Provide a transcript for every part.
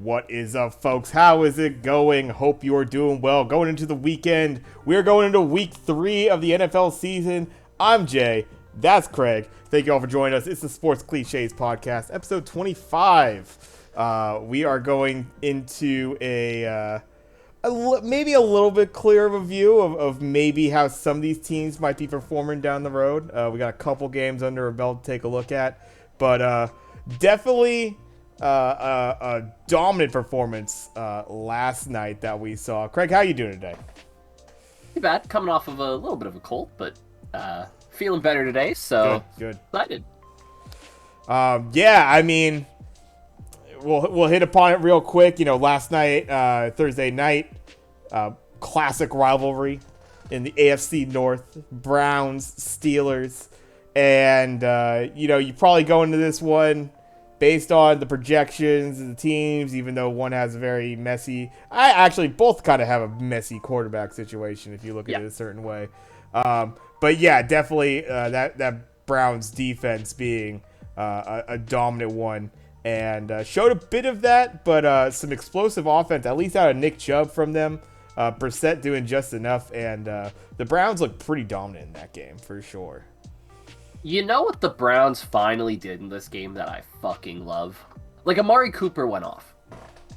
What is up, folks? How is it going? Hope you're doing well. Going into the weekend, we're going into week 3 of the NFL season. I'm Jay. That's Craig. Thank you all for joining us. It's the Sports Clichés podcast, episode 25. We are going into maybe a little bit clearer of a view of maybe how some of these teams might be performing down the road. We got a couple games under our belt to take a look at, but definitely a dominant performance last night that we saw. Craig, how you doing today? Too bad. Coming off of a little bit of a cold, but feeling better today, so good. Excited. Yeah, I mean, we'll hit upon it real quick. You know, last night, Thursday night, classic rivalry in the AFC North, Browns, Steelers, and you probably go into this one based on the projections of the teams, even though one has a very messy, both kind of have a messy quarterback situation if you look at it a certain way. But yeah, definitely that Browns defense being a dominant one, and showed a bit of that, but some explosive offense, at least out of Nick Chubb from them. Brissett doing just enough, and the Browns look pretty dominant in that game for sure. You know what the Browns finally did in this game that I fucking love? Like, Amari Cooper went off.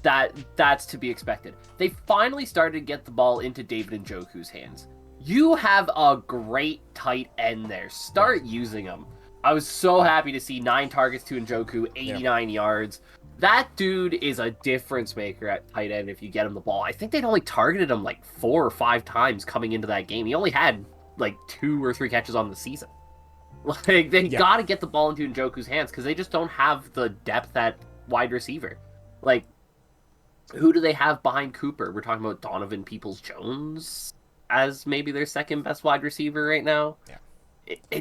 That's to be expected. They finally started to get the ball into David Njoku's hands. You have a great tight end there. Start using him. I was so happy to see 9 targets to Njoku, 89 yards. That dude is a difference maker at tight end if you get him the ball. I think they'd only targeted him like 4 or 5 times coming into that game. He only had like 2 or 3 catches on the season. Like, they got to get the ball into Njoku's hands because they just don't have the depth at wide receiver. Like, who do they have behind Cooper? We're talking about Donovan Peoples-Jones as maybe their second best wide receiver right now. Yeah.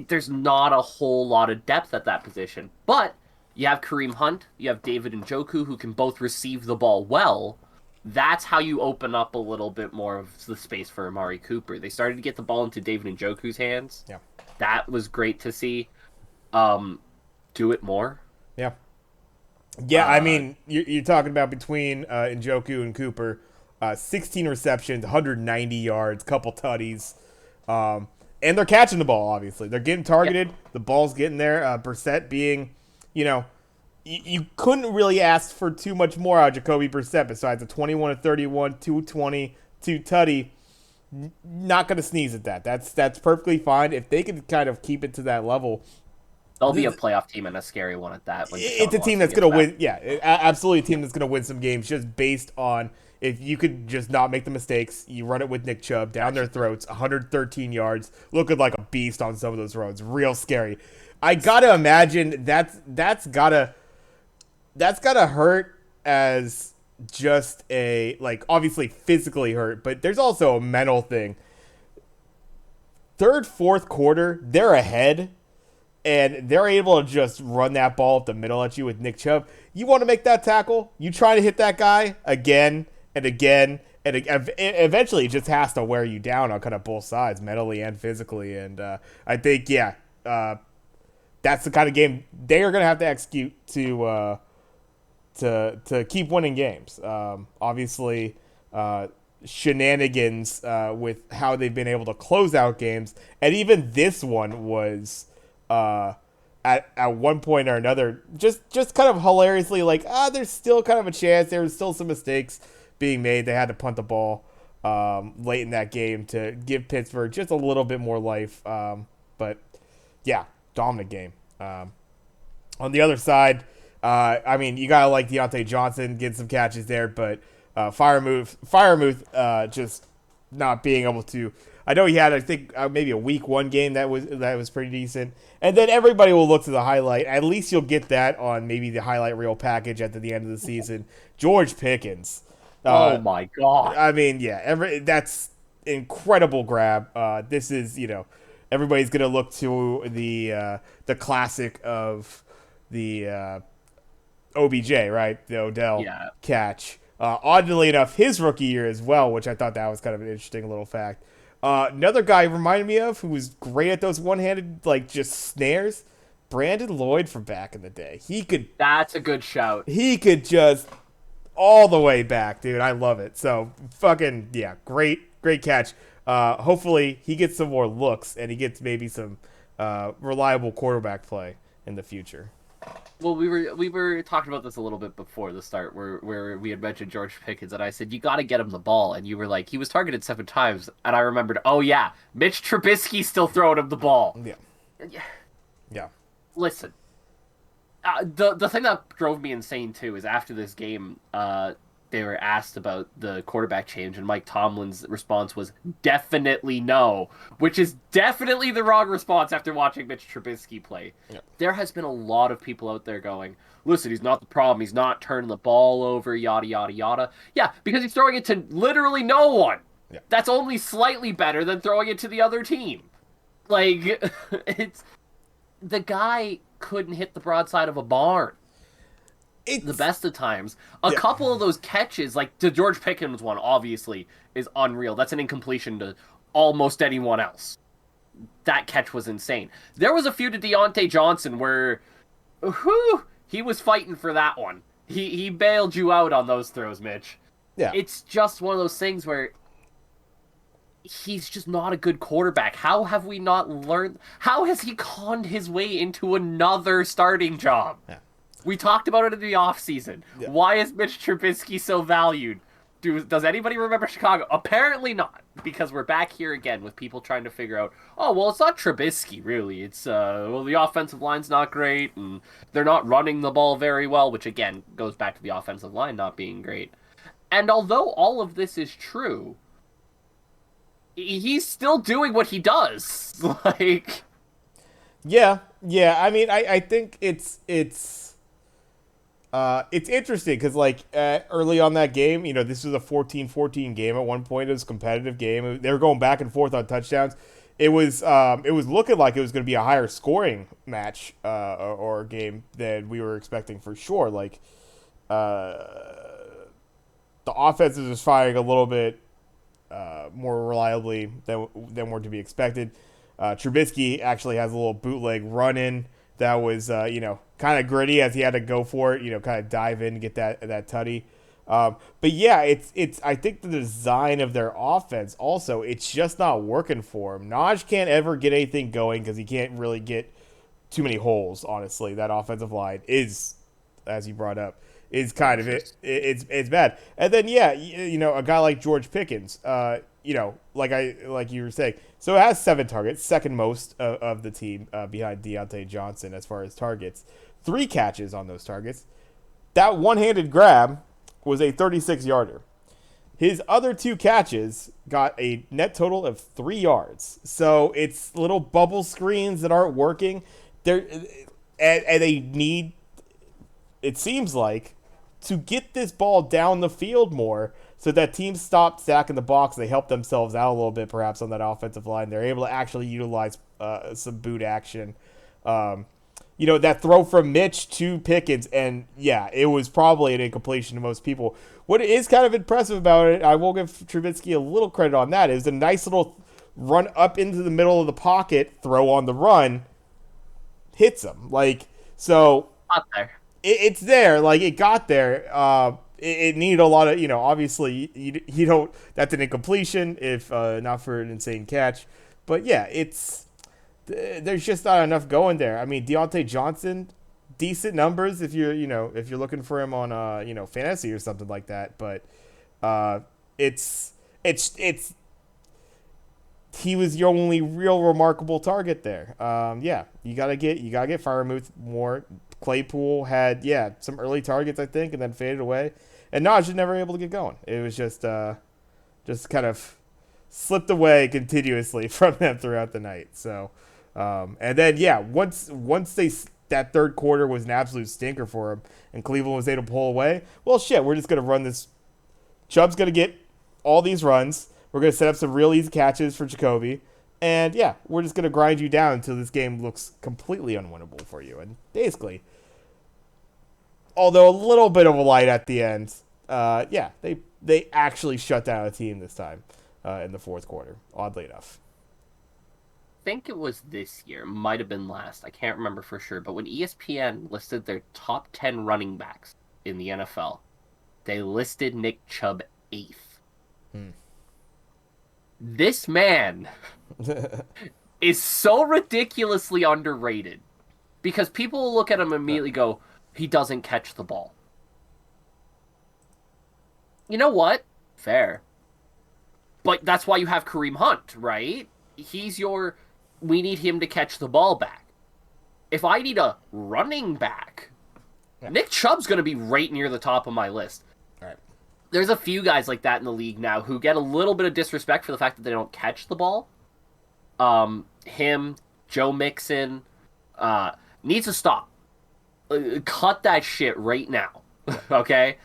There's not a whole lot of depth at that position. But you have Kareem Hunt, you have David Njoku, who can both receive the ball well. That's how you open up a little bit more of the space for Amari Cooper. They started to get the ball into David Njoku's hands. Yeah. That was great to see. Do it more. Yeah. Yeah, I mean, you're talking about between Njoku and Cooper, 16 receptions, 190 yards, couple tutties. And they're catching the ball, obviously. They're getting targeted. Yep. The ball's getting there. Brissett being, you couldn't really ask for too much more out of Jacoby Brissett besides a 21-31, 220, 2 tutty. Not going to sneeze at that. That's perfectly fine. If they can kind of keep it to that level, they'll be a playoff team and a scary one at that. It's a team that's going to win. Yeah, absolutely a team that's going to win some games just based on if you could just not make the mistakes. You run it with Nick Chubb down their throats, 113 yards, looking like a beast on some of those roads. Real scary. I got to imagine that's got to hurt as just obviously physically hurt, but there's also a mental thing. Third, fourth quarter, they're ahead, and they're able to just run that ball up the middle at you with Nick Chubb. You want to make that tackle, you try to hit that guy again and again, and eventually it just has to wear you down on kind of both sides, mentally and physically. And I think, that's the kind of game they are going to have to execute to keep winning games. Obviously, shenanigans with how they've been able to close out games, and even this one was at one point or another just kind of hilariously there's still kind of a chance. There's still some mistakes being made. They had to punt the ball late in that game to give Pittsburgh just a little bit more life. But yeah, dominant game. On the other side, you gotta like Deontay Johnson getting some catches there, but Freiermuth just not being able to. I know he had, I think, maybe a week 1 game that was pretty decent, and then everybody will look to the highlight. At least you'll get that on maybe the highlight reel package at the end of the season. George Pickens. Oh my God! I mean, that's incredible grab. This is everybody's gonna look to the classic of the OBJ, right? The Odell catch. Oddly enough, his rookie year as well, which I thought that was kind of an interesting little fact. Another guy reminded me of who was great at those one-handed just snares. Brandon Lloyd from back in the day. That's a good shout. He could just all the way back, dude. I love it. So fucking yeah, great catch. Hopefully he gets some more looks and he gets maybe some reliable quarterback play in the future. Well, we were talking about this a little bit before the start, where we had mentioned George Pickens, and I said you got to get him the ball, and you were like he was targeted 7 times, and I remembered, oh yeah, Mitch Trubisky's still throwing him the ball. Yeah, Yeah, yeah, listen, the thing that drove me insane too is after this game, they were asked about the quarterback change, and Mike Tomlin's response was definitely no, which is definitely the wrong response after watching Mitch Trubisky play. yeah. There has been a lot of people out there going, listen, he's not the problem. He's not turning the ball over, yada, yada, yada. Yeah, because he's throwing it to literally no one. Yeah. That's only slightly better than throwing it to the other team. Like, it's the guy couldn't hit the broadside of a barn It's the best of times. A yeah. couple of those catches, like the George Pickens one, obviously is unreal. That's an incompletion to almost anyone else. That catch was insane. There was a few to Deontay Johnson where, whew, he was fighting for that one. He bailed you out on those throws, Mitch. Yeah. It's just one of those things where he's just not a good quarterback. How have we not learned? How has he conned his way into another starting job? Yeah. We talked about it in the offseason. Yeah. Why is Mitch Trubisky so valued? Does anybody remember Chicago? Apparently not, because we're back here again with people trying to figure out, oh, well, it's not Trubisky, really. It's, well, the offensive line's not great, and they're not running the ball very well, which, again, goes back to the offensive line not being great. And although all of this is true, he's still doing what he does. Like, Yeah, yeah. I mean, I think it's interesting because like early on that game, this was a 14-14 game at one point. It was a competitive game. They were going back and forth on touchdowns. It was looking like it was going to be a higher scoring match or game than we were expecting for sure. Like the offense is just firing a little bit more reliably than were to be expected. Trubisky actually has a little bootleg run in that was kind of gritty as he had to go for it, kind of dive in and get that tutty. But yeah, it's I think the design of their offense also, it's just not working for him. Najee can't ever get anything going because he can't really get too many holes. Honestly, that offensive line is, as you brought up, is kind of it's bad. And then yeah, a guy like George Pickens, like you were saying, so it has 7 targets, second most of the team behind Deontay Johnson as far as targets. 3 catches on those targets. That one-handed grab was a 36-yarder. His other 2 catches got a net total of 3 yards. So it's little bubble screens that aren't working. And they need, it seems like, to get this ball down the field more so that teams stop stacking the box. They help themselves out a little bit, perhaps, on that offensive line. They're able to actually utilize some boot action. That throw from Mitch to Pickens, and yeah, it was probably an incompletion to most people. What is kind of impressive about it, I will give Trubisky a little credit on that, is a nice little run up into the middle of the pocket, throw on the run, hits him. not there. It's there. Like, it got there. It needed a lot of, obviously, you don't, that's an incompletion if not for an insane catch. But yeah, there's just not enough going there. I mean, Deontay Johnson, decent numbers if you're looking for him on fantasy or something like that. But it's he was your only real remarkable target there. Yeah, you gotta get Freiermuth more. Claypool had some early targets, I think, and then faded away. And Najee never able to get going. It was just kind of slipped away continuously from them throughout the night. So, and then once that third quarter was an absolute stinker for him, and Cleveland was able to pull away. Well, shit, we're just gonna run this. Chubb's gonna get all these runs. We're gonna set up some real easy catches for Jacoby. And yeah, we're just going to grind you down until this game looks completely unwinnable for you. And basically, although a little bit of a light at the end, they actually shut down a team this time in the fourth quarter, oddly enough. I think it was this year, might have been last. I can't remember for sure. But when ESPN listed their top 10 running backs in the NFL, They listed Nick Chubb 8th. Hmm. This man is so ridiculously underrated because people will look at him and immediately go, he doesn't catch the ball. You know what? Fair. But that's why you have Kareem Hunt, right? He's your. We need him to catch the ball back. If I need a running back, Yeah. Nick Chubb's going to be right near the top of my list. All right. There's a few guys like that in the league now who get a little bit of disrespect for the fact that they don't catch the ball. Him, Joe Mixon, needs to stop. Cut that shit right now. Okay?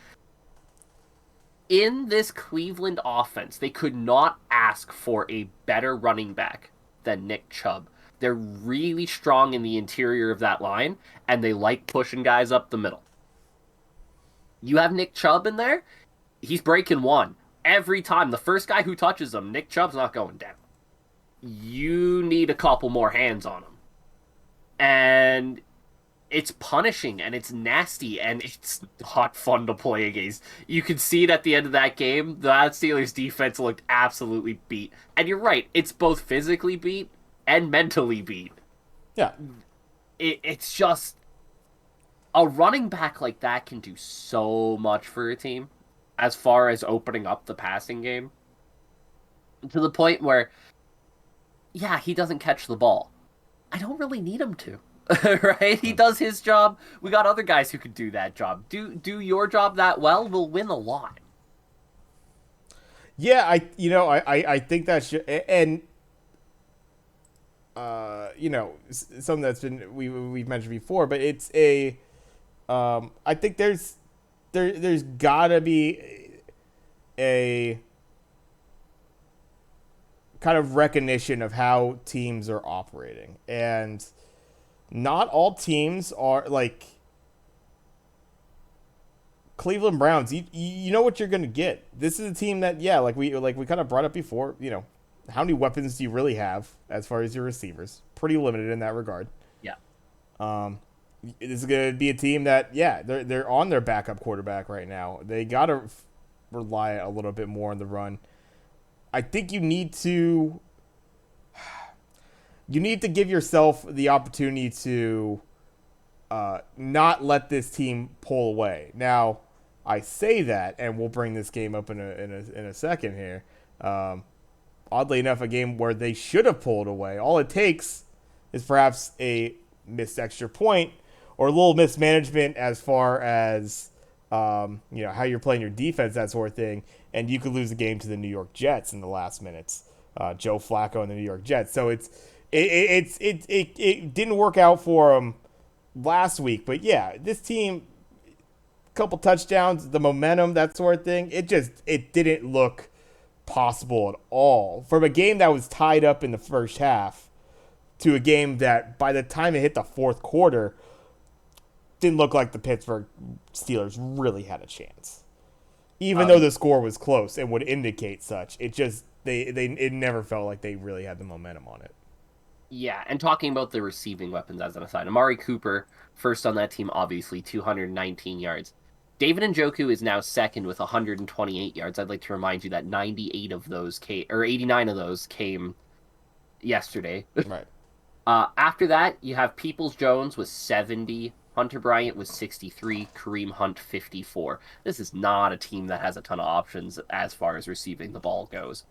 In this Cleveland offense, they could not ask for a better running back than Nick Chubb. They're really strong in the interior of that line, and they like pushing guys up the middle. You have Nick Chubb in there, he's breaking one. Every time, the first guy who touches him, Nick Chubb's not going down. You need a couple more hands on him. And it's punishing and it's nasty and it's not fun to play against. You can see it at the end of that game. The Steelers defense looked absolutely beat. And you're right, it's both physically beat and mentally beat. Yeah. It's just a running back like that can do so much for a team as far as opening up the passing game. To the point where, yeah, he doesn't catch the ball. I don't really need him to. Right? He does his job. We got other guys who could do that job. Do your job that well, we'll win a lot. Yeah, I think that should, and something that's been we've mentioned before, but it's I think there's gotta be a kind of recognition of how teams are operating, and not all teams are like Cleveland Browns. You know what you're going to get. This is a team that, yeah, like we kind of brought up before. How many weapons do you really have as far as your receivers? Pretty limited in that regard. Yeah. This is going to be a team that, yeah, they're on their backup quarterback right now. They got to rely a little bit more on the run. I think you need to give yourself the opportunity to not let this team pull away. Now, I say that, and we'll bring this game up in a second here. Oddly enough, a game where they should have pulled away. All it takes is perhaps a missed extra point or a little mismanagement as far as how you're playing your defense, that sort of thing, and you could lose the game to the New York Jets in the last minutes. Joe Flacco and the New York Jets. So it didn't work out for them last week, but yeah, this team, couple touchdowns, the momentum, that sort of thing. It didn't look possible at all from a game that was tied up in the first half to a game that by the time it hit the fourth quarter didn't look like the Pittsburgh Steelers really had a chance. Even though the score was close and would indicate such, it never felt like they really had the momentum on it. Yeah, and talking about the receiving weapons as an aside, Amari Cooper, first on that team, obviously, 219 yards. David Njoku is now second with 128 yards. I'd like to remind you that 98 of those came, or 89 of those came yesterday. Right. After that, you have Peoples-Jones with 70, Hunter Bryant with 63, Kareem Hunt 54. This is not a team that has a ton of options as far as receiving the ball goes.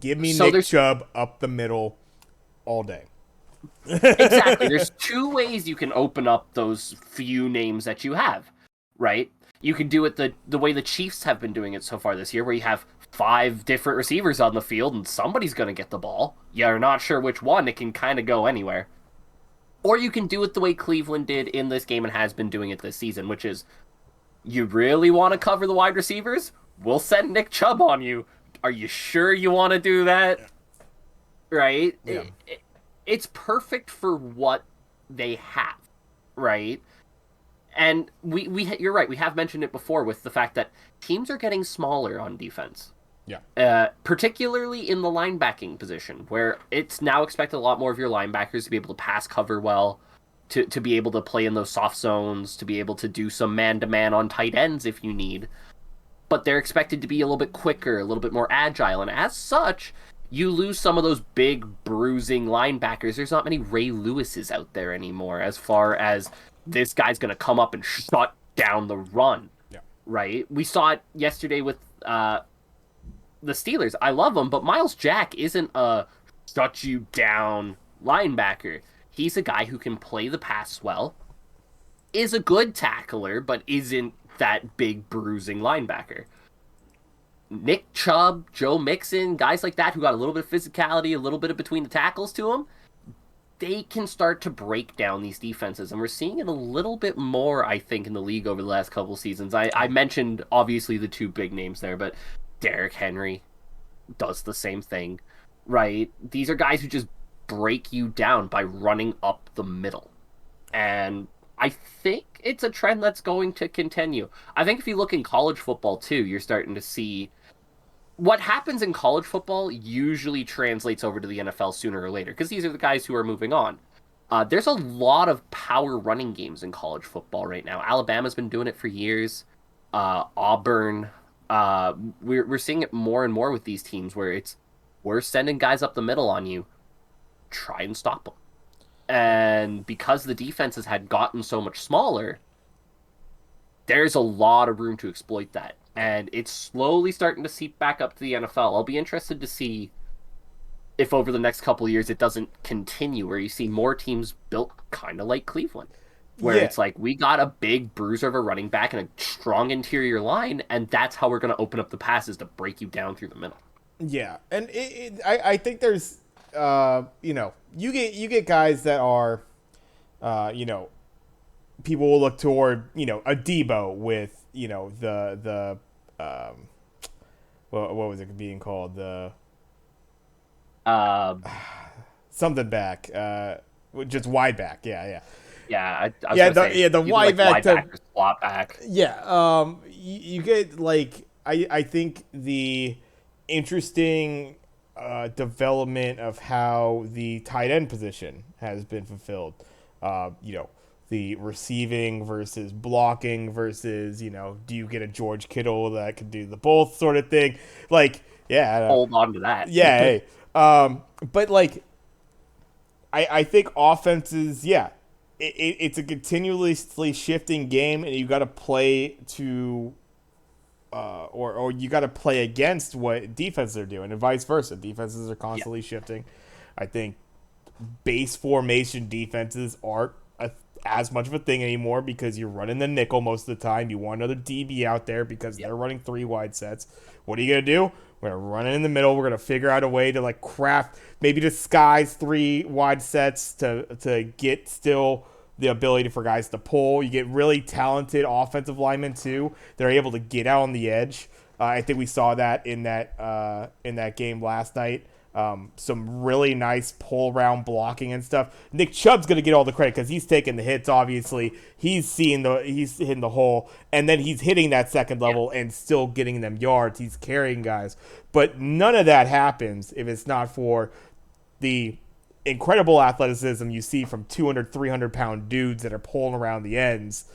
Give me Nick Chubb up the middle all day. Exactly. There's two ways you can open up those few names that you have, right? You can do it the way the Chiefs have been doing it so far this year, where you have 5 different receivers on the field and somebody's going to get the ball. You're not sure which one. It can kind of go anywhere. Or you can do it the way Cleveland did in this game and has been doing it this season, which is, you really want to cover the wide receivers? We'll send Nick Chubb on you. Are you sure you want to do that? Right? Yeah. It's perfect for what they have, right? And you're right. We have mentioned it before with the fact that teams are getting smaller on defense. Yeah. Particularly in the linebacking position, where it's now expected a lot more of your linebackers to be able to pass cover well. to be able to play in those soft zones, to be able to do some man-to-man on tight ends if you need. But they're expected to be a little bit quicker, a little bit more agile, and as such, you lose some of those big bruising linebackers. There's not many Ray Lewises out there anymore as far as this guy's going to come up and shut down the run, Yeah. right? We saw it yesterday with the Steelers. I love him, but Miles Jack isn't a shut you down linebacker. He's a guy who can play the pass well, is a good tackler, but isn't that big bruising linebacker. Nick Chubb, Joe Mixon, guys like that who got a little bit of physicality, a little bit of between the tackles to them, they can start to break down these defenses. And we're seeing it a little bit more, I think, in the league over the last couple seasons. I mentioned, obviously, the two big names there, but Derrick Henry does the same thing, right? These are guys who just break you down by running up the middle. And I think it's a trend that's going to continue. I think if you look in college football, too, you're starting to see what happens in college football usually translates over to the NFL sooner or later because these are the guys who are moving on. There's a lot of power running games in college football right now. Alabama's been doing it for years. Auburn. We're seeing it more and more with these teams where we're sending guys up the middle on you. Try and stop them. And because the defenses had gotten so much smaller, there's a lot of room to exploit that. And it's slowly starting to seep back up to the NFL. I'll be interested to see if over the next couple of years it doesn't continue, where you see more teams built kind of like Cleveland, where it's like, we got a big bruiser of a running back and a strong interior line, and that's how we're going to open up the passes to break you down through the middle. Yeah, and I think there's, you get guys that are, people will look toward, a Debo with, what was it being called? The Uh, something back, just wide back. Yeah. I was gonna say, the even wide like back wide to back or slot back. yeah. You get like I think the interesting development of how the tight end position has been fulfilled. The receiving versus blocking versus, do you get a George Kittle that could do the both sort of thing? Like, yeah, I don't know. Hold on to that. Yeah, hey. But like, I think offenses, yeah, it's a continuously shifting game, and you got to play to, or you got to play against what defenses are doing, and vice versa. Defenses are constantly shifting. I think base formation defenses aren't as much of a thing anymore because you're running the nickel most of the time. You want another DB out there because they're running 3 wide sets. What are you going to do? We're going to run it in the middle. We're going to figure out a way to like craft, maybe disguise 3 wide sets to get still the ability for guys to pull. You get really talented offensive linemen too. They're able to get out on the edge. I think we saw that in that game last night. Some really nice pull around blocking and stuff. Nick Chubb's gonna get all the credit because he's taking the hits. Obviously, he's hitting the hole, and then he's hitting that second level and still getting them yards. He's carrying guys, but none of that happens if it's not for the incredible athleticism you see from 200, 300-pound dudes that are pulling around the ends,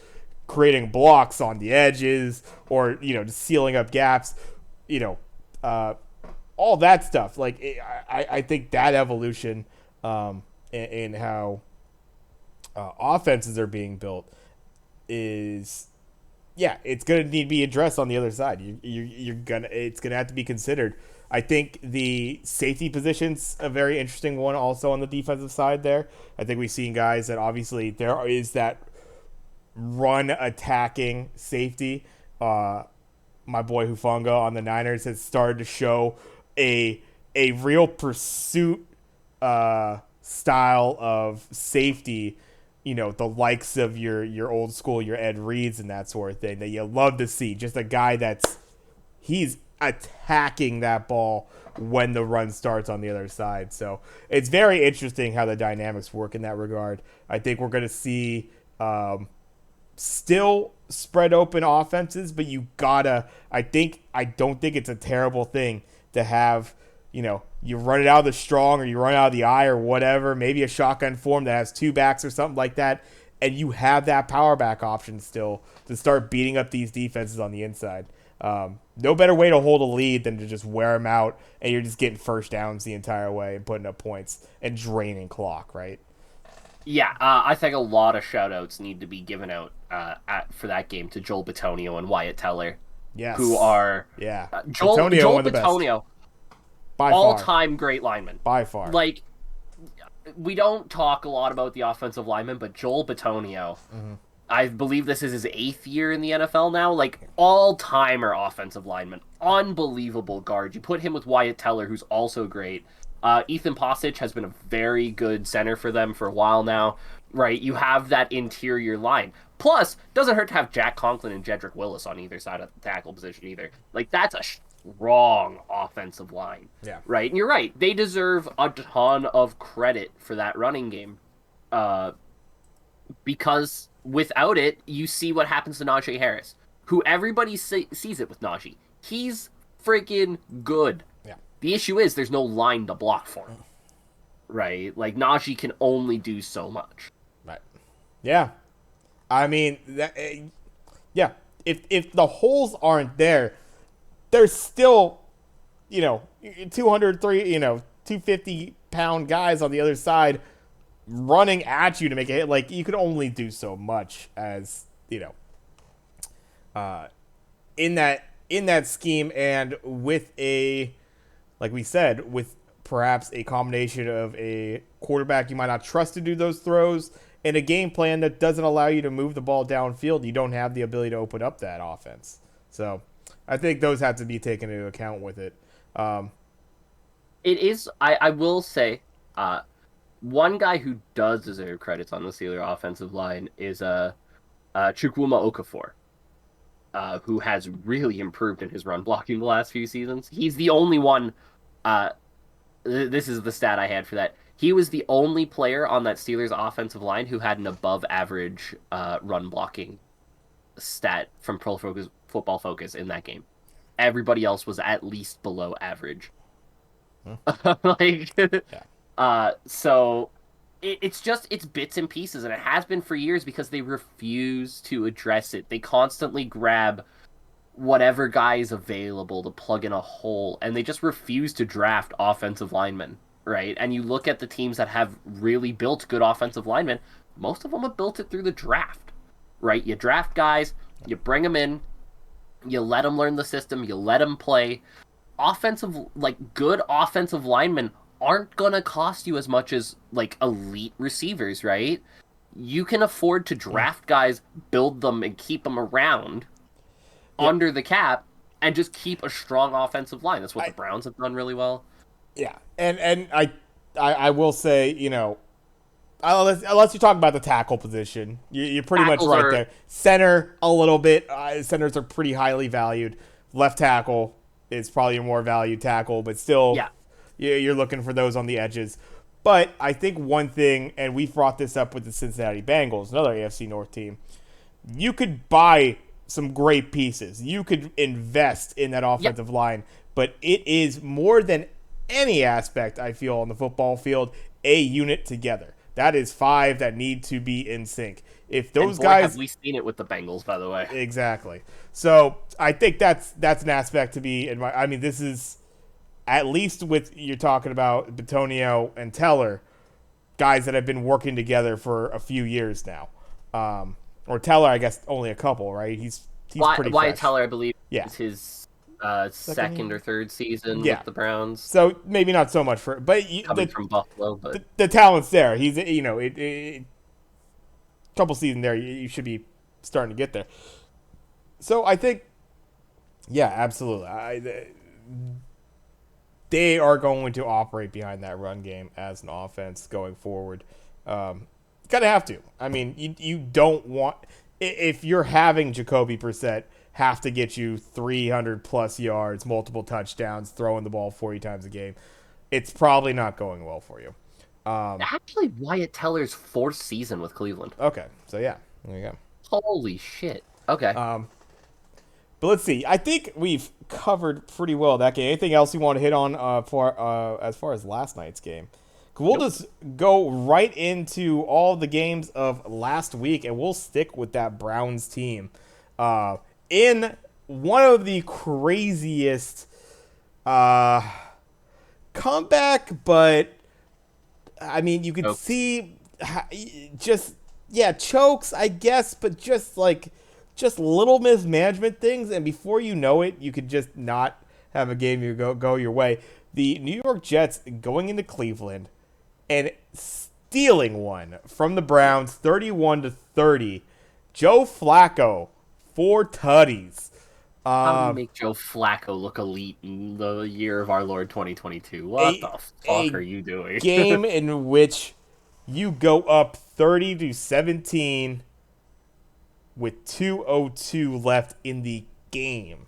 creating blocks on the edges, or just sealing up gaps. All that stuff. Like, I think that evolution in how offenses are being built is, it's going to need to be addressed on the other side. It's going to have to be considered. I think the safety position's a very interesting one also on the defensive side there. I think we've seen guys that obviously there is that run attacking safety. My boy Hufanga on the Niners has started to show a real pursuit style of safety, the likes of your old school, your Ed Reeds and that sort of thing that you love to see. Just a guy he's attacking that ball when the run starts on the other side. So it's very interesting how the dynamics work in that regard. I think we're going to see still spread open offenses, but I don't think it's a terrible thing to have, You run it out of the strong or you run out of the eye or whatever, maybe a shotgun form that has two backs or something like that, and you have that power back option still to start beating up these defenses on the inside. No better way to hold a lead than to just wear them out, and you're just getting first downs the entire way and putting up points and draining clock, right? Yeah, I think a lot of shout-outs need to be given out for that game to Joel Bitonio and Wyatt Teller, who Yes. are Yeah. Joel one of the best. Bitonio, By far. all-time great lineman. By far. Like, we don't talk a lot about the offensive lineman, but Joel Bitonio, I believe this is his 8th year in the NFL now. Like, all-timer offensive lineman. Unbelievable guard. You put him with Wyatt Teller, who's also great. Ethan Posich has been a very good center for them for a while now. Right? You have that interior line. Plus, doesn't hurt to have Jack Conklin and Jedrick Willis on either side of the tackle position either. Like, that's a strong offensive line. Yeah. Right? And you're right. They deserve a ton of credit for that running game. Because without it, you see what happens to Najee Harris, who everybody sees it with Najee. He's freaking good. Yeah. The issue is there's no line to block for him. Right? Like, Najee can only do so much. Right. Yeah. I mean, yeah. If the holes aren't there, there's still, 200, 250-pound guys on the other side running at you to make a hit. Like, you could only do so much as, in that scheme, and with like we said, with perhaps a combination of a quarterback you might not trust to do those throws and a game plan that doesn't allow you to move the ball downfield, you don't have the ability to open up that offense. So I think those have to be taken into account with it. It is, I will say, one guy who does deserve credits on the Steelers offensive line is Chukwuma Okafor, who has really improved in his run blocking the last few seasons. He's the only one. This is the stat I had for that. He was the only player on that Steelers offensive line who had an above-average run blocking stat from Pro Football Focus in that game. Everybody else was at least below average. So it's bits and pieces, and it has been for years because they refuse to address it. They constantly grab whatever guy is available to plug in a hole, and they just refuse to draft offensive linemen, right? And you look at the teams that have really built good offensive linemen, most of them have built it through the draft, right? You draft guys, you bring them in, you let them learn the system, you let them play. Good offensive linemen aren't gonna cost you as much as elite receivers, right? You can afford to draft guys, build them, and keep them around under the cap, and just keep a strong offensive line. That's what the Browns have done really well. Yeah, and I will say, unless you talk about the tackle position, you're pretty Tackles much right there. Center, a little bit. Centers are pretty highly valued. Left tackle is probably a more valued tackle, but still, you're looking for those on the edges. But I think one thing, and we brought this up with the Cincinnati Bengals, another AFC North team, you could buy some great pieces. You could invest in that offensive line, but it is more than any aspect, I feel, on the football field, a unit together. That is 5 that need to be in sync. If those guys, have we seen it with the Bengals, by the way? Exactly. So I think that's an aspect to be. I mean, this is at least with you're talking about Bitonio and Teller, guys that have been working together for a few years now. Or Teller, I guess, only a couple, right? He's pretty Wyatt fresh. Teller, I believe, is his second or third season with the Browns. So maybe not so much but coming from Buffalo, but the talent's there. He's couple seasons there, you should be starting to get there. So I think, absolutely, they are going to operate behind that run game as an offense going forward. Gotta have to. I mean, you don't want, if you're having Jacoby Brissett have to get you 300 plus yards, multiple touchdowns, throwing the ball 40 times a game, it's probably not going well for you. Actually, Wyatt Teller's 4th season with Cleveland. Okay, so there you go. Holy shit. Okay. But let's see. I think we've covered pretty well that game. Anything else you want to hit on for as far as last night's game? 'Cause we'll Nope. just go right into all the games of last week, and we'll stick with that Browns team. In one of the craziest uh, comeback, but I mean, you could Jokes. see just yeah chokes, I guess, but just little mismanagement things, and before you know it, you could just not have a game you go your way. The New York Jets going into Cleveland and stealing one from the Browns, 31-30. Joe Flacco, 4 tutties. How do you Um, make Joe Flacco look elite in the year of our Lord 2022? What a the fuck are a you doing? game in which you go up 30-17 with 2:02 left in the game.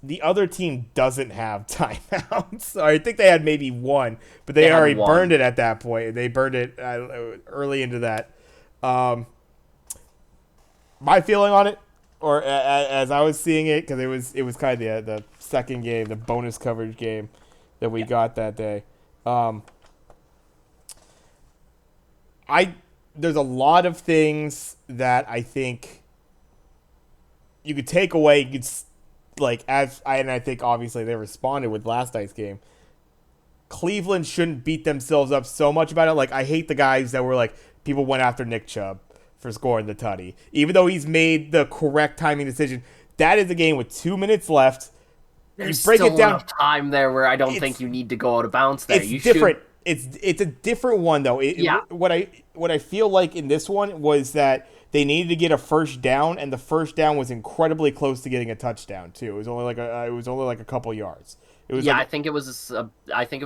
The other team doesn't have timeouts. So I think they had maybe one, but They they had already burned one. it at that point. They burned it early into that. Um, my feeling on it, or as I was seeing it, because it was kind of the second game, the bonus coverage game that we Yeah. got that day. Um, I there's a lot of things that I think you could take away. You could like and I think obviously they responded with last night's game. Cleveland shouldn't beat themselves up so much about it. Like I hate the guys that were like people went after Nick Chubb for scoring the tutty, even though he's made the correct timing decision. That is a game with 2 minutes left. You There's break it still down. enough time there where I don't think It's you need to go out of bounds there. it's You should. different. It's a different one though. Yeah. What I feel like in this one was that they needed to get a first down, and the first down was incredibly close to getting a touchdown too. It was only like a couple yards. It was Yeah, like I think it was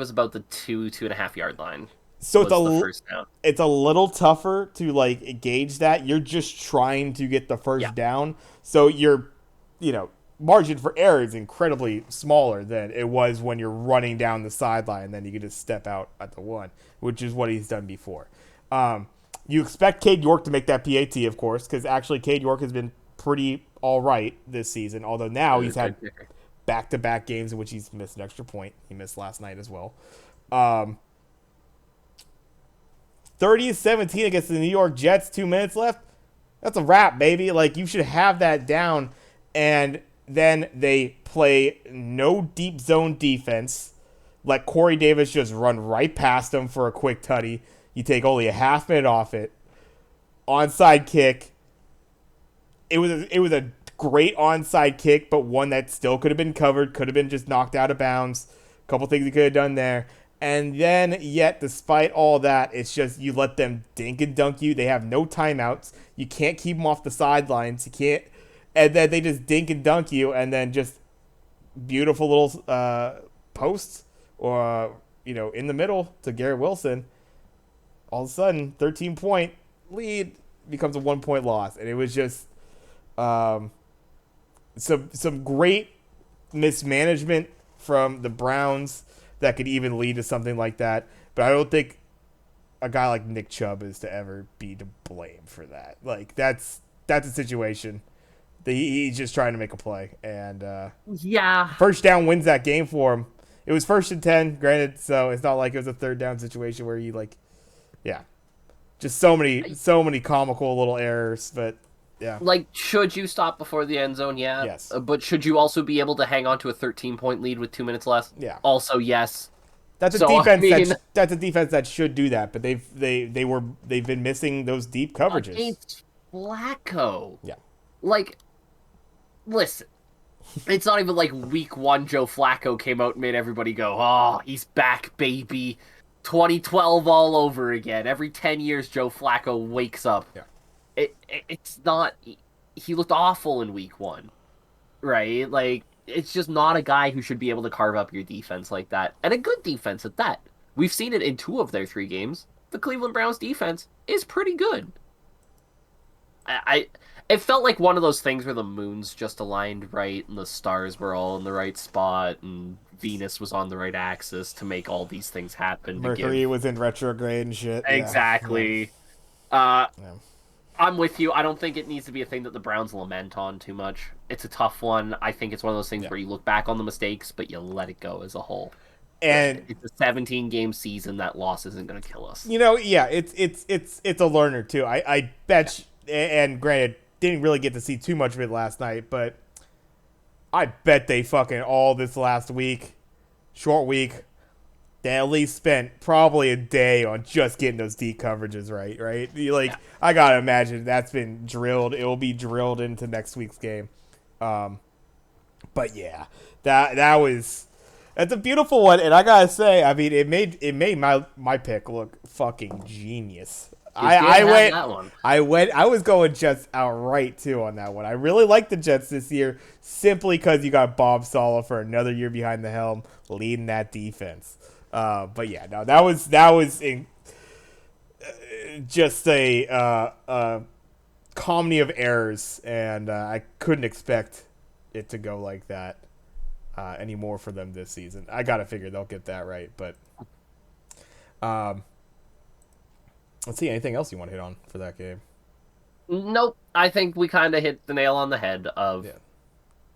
about the 2.5 yard line so was the first down. it's a little tougher to like gauge that. You're just trying to get the Yeah. first down, so you know margin for error is incredibly smaller than it was when you're running down the sideline. Then you can just step out at the one, which is what he's done before. Um, you expect Cade York to make that PAT, of course, because actually Cade York has been pretty all right this season. Although now he's had Good kicker. back-to-back games in which he's missed an extra point. He missed last night as well. Um, 30-17 against the New York Jets, 2 minutes left. That's a wrap, baby. Like you should have that down, and then they play no deep zone defense. Let Corey Davis just run right past them for a quick tutty. You take only a half minute off it. Onside kick. It was a great onside kick, but one that still could have been covered. Could have been just knocked out of bounds. A couple things he could have done there. And then, yet, despite all that, it's just you let them dink and dunk you. They have no timeouts. You can't keep them off the sidelines. You can't, and then they just dink and dunk you, and then just beautiful little posts or in the middle to Garrett Wilson. All of a sudden, 13-point lead becomes a 1 point loss, and it was just um, some great mismanagement from the Browns that could even lead to something like that. But I don't think a guy like Nick Chubb is to ever be to blame for that. Like that's a situation that he's just trying to make a play, and Yeah. first down wins that game for him. It was 1st and 10, granted, so it's not like it was a third down situation where he yeah, just so many comical little errors, but yeah, Like, should you stop before the end zone? Yeah. yes, But should you also be able to hang on to a 13-point lead with 2 minutes left? yeah. Also, yes. That's a So, I defense mean, that's a defense that should do that, but they've been missing those deep coverages. against Flacco. Yeah, Like, listen, it's not even like week one Joe Flacco came out and made everybody go, oh, he's back, baby. 2012 all over again. Every 10 years, Joe Flacco wakes up. yeah. It's not. He looked awful in week one, right? Like, it's just not a guy who should be able to carve up your defense like that. And a good defense at that. We've seen it in 2 of their 3 games. The Cleveland Browns defense is pretty good. I it felt like one of those things where the moons just aligned right and the stars were all in the right spot and Venus was on the right axis to make all these things happen to Mercury give was in retrograde and shit. Yeah, exactly. Uh yeah. I'm with you. I don't think it needs to be a thing that the Browns lament on too much. It's a tough one. I think it's one of those things Yeah. where you look back on the mistakes, but you let it go as a whole. And It's a 17 game season. That loss isn't going to kill us. yeah, it's a learner too. I Yeah. bet, and granted, didn't really get to see too much of it last night, but I bet they fucking all this last week, short week, they at least spent probably a day on just getting those deep coverages right, right? Yeah. I gotta imagine that's been drilled. It will be drilled into next week's game. Um, but yeah, that was that's a beautiful one, and I gotta say, I mean, it made my pick look fucking genius. You did I have went that one. I was going Jets outright too on that one. I really like the Jets this year simply because you got Bob Sala for another year behind the helm leading that defense. But yeah, no, just a comedy of errors, and I couldn't expect it to go like that anymore for them this season. I gotta figure they'll get that right, but um, let's see. Anything else you want to hit on for that game? Nope. I think we kind of hit the nail on the head of Yeah.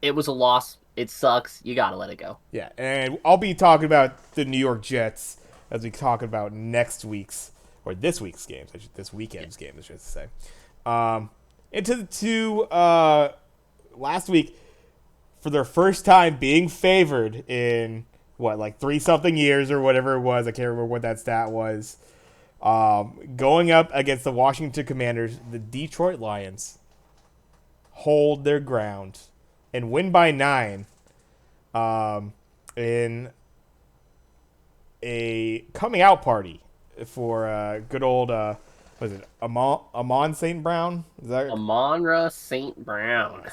it was a loss. It sucks. You got to let it go. Yeah, and I'll be talking about the New York Jets as we talk about next week's or this week's games. This weekend's game, I should say. Into the two last week for their first time being favored in like 3-something years or whatever it was. I can't remember what that stat was. Going up against the Washington Commanders, the Detroit Lions hold their ground and win by 9 in a coming out party for good old was it Amon St. Brown? Is that Amonra St. Brown.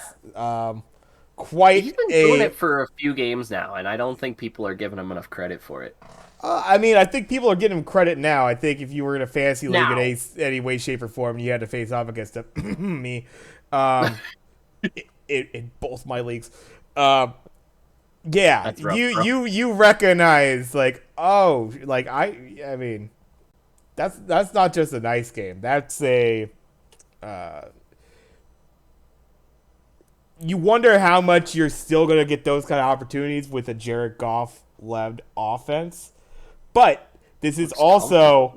quite He's been doing a it for a few games now, and I don't think people are giving him enough credit for it. I mean, I think people are getting him credit now. I think if you were in a fantasy league Now. in any way, shape, or form, and you had to face off against me, in both my leagues, yeah, That's rough, you bro. you recognize I mean, that's not just a nice game. That's a you wonder how much you're still gonna get those kind of opportunities with a Jared Goff led offense. But this is also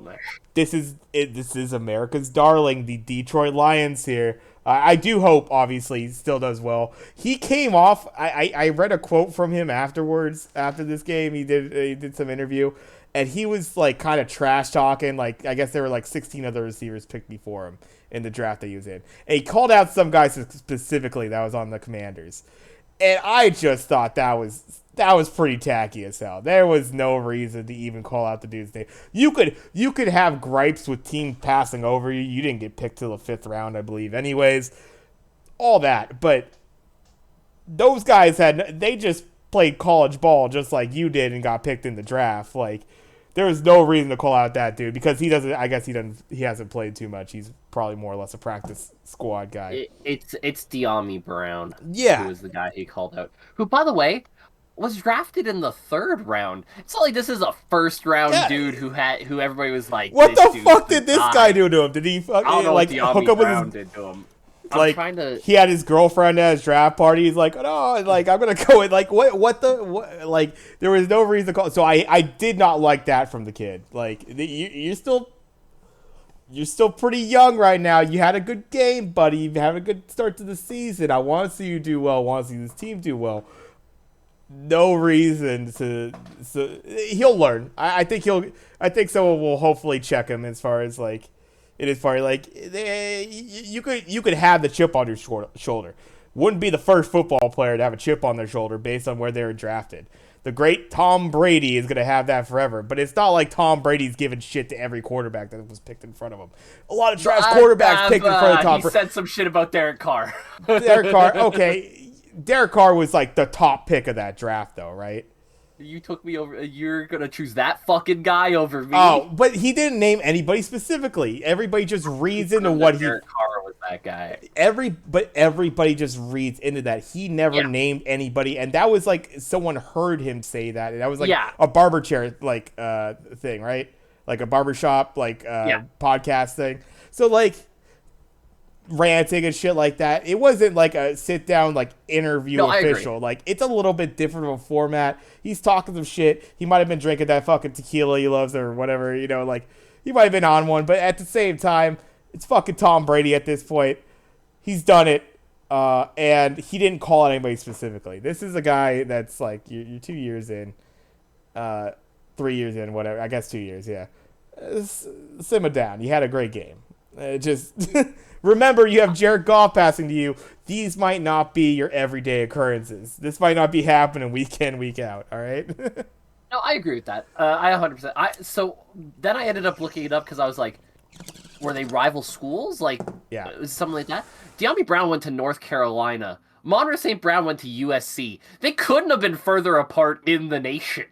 this is America's darling, the Detroit Lions here. I do hope, obviously, he still does well. He came off. I read a quote from him afterwards. After this game, he did some interview, and he was like kind of trash talking. Like I guess there were like 16 other receivers picked before him in the draft that he was in. And he called out some guys specifically that was on the Commanders, and I just thought that was pretty tacky as hell. There was no reason to even call out the dude's name. You could have gripes with teams passing over you. You didn't get picked till the 5th round, I believe. Anyways, all that, but those guys they just played college ball just like you did and got picked in the draft. Like there was no reason to call out that dude because he doesn't. I guess he hasn't played too much. He's probably more or less a practice squad guy. It's De'Ami Brown. Yeah. Who was the guy he called out? Who, by the way, was drafted in the 3rd round. It's not like this is a 1st round Yeah. dude who everybody was like, What this the dude's fuck the did this guy. guy do to him? Did he I don't fucking know like what hook De'Ami up with Brown his did to him. like? I'm trying to. He had his girlfriend at his draft party. He's like, oh, like I'm gonna go in. Like what like there was no reason to call. So I did not like that from the kid. Like you're still pretty young right now. You had a good game, buddy. You had a good start to the season. I want to see you do well. I want to see this team do well. No reason to. So he'll learn. I think someone will hopefully check him as far as like. It is probably like you could have the chip on your shoulder. Wouldn't be the first football player to have a chip on their shoulder based on where they were drafted. The great Tom Brady is going to have that forever, but it's not like Tom Brady's giving shit to every quarterback that was picked in front of him. A lot of trash quarterbacks picked in front of Tom Brady. He said some shit about Derek Carr. Derek Carr, okay. Derek Carr was like the top pick of that draft, though, right? You took me over. You're gonna choose that fucking guy over me. Oh, but he didn't name anybody specifically. Everybody just reads into what he. Derek Carr was that guy. Everybody just reads into that. He never named anybody, and that was like someone heard him say that, and that was like a barber chair like thing, right? Like a barbershop like podcast thing. So like ranting and shit like that. It wasn't like a sit down like interview No, I agree. official. Like it's a little bit different of a format. He's talking some shit. He might have been drinking that fucking tequila he loves or whatever, like he might have been on one, but at the same time, it's fucking Tom Brady at this point. He's done it. And he didn't call out anybody specifically. This is a guy that's like you're 2 years in, 3 years in, whatever. I guess 2 years, yeah. Simmer down. You had a great game. Just remember, you have Jared Goff passing to you. These might not be your everyday occurrences. This might not be happening week in, week out. All right. No, I agree with that. I 100%. So then I ended up looking it up because I was like, were they rival schools? Like, Yeah. something like that. De'Ami Brown went to North Carolina. Monroe St. Brown went to USC. They couldn't have been further apart in the nation.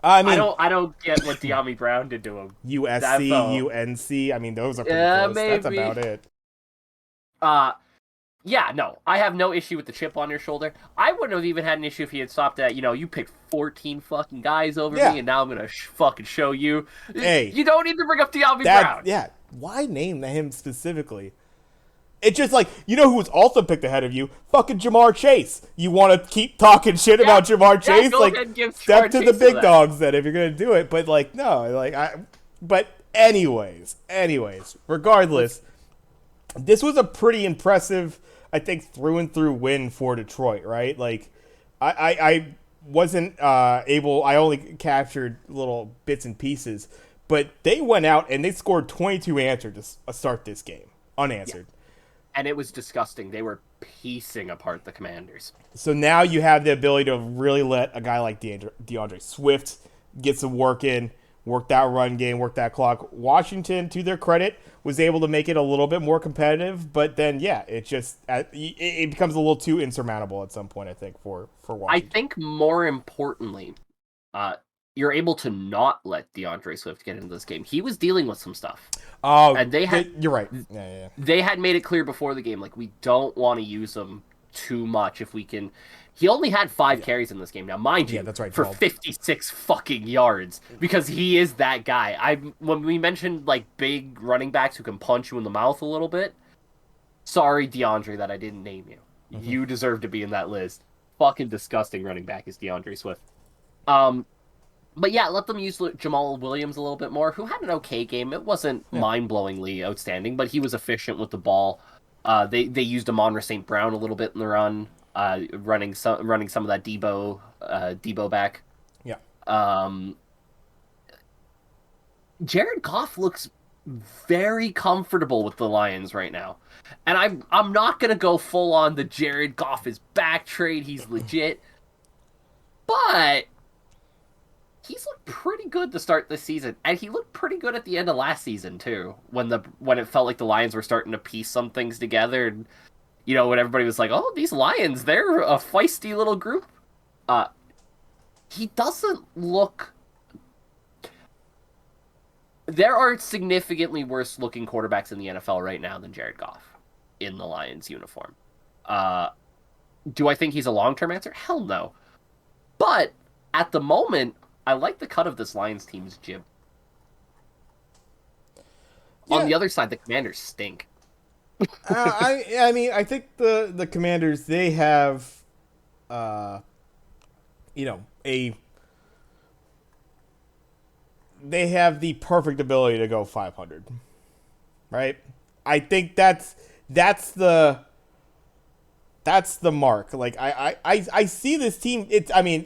I mean, I don't get what De'Ami Brown did to him. USC, UNC. I mean, those are pretty close. That's Maybe. about it. Yeah, no, I have no issue with the chip on your shoulder. I wouldn't have even had an issue if he had stopped at, you picked 14 fucking guys over Yeah. me, and now I'm gonna fucking show you. Hey. You don't need to bring up De'Ami Brown. Yeah. Why name him specifically? It's just like, who was also picked ahead of you? Fucking Jamar Chase. You want to keep talking shit about Jamar Chase? Go Like, ahead and give step Jamar to Chase the big that. dogs then if you're going to do it. But, like, no. But anyways, regardless, this was a pretty impressive, I think, through and through win for Detroit, right? Like, I wasn't able, I only captured little bits and pieces, but they went out and they scored 22 answers to start this game, unanswered. Yeah. And it was disgusting. They were piecing apart the Commanders. So now you have the ability to really let a guy like DeAndre Swift get some work in, work that run game, work that clock. Washington, to their credit, was able to make it a little bit more competitive, but then, yeah, it becomes a little too insurmountable at some point, I think, for Washington. I think more importantly, you're able to not let DeAndre Swift get into this game. He was dealing with some stuff. Oh, and you're right. Yeah. They had made it clear before the game, like, we don't want to use him too much if we can. He only had 5 carries in this game. Now, mind you, that's right, for 12. 56 fucking yards, because he is that guy. When we mentioned, like, big running backs who can punch you in the mouth a little bit, sorry, DeAndre, that I didn't name you. Mm-hmm. You deserve to be in that list. Fucking disgusting running back is DeAndre Swift. But yeah, let them use Jamal Williams a little bit more, who had an okay game. It wasn't mind-blowingly outstanding, but he was efficient with the ball. They used Amon-Ra St. Brown a little bit in the run, running some of that Debo back. Yeah. Jared Goff looks very comfortable with the Lions right now, and I'm not gonna go full on the Jared Goff is back trade. He's legit, but he's looked pretty good to start this season, and he looked pretty good at the end of last season too, when it felt like the Lions were starting to piece some things together, and when everybody was like, "Oh, these Lions, they're a feisty little group." He doesn't look. There are significantly worse looking quarterbacks in the NFL right now than Jared Goff in the Lions uniform. Do I think he's a long-term answer? Hell no. But at the moment, I like the cut of this Lions team's jib. Yeah. On the other side, the Commanders stink. I mean, I think the Commanders, they have, they have the perfect ability to go 500, right? I think that's the mark. Like I see this team.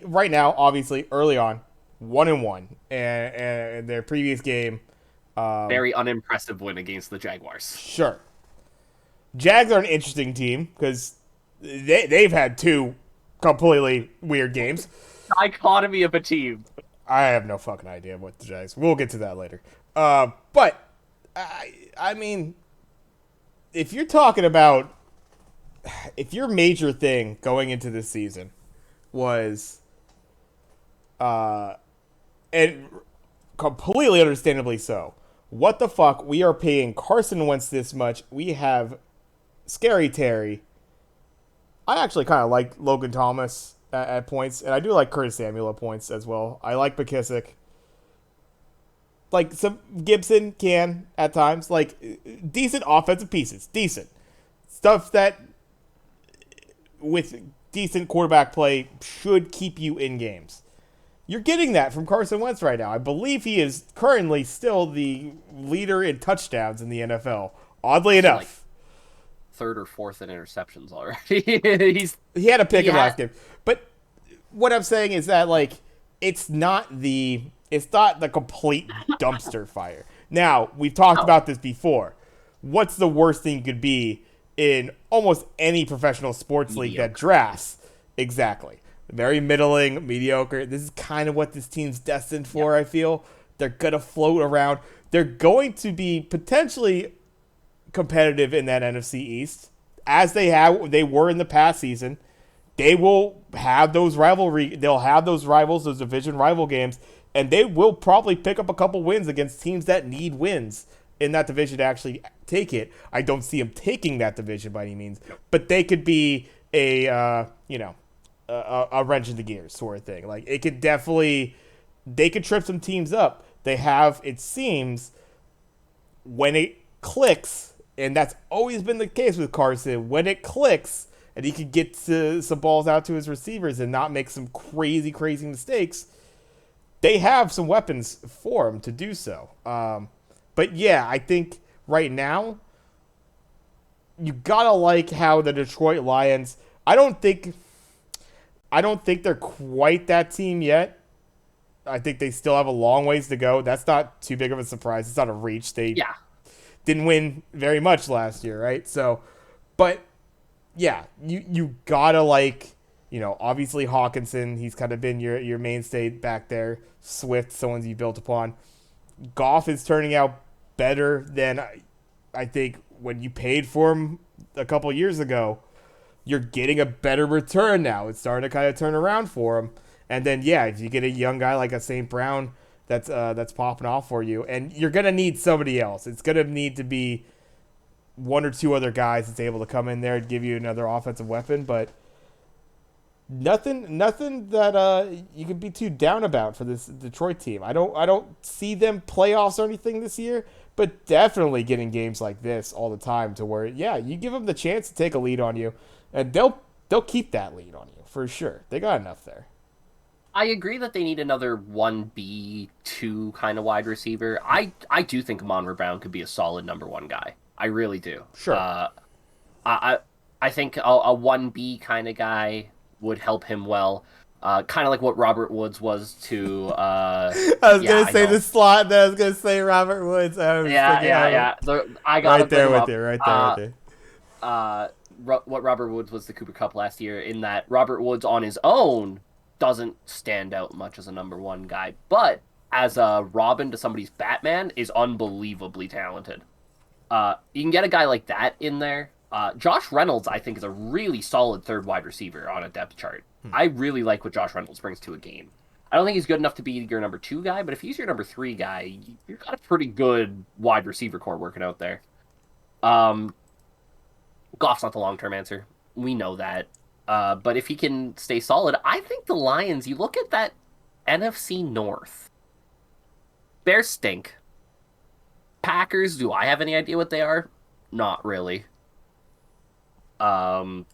Right now, obviously, early on, 1-1, and their previous game, very unimpressive win against the Jaguars. Sure, Jags are an interesting team because they've had 2 completely weird games. Dichotomy of a team. I have no fucking idea what the Jags. We'll get to that later. But I mean, if you're talking about, if your major thing going into this season was, and completely understandably so, what the fuck, we are paying Carson Wentz this much. We have Scary Terry. I actually kind of like Logan Thomas at points, and I do like Curtis Samuel at points as well. I like McKissick. Like, some Gibson can at times. Like, decent offensive pieces. Decent. stuff that with decent quarterback play should keep you in games. You're getting that from Carson Wentz right now. I believe he is currently still the leader in touchdowns in the NFL. Oddly So, like, enough, third or fourth in interceptions already. He's he had a pick he in had last game. But what I'm saying is that like it's not the complete dumpster fire. Now, we've talked oh, about this before. What's the worst thing could be in almost any professional sports league that mediocre. drafts? Exactly. Very middling, mediocre. This is kind of what this team's destined for, Yep. I feel. They're going to float around. They're going to be potentially competitive in that NFC East as they were in the past season. They will have those rivalry. They'll have those rivals, those division rival games, and they will probably pick up a couple wins against teams that need wins in that division to actually take it. I don't see them taking that division by any means, but they could be a wrench in the gears sort of thing. Like it could definitely, they could trip some teams up. They have, it seems, when it clicks, and that's always been the case with Carson. When it clicks, and he could get some balls out to his receivers and not make some crazy mistakes, they have some weapons for him to do so. But yeah, I think right now you gotta like how the Detroit Lions. I don't think they're quite that team yet. I think they still have a long ways to go. That's not too big of a surprise. It's not a reach. They Yeah. didn't win very much last year, right? So, but yeah, you gotta like, obviously Hawkinson. He's kind of been your mainstay back there. Swift, someone you built upon. Goff is turning out better than I think when you paid for him a couple years ago. You're getting a better return now. It's starting to kind of turn around for him. And then yeah, if you get a young guy like a St. Brown that's popping off for you, and you're gonna need somebody else. It's gonna need to be one or two other guys that's able to come in there and give you another offensive weapon, but nothing that you can be too down about for this Detroit team. I don't see them playoffs or anything this year, but definitely getting games like this all the time to where yeah, you give them the chance to take a lead on you, and they'll keep that lead on you for sure. They got enough there. I agree that they need another 1B, 2 kind of wide receiver. I do think Amon Brown could be a solid number one guy. I really do. Sure. I I think a 1B kind of guy would help him well. Kind of like what Robert Woods was to. I was Yeah, gonna I say know. the slot. Then I was gonna say Robert Woods. I was Yeah, thinking yeah, of him. yeah. I gotta Right bring there him with up. you. Right there with you. What Robert Woods was the Cooper Cup last year, in that Robert Woods on his own doesn't stand out much as a number one guy, but as a Robin to somebody's Batman is unbelievably talented. You can get a guy like that in there. Josh Reynolds, I think, is a really solid third wide receiver on a depth chart. I really like what Josh Reynolds brings to a game. I don't think he's good enough to be your number two guy, but if he's your number three guy, you've got a pretty good wide receiver core working out there. Um, Goff's not the long term answer. We know that. But if he can stay solid, I think the Lions, you look at that NFC North. Bears stink. Packers, do I have any idea what they are? Not really. Um,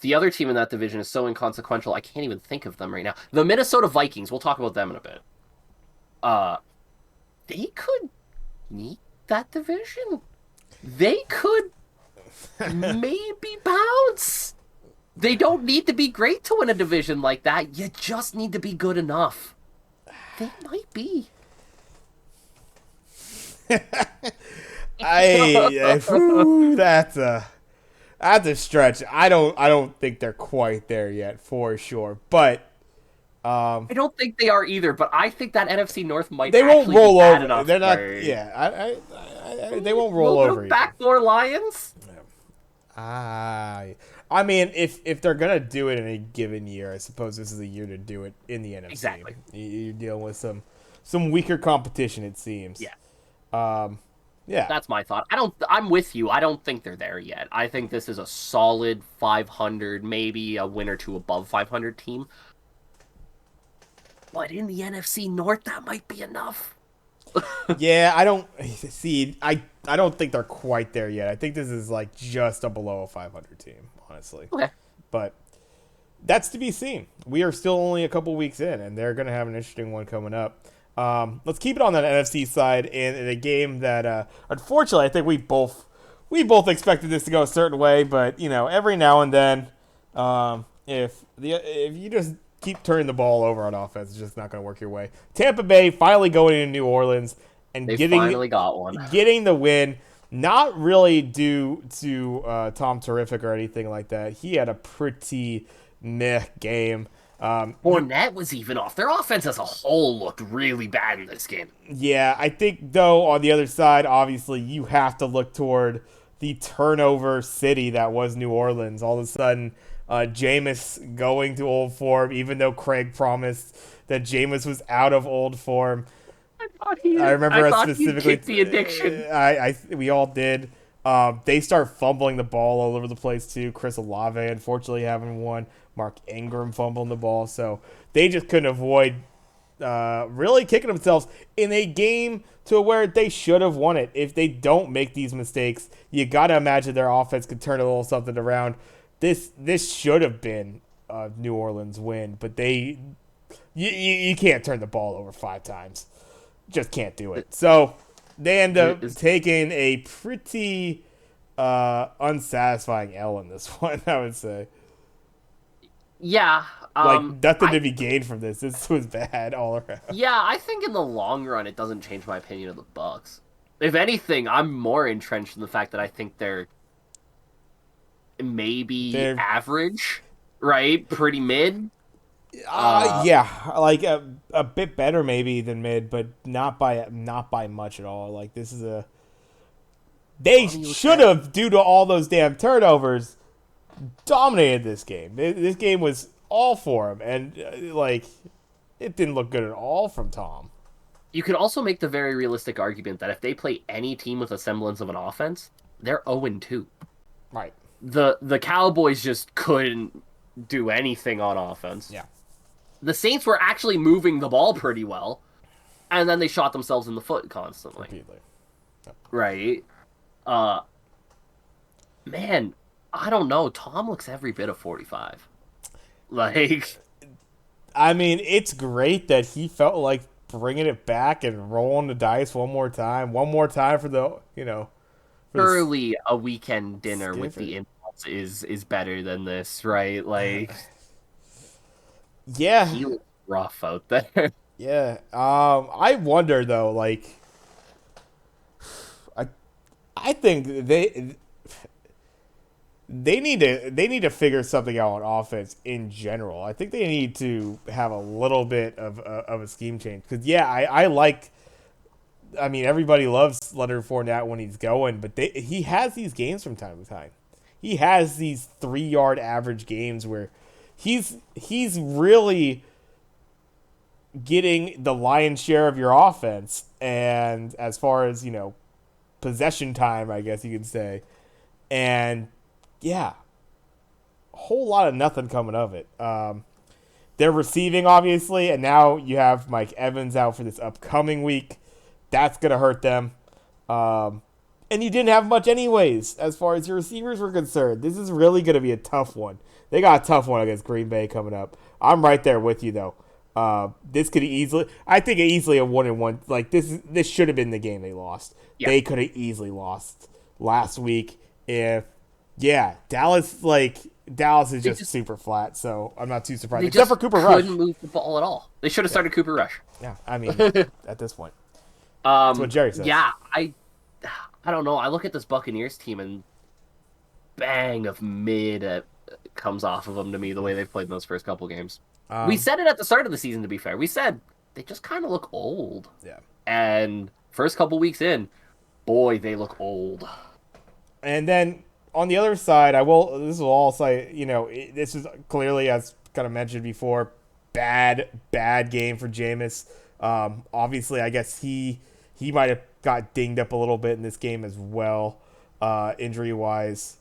the other team in that division is so inconsequential, I can't even think of them right now. The Minnesota Vikings, we'll talk about them in a bit. Uh, they could meet that division. They could maybe bounce. They don't need to be great to win a division like that. You just need to be good enough. They might be. That's a stretch. I don't think they're quite there yet for sure. But I don't think they are either, but I think that NFC North might they won't actually be roll bad over. enough They're not. where Yeah, they won't a roll little bit over of you. backdoor Lions. Ah, I mean, if they're gonna do it in a given year, I suppose this is a year to do it in the NFC. Exactly. You're dealing with some weaker competition, it seems. Yeah. Yeah. That's my thought. I'm with you. I don't think they're there yet. I think this is a solid 500, maybe a win or two above 500 team. But in the NFC North, that might be enough. Yeah, I don't see. I don't think they're quite there yet. I think this is like just a below a 500 team, honestly. Okay. But that's to be seen. We are still only a couple weeks in, and they're going to have an interesting one coming up. Let's keep it on that NFC side in a game that, unfortunately, I think we both expected this to go a certain way, but every now and then, if you just keep turning the ball over on offense, it's just not going to work your way. Tampa Bay finally going into New Orleans and They getting finally got one. getting the win. Not really due to Tom Terrific or anything like that. He had a pretty meh game. Fournette was even off. Their offense as a whole looked really bad in this game. Yeah, I think though on the other side, obviously you have to look toward the turnover city that was New Orleans. All of a sudden, Jameis going to old form, even though Craig promised that Jameis was out of old form. I remember I us thought he'd specifically. kick the addiction. We all did. They start fumbling the ball all over the place too. Chris Olave, unfortunately, having one. Mark Ingram fumbling the ball, so they just couldn't avoid really kicking themselves in a game to where they should have won it. If they don't make these mistakes, you got to imagine their offense could turn a little something around. This should have been a New Orleans win, but you can't turn the ball over 5 times. Just can't do it. So they end up taking a pretty unsatisfying L in this one, I would say. Yeah. Like nothing to be gained from this. This was bad all around. Yeah, I think in the long run it doesn't change my opinion of the Bucks. If anything, I'm more entrenched in the fact that I think they're maybe They're average, right? Pretty mid. yeah, like a bit better maybe than mid, but not by much at all. Like this is a they should have, due to all those damn turnovers, dominated this game. This game was all for him, and like it didn't look good at all from Tom. You could also make the very realistic argument that if they play any team with a semblance of an offense, they're 0-2. Right. The Cowboys just couldn't do anything on offense. Yeah. The Saints were actually moving the ball pretty well, and then they shot themselves in the foot constantly. Repeatedly. Yep. Right? Man, I don't know. Tom looks every bit of 45. Like, I mean, it's great that he felt like bringing it back and rolling the dice one more time for the for surely a weekend dinner with Stanford. the in-laws is better than this, right? Like, Yeah, he looks rough out there. yeah. I wonder though, like, I, I think they need to figure something out on offense in general. I think they need to have a little bit of a scheme change because yeah, I like. I mean, everybody loves Leonard Fournette when he's going, but he has these games from time to time. He has these 3 yard average games where he's really getting the lion's share of your offense, and as far as possession time, I guess you could say, and yeah, a whole lot of nothing coming of it. They're receiving obviously, and now you have Mike Evans out for this upcoming week. That's gonna hurt them. And you didn't have much anyways, as far as your receivers were concerned. This is really gonna be a tough one. They got a tough one against Green Bay coming up. I'm right there with you though. This could easily, I think, easily a 1-1. Like this should have been the game they lost. Yeah. They could have easily lost last week if, yeah, Dallas is just super flat. So I'm not too surprised. They Except just for Cooper Rush. couldn't move the ball at all. They should have started Cooper Rush. Yeah, I mean, at this point, that's what Jerry says. Yeah, I don't know. I look at this Buccaneers team and bang of mid comes off of them to me the way they've played in those first couple games. We said it at the start of the season, to be fair. We said they just kind of look old. Yeah. And first couple weeks in, boy, they look old. And then on the other side, this will all say, this is clearly, as kind of mentioned before, bad game for Jameis. Obviously, I guess he might have got dinged up a little bit in this game as well, injury-wise.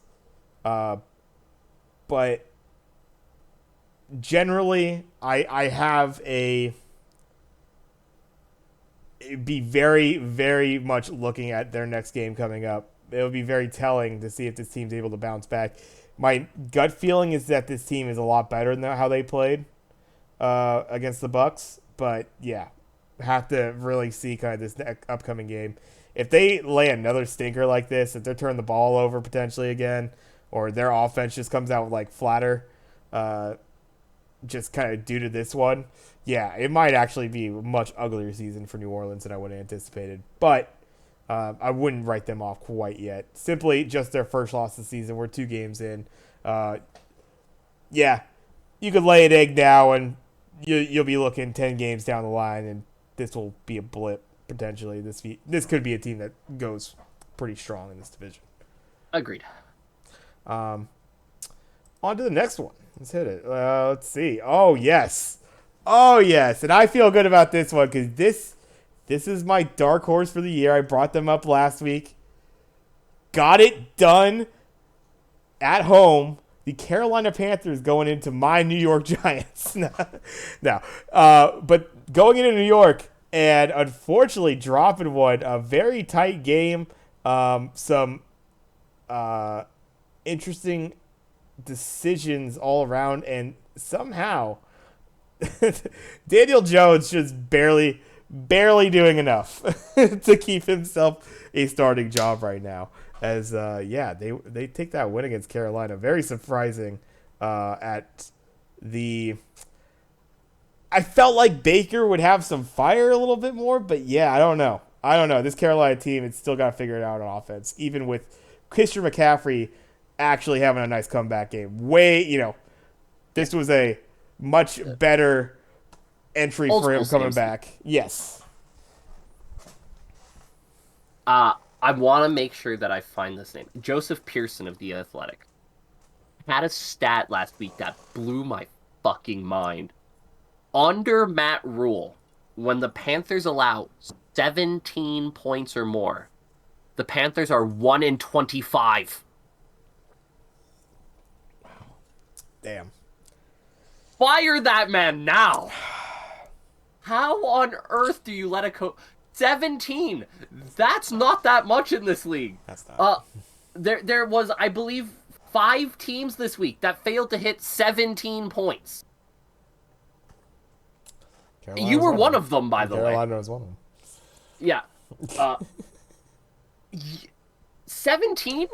But generally, I have a it'd be very, very much looking at their next game coming up. It would be very telling to see if this team's able to bounce back. My gut feeling is that this team is a lot better than how they played against the Bucks. But yeah, have to really see kind of this upcoming game. If they lay another stinker like this, if they're turning the ball over potentially again, or their offense just comes out like flatter, just kind of due to this one, yeah, it might actually be a much uglier season for New Orleans than I would have anticipated. But I wouldn't write them off quite yet. Simply just their first loss of the season. We're 2 games in. Yeah, you could lay an egg now, and you'll be looking 10 games down the line, and this will be a blip potentially. This could be a team that goes pretty strong in this division. Agreed. On to the next one. Let's hit it. Let's see. Oh, yes. And I feel good about this one because this is my dark horse for the year. I brought them up last week. Got it done at home. The Carolina Panthers going into my New York Giants. But going into New York and unfortunately dropping one. A very tight game. Some interesting decisions all around, and somehow Daniel Jones just barely doing enough to keep himself a starting job right now. As they take that win against Carolina, very surprising. At the, I felt like Baker would have some fire a little bit more, but yeah, I don't know. This Carolina team, it's still got to figure it out on offense, even with Christian McCaffrey actually having a nice comeback game. This was a much better entry for him coming back. Yes. I want to make sure that I find this name. Joseph Pearson of The Athletic had a stat last week that blew my fucking mind. Under Matt Rule, when the Panthers allow 17 points or more, the Panthers are 1-25. Damn. Fire that man now. How on earth do you let a 17? That's not that much in this league. That's not. There was, I believe, 5 teams this week that failed to hit 17 points. Carolina's you were one of them, by the way. Carolina was one of them. Yeah. 17?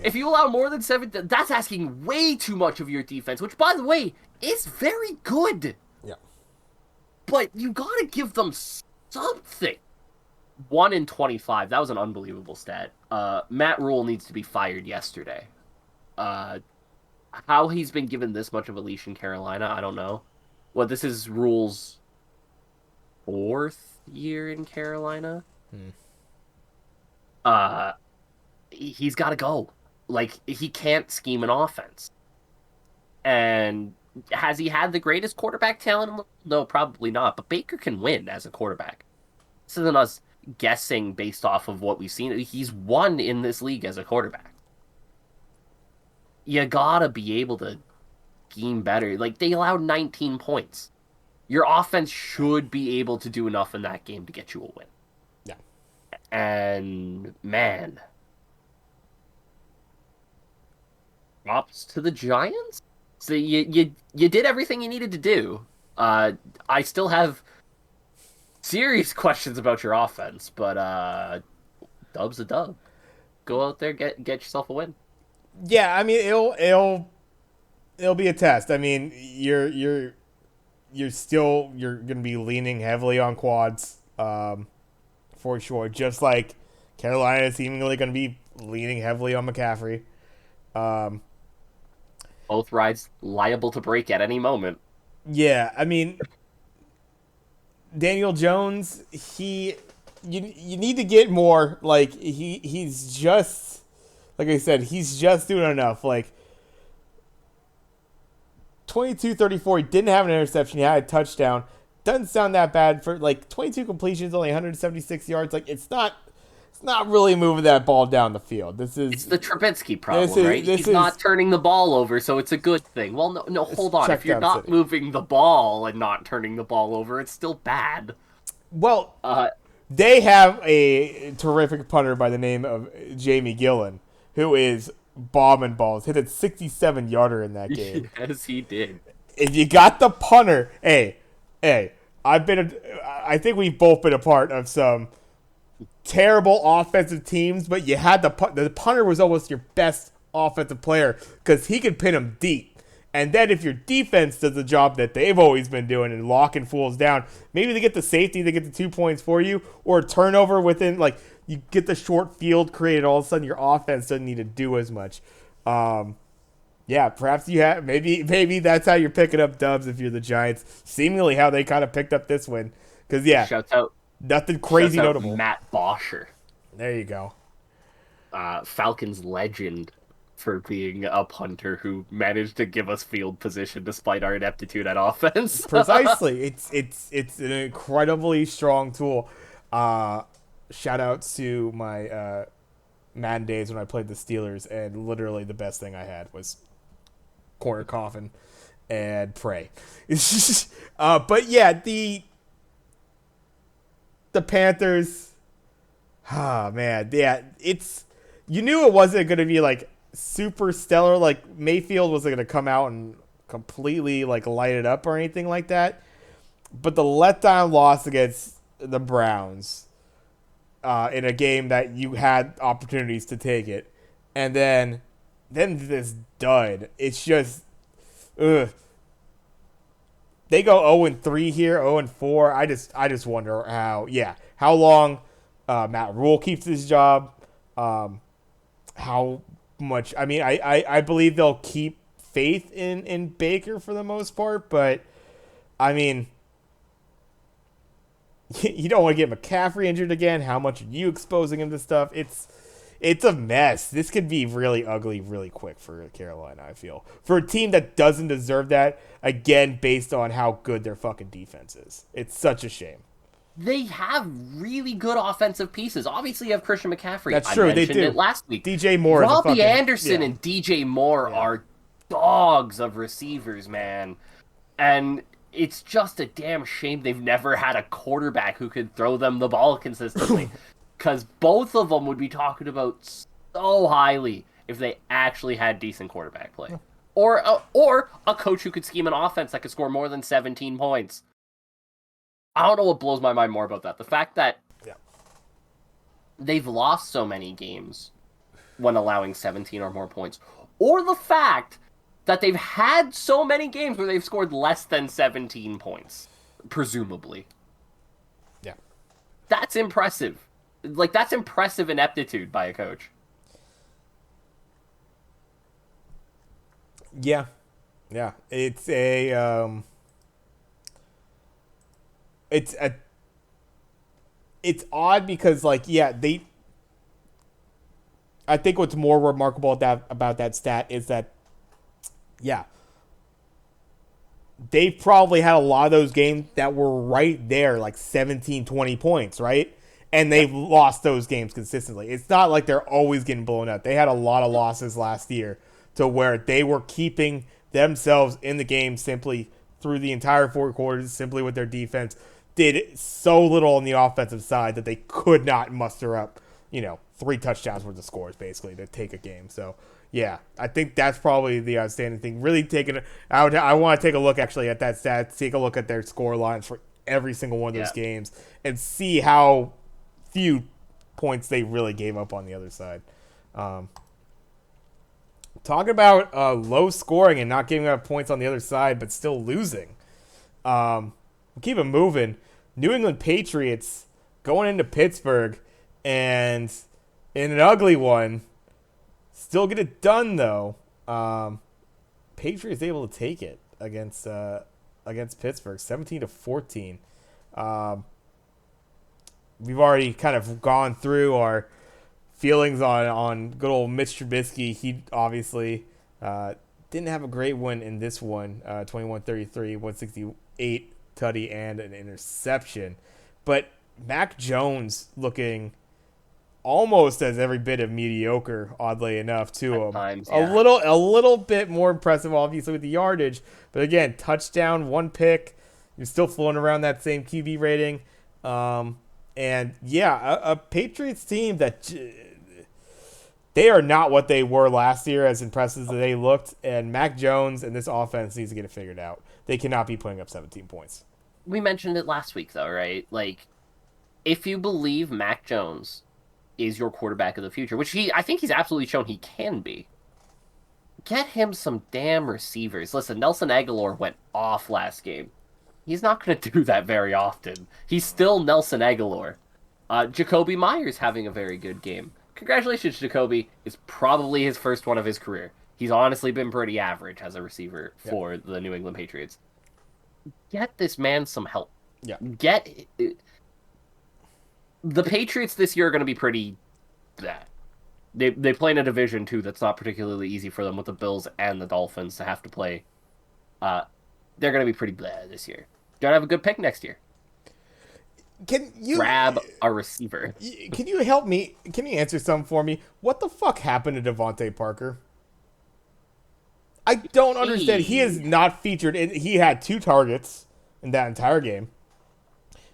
If you allow more than 7, that's asking way too much of your defense, which, by the way, is very good. Yeah. But you gotta give them something. 1-25. That was an unbelievable stat. Matt Rule needs to be fired yesterday. How he's been given this much of a leash in Carolina, I don't know. Well, this is Rule's 4th year in Carolina. He's got to go. Like, he can't scheme an offense. And has he had the greatest quarterback talent? No, probably not. But Baker can win as a quarterback. This isn't us guessing based off of what we've seen. He's won in this league as a quarterback. You gotta be able to scheme better. Like, they allowed 19 points. Your offense should be able to do enough in that game to get you a win. Yeah. And, man, props to the Giants. So you did everything you needed to do. I still have serious questions about your offense, but dub's a dub. Go out there, get yourself a win. Yeah, I mean it'll be a test. I mean you're gonna be leaning heavily on quads, for sure. Just like Carolina is seemingly gonna be leaning heavily on McCaffrey. Both rides liable to break at any moment. Yeah, I mean, Daniel Jones, you need to get more. Like he's just, like I said, he's just doing enough. Like 22-34, he didn't have an interception. He had a touchdown. Doesn't sound that bad for like 22 completions, only 176 yards. Like it's not really moving that ball down the field. It's the Trubisky problem, right? He's not turning the ball over, so it's a good thing. Well, no, hold on. If you're not moving the ball and not turning the ball over, it's still bad. Well, they have a terrific punter by the name of Jamie Gillen, who is bombing balls. Hit a 67-yarder in that game. Yes, he did. If you got the punter, hey, I think we've both been a part of some terrible offensive teams, but you had the punter was almost your best offensive player because he could pin them deep. And then if your defense does the job that they've always been doing and locking fools down, maybe they get the safety, they get the 2 points for you, or a turnover within, like, you get the short field created, all of a sudden your offense doesn't need to do as much. Yeah, perhaps you have, maybe that's how you're picking up dubs if you're the Giants. Seemingly how they kind of picked up this win. Because, yeah, nothing crazy notable. Matt Bosher. There you go. Falcons legend for being a punter who managed to give us field position despite our ineptitude at offense. Precisely. It's an incredibly strong tool. Shout out to my Madden days when I played the Steelers, and literally the best thing I had was corner coffin and pray. But yeah, the Panthers. Ah, man, yeah, you knew it wasn't going to be like super stellar. Like Mayfield wasn't going to come out and completely like light it up or anything like that. But the letdown loss against the Browns in a game that you had opportunities to take it, and then this dud. It's just, ugh. They go 0-3 here, 0-4. I just wonder how long Matt Rule keeps his job. How much? I mean, I believe they'll keep faith in Baker for the most part, but I mean, you don't want to get McCaffrey injured again. How much are you exposing him to stuff? It's a mess. This could be really ugly really quick for Carolina, I feel. For a team that doesn't deserve that, again, based on how good their fucking defense is. It's such a shame. They have really good offensive pieces. Obviously, you have Christian McCaffrey. That's true. They do. It last week. DJ Moore. Robbie Anderson and DJ Moore are dogs of receivers, man. And it's just a damn shame they've never had a quarterback who could throw them the ball consistently. Because both of them would be talked about so highly if they actually had decent quarterback play. Or a coach who could scheme an offense that could score more than 17 points. I don't know what blows my mind more about that. The fact that they've lost so many games when allowing 17 or more points. Or the fact that they've had so many games where they've scored less than 17 points, presumably. Yeah. That's impressive. Like, that's impressive ineptitude by a coach. Yeah. Yeah. It's odd because, like, yeah, I think what's more remarkable about that stat is that, yeah, they probably had a lot of those games that were right there, like 17, 20 points, right? And they've lost those games consistently. It's not like they're always getting blown out. They had a lot of losses last year to where they were keeping themselves in the game simply through the entire four quarters, simply with their defense. Did so little on the offensive side that they could not muster up, 3 touchdowns worth of scores, basically, to take a game. So, yeah, I think that's probably the outstanding thing. Really I want to take a look, actually, at that stat, take a look at their score lines for every single one of those games and see how few points they really gave up on the other side. Talking about low scoring and not giving up points on the other side, but still losing. We'll keep it moving. New England Patriots going into Pittsburgh, and in an ugly one, still get it done though. Patriots able to take it against Pittsburgh, 17-14. We've already kind of gone through our feelings on good old Mitch Trubisky. He obviously didn't have a great one in this one, 21-33, 168 tutty and an interception. But Mac Jones looking almost as every bit of mediocre, oddly enough, to him. Times, a little bit more impressive, obviously, with the yardage. But again, touchdown, 1 pick. You're still floating around that same QB rating. And yeah, a Patriots team that they are not what they were last year, as impressive as they looked. And Mac Jones and this offense needs to get it figured out. They cannot be putting up 17 points. We mentioned it last week, though, right? Like, if you believe Mac Jones is your quarterback of the future, which I think he's absolutely shown he can be, get him some damn receivers. Listen, Nelson Aguilar went off last game. He's not going to do that very often. He's still Nelson Aguilar. Jacoby Myers having a very good game. Congratulations, Jacoby. It's probably his first one of his career. He's honestly been pretty average as a receiver for the New England Patriots. Get this man some help. Yeah. The Patriots this year are going to be pretty bad. They play in a division, too, that's not particularly easy for them with the Bills and the Dolphins to have to play. They're going to be pretty bad this year. Going to have a good pick next year. Can you grab a receiver? Can you help me? Can you answer something for me? What the fuck happened to Devontae Parker? I don't understand. He is not featured. He had 2 targets in that entire game.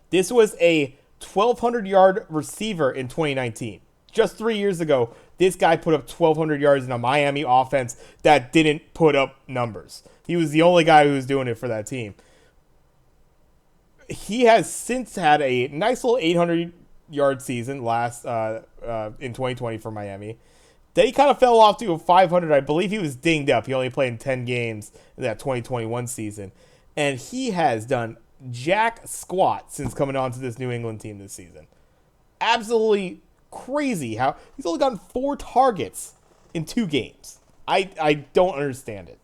This was a 1,200-yard receiver in 2019. Just 3 years ago, this guy put up 1,200 yards in a Miami offense that didn't put up numbers. He was the only guy who was doing it for that team. He has since had a nice little 800-yard season last in 2020 for Miami. Then he kind of fell off to a 500. I believe he was dinged up. He only played in 10 games in that 2021 season. And he has done jack squat since coming on to this New England team this season. Absolutely crazy how he's only gotten 4 targets in 2 games. I don't understand it.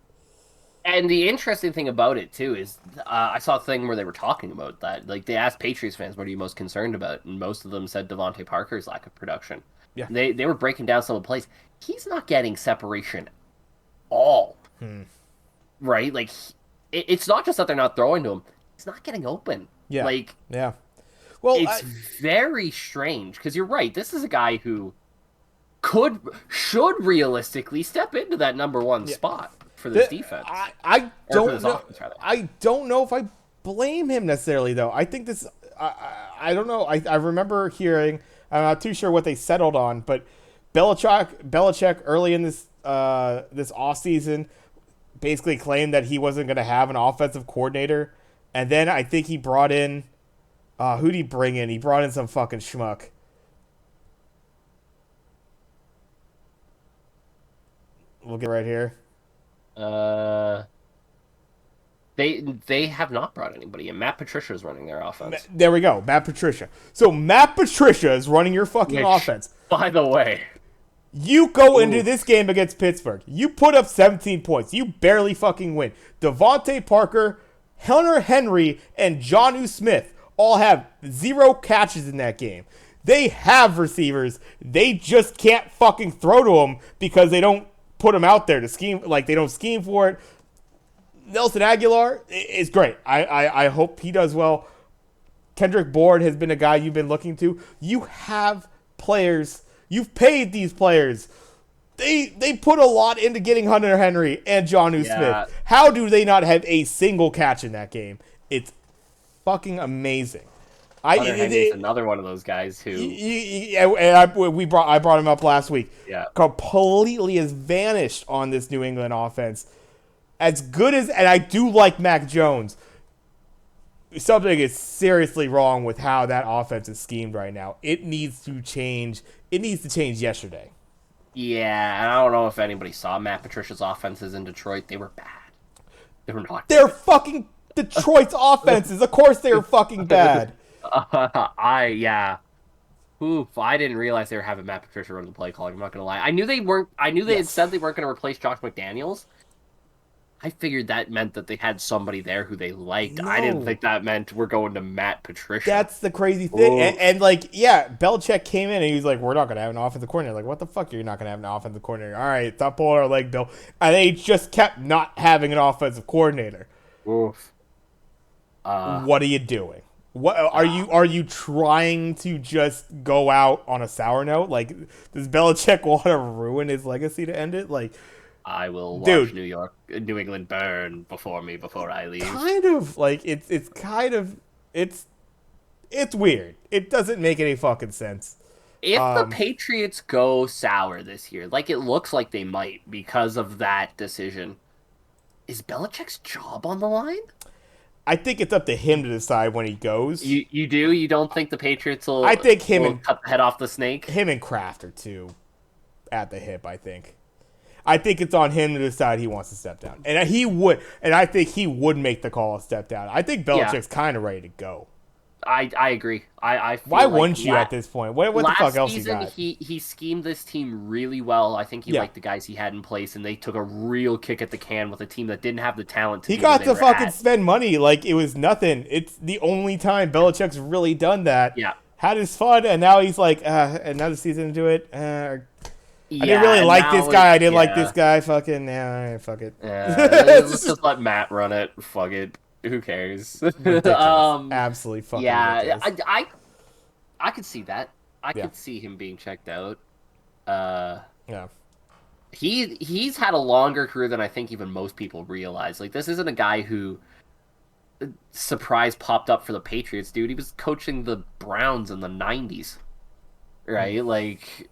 And the interesting thing about it, too, is I saw a thing where they were talking about that. Like, they asked Patriots fans, what are you most concerned about? And most of them said Devontae Parker's lack of production. Yeah. They were breaking down some of the plays. He's not getting separation at all. Right? Like, it's not just that they're not throwing to him. He's not getting open. Yeah. Like, yeah. Well, it's very strange, because you're right. This is a guy who should realistically step into that number 1 spot for this defense. I don't know. I don't know if I blame him necessarily, though. I think this. I don't know. I remember hearing. I'm not too sure what they settled on, but Belichick early in this offseason basically claimed that he wasn't going to have an offensive coordinator, and then I think he brought in. Who'd he bring in? He brought in some fucking schmuck. We'll get right here. They have not brought anybody in. Matt Patricia is running their offense. There we go, Matt Patricia. So Matt Patricia is running your fucking offense. By the way, you go into this game against Pittsburgh. You put up 17 points. You barely fucking win. Devontae Parker, Hunter Henry, and Jonnu Smith all have 0 catches in that game. They have receivers. They just can't fucking throw to them because they don't put them out there to scheme. Like, they don't scheme for it. Nelson Aguilar is great. I hope he does well. Kendrick Bourne has been a guy you've been looking to. You have players. You've paid these players. They put a lot into getting Hunter Henry and Jonnu Smith. How do they not have a single catch in that game? It's fucking amazing. Hunter Henry's another one of those guys who. I brought him up last week. Yeah. Completely has vanished on this New England offense. As good as, and I do like Mac Jones, something is seriously wrong with how that offense is schemed right now. It needs to change. It needs to change yesterday. Yeah, and I don't know if anybody saw Matt Patricia's offenses in Detroit. They were bad. They were not. They're fucking Detroit's offenses. Of course they were fucking bad. Oof, I didn't realize they were having Matt Patricia run the play calling. I'm not gonna lie. I knew they weren't. I knew they had said they weren't gonna replace Josh McDaniels. I figured that meant that they had somebody there who they liked. No. I didn't think that meant we're going to Matt Patricia. That's the crazy thing. And Belichick came in and he was like, we're not going to have an offensive coordinator. Like, what the fuck? You're not going to have an offensive coordinator. All right, stop pulling our leg, Bill. And they just kept not having an offensive coordinator. Oof. What are you doing? What are you trying to just go out on a sour note? Like, does Belichick want to ruin his legacy to end it? Like, I will watch New England burn before I leave. Kind of like it's It's weird. It doesn't make any fucking sense. If the Um, Patriots go sour this year, like it looks like they might because of that decision, is Belichick's job on the line? I think it's up to him to decide when he goes. You do? You don't think the Patriots I think will cut the head off the snake? him and Kraft are too at the hip. I think it's on him to decide he wants to step down, and he would. And I think he would make the call to step down. I think Yeah, Belichick's kind of ready to go. I agree. I Why feel like wouldn't you at this point? What the fuck last else you season got? he schemed this team really well. I think he Yeah, liked the guys he had in place, and they took a real kick at the can with a team that didn't have the talent to he be where got they to were fucking at. spend money like it was nothing. It's the only time Belichick's really done that. Yeah, Had his fun, and now he's like, another season to do it. I didn't yeah, really and like this now guy. I didn't like this yeah. guy. Fucking, yeah, fuck it. Let's just let Matt run it. Fuck it. Who cares? Ridiculous. Absolutely fucking Yeah, ridiculous. I could see that. I Yeah, could see him being checked out. Uh, yeah. he's had a longer career than I think even most people realize. Like this isn't a guy who surprise popped up for the Patriots, dude. He was coaching the Browns in the 90s, right? Like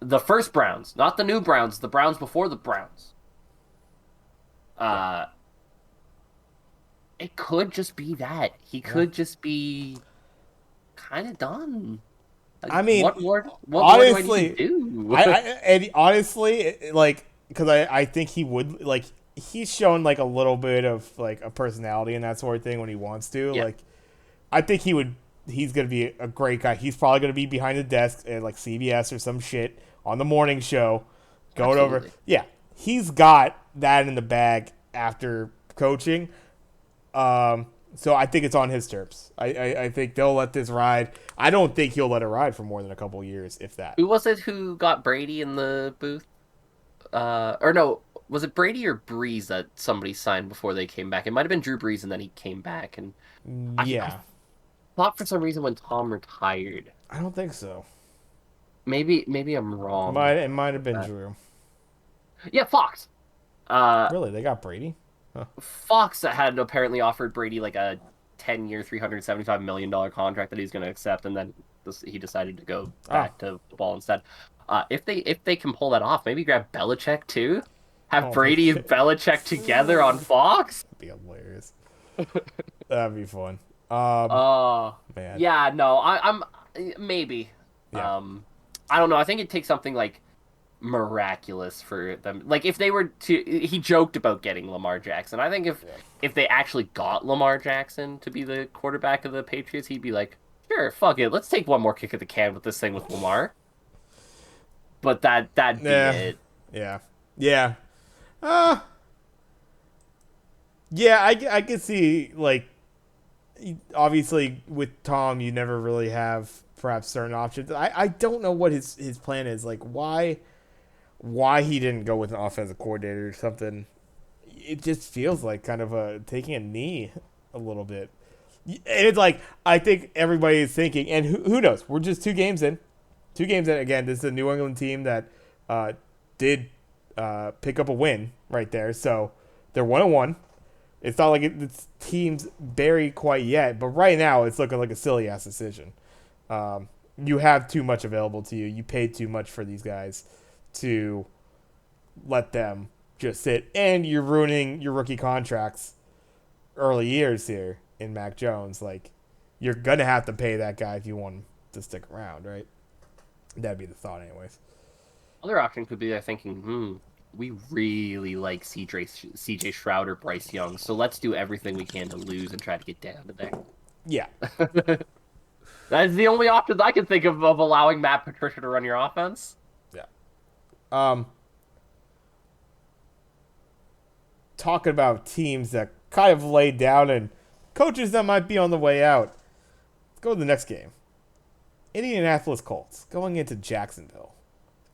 the first Browns, not the new Browns, the Browns before the Browns. Yeah. It could just be that. He Yeah. could just be kind of done. I mean, What more do I need to honestly, do? and honestly, like, because I think he would, like, he's shown, like, a little bit of, like, a personality and that sort of thing when he wants to. Yeah, Like, I think he's going to be a great guy. He's probably going to be behind the desk at, like, CBS or some shit on the morning show going over. absolutely. Yeah, he's got that in the bag after coaching. So I think it's on his terms. I think they'll let this ride. I don't think he'll let it ride for more than a couple of years, if that. Who was it who got Brady in the booth? Or no, was it Brady or Breeze that somebody signed before they came back? It might have been Drew Brees, and then he came back. And I Yeah, thought for some reason when Tom retired, I don't think so. maybe I'm It wrong. might have been Uh, Drew. yeah, Fox. Uh, Really, they got Brady? Huh. Fox had apparently offered Brady like a 10-year, $375 million contract that he's going to accept, and then he decided to go Oh, back to football instead. If they can pull that off, maybe grab Belichick too. Have oh my Brady and god, Belichick together on Fox. that'd be hilarious. That'd be fun. Man, Yeah, no, I'm maybe. yeah, I don't know. I think it takes something like miraculous for them. Like if they were to, he joked about getting Lamar Jackson. I think yeah. if they actually got Lamar Jackson to be the quarterback of the Patriots, he'd be like, sure, fuck it, let's take one more kick at the can with this thing with Lamar. But that'd be Yeah, it. yeah, yeah. Uh, yeah. I could see, like, obviously with Tom, you never really have perhaps certain options. I don't know what his plan is. Like, why he didn't go with an offensive coordinator or something. It just feels like kind of taking a knee a little bit. And it's like, I think everybody is thinking, and who knows? We're just 2 games in. 2 games in. Again, this is a New England team that did pick up a win right there. So they're 1-1. It's not like it's teams buried quite yet, but right now it's looking like a silly ass decision. You have too much available to you. You paid too much for these guys to let them just sit, and you're ruining your rookie contracts early years here in Mac Jones. Like, you're gonna have to pay that guy if you want him to stick around, right? That'd be the thought, anyways. Other option could be they're thinking, we really like CJ Stroud or Bryce Young, so let's do everything we can to lose and try to get down to there. Yeah, That's the only options I can think of allowing Matt Patricia to run your offense. yeah. Um, Talking about teams that kind of laid down and coaches that might be on the way out. Let's go to the next game. Indianapolis Colts going into Jacksonville,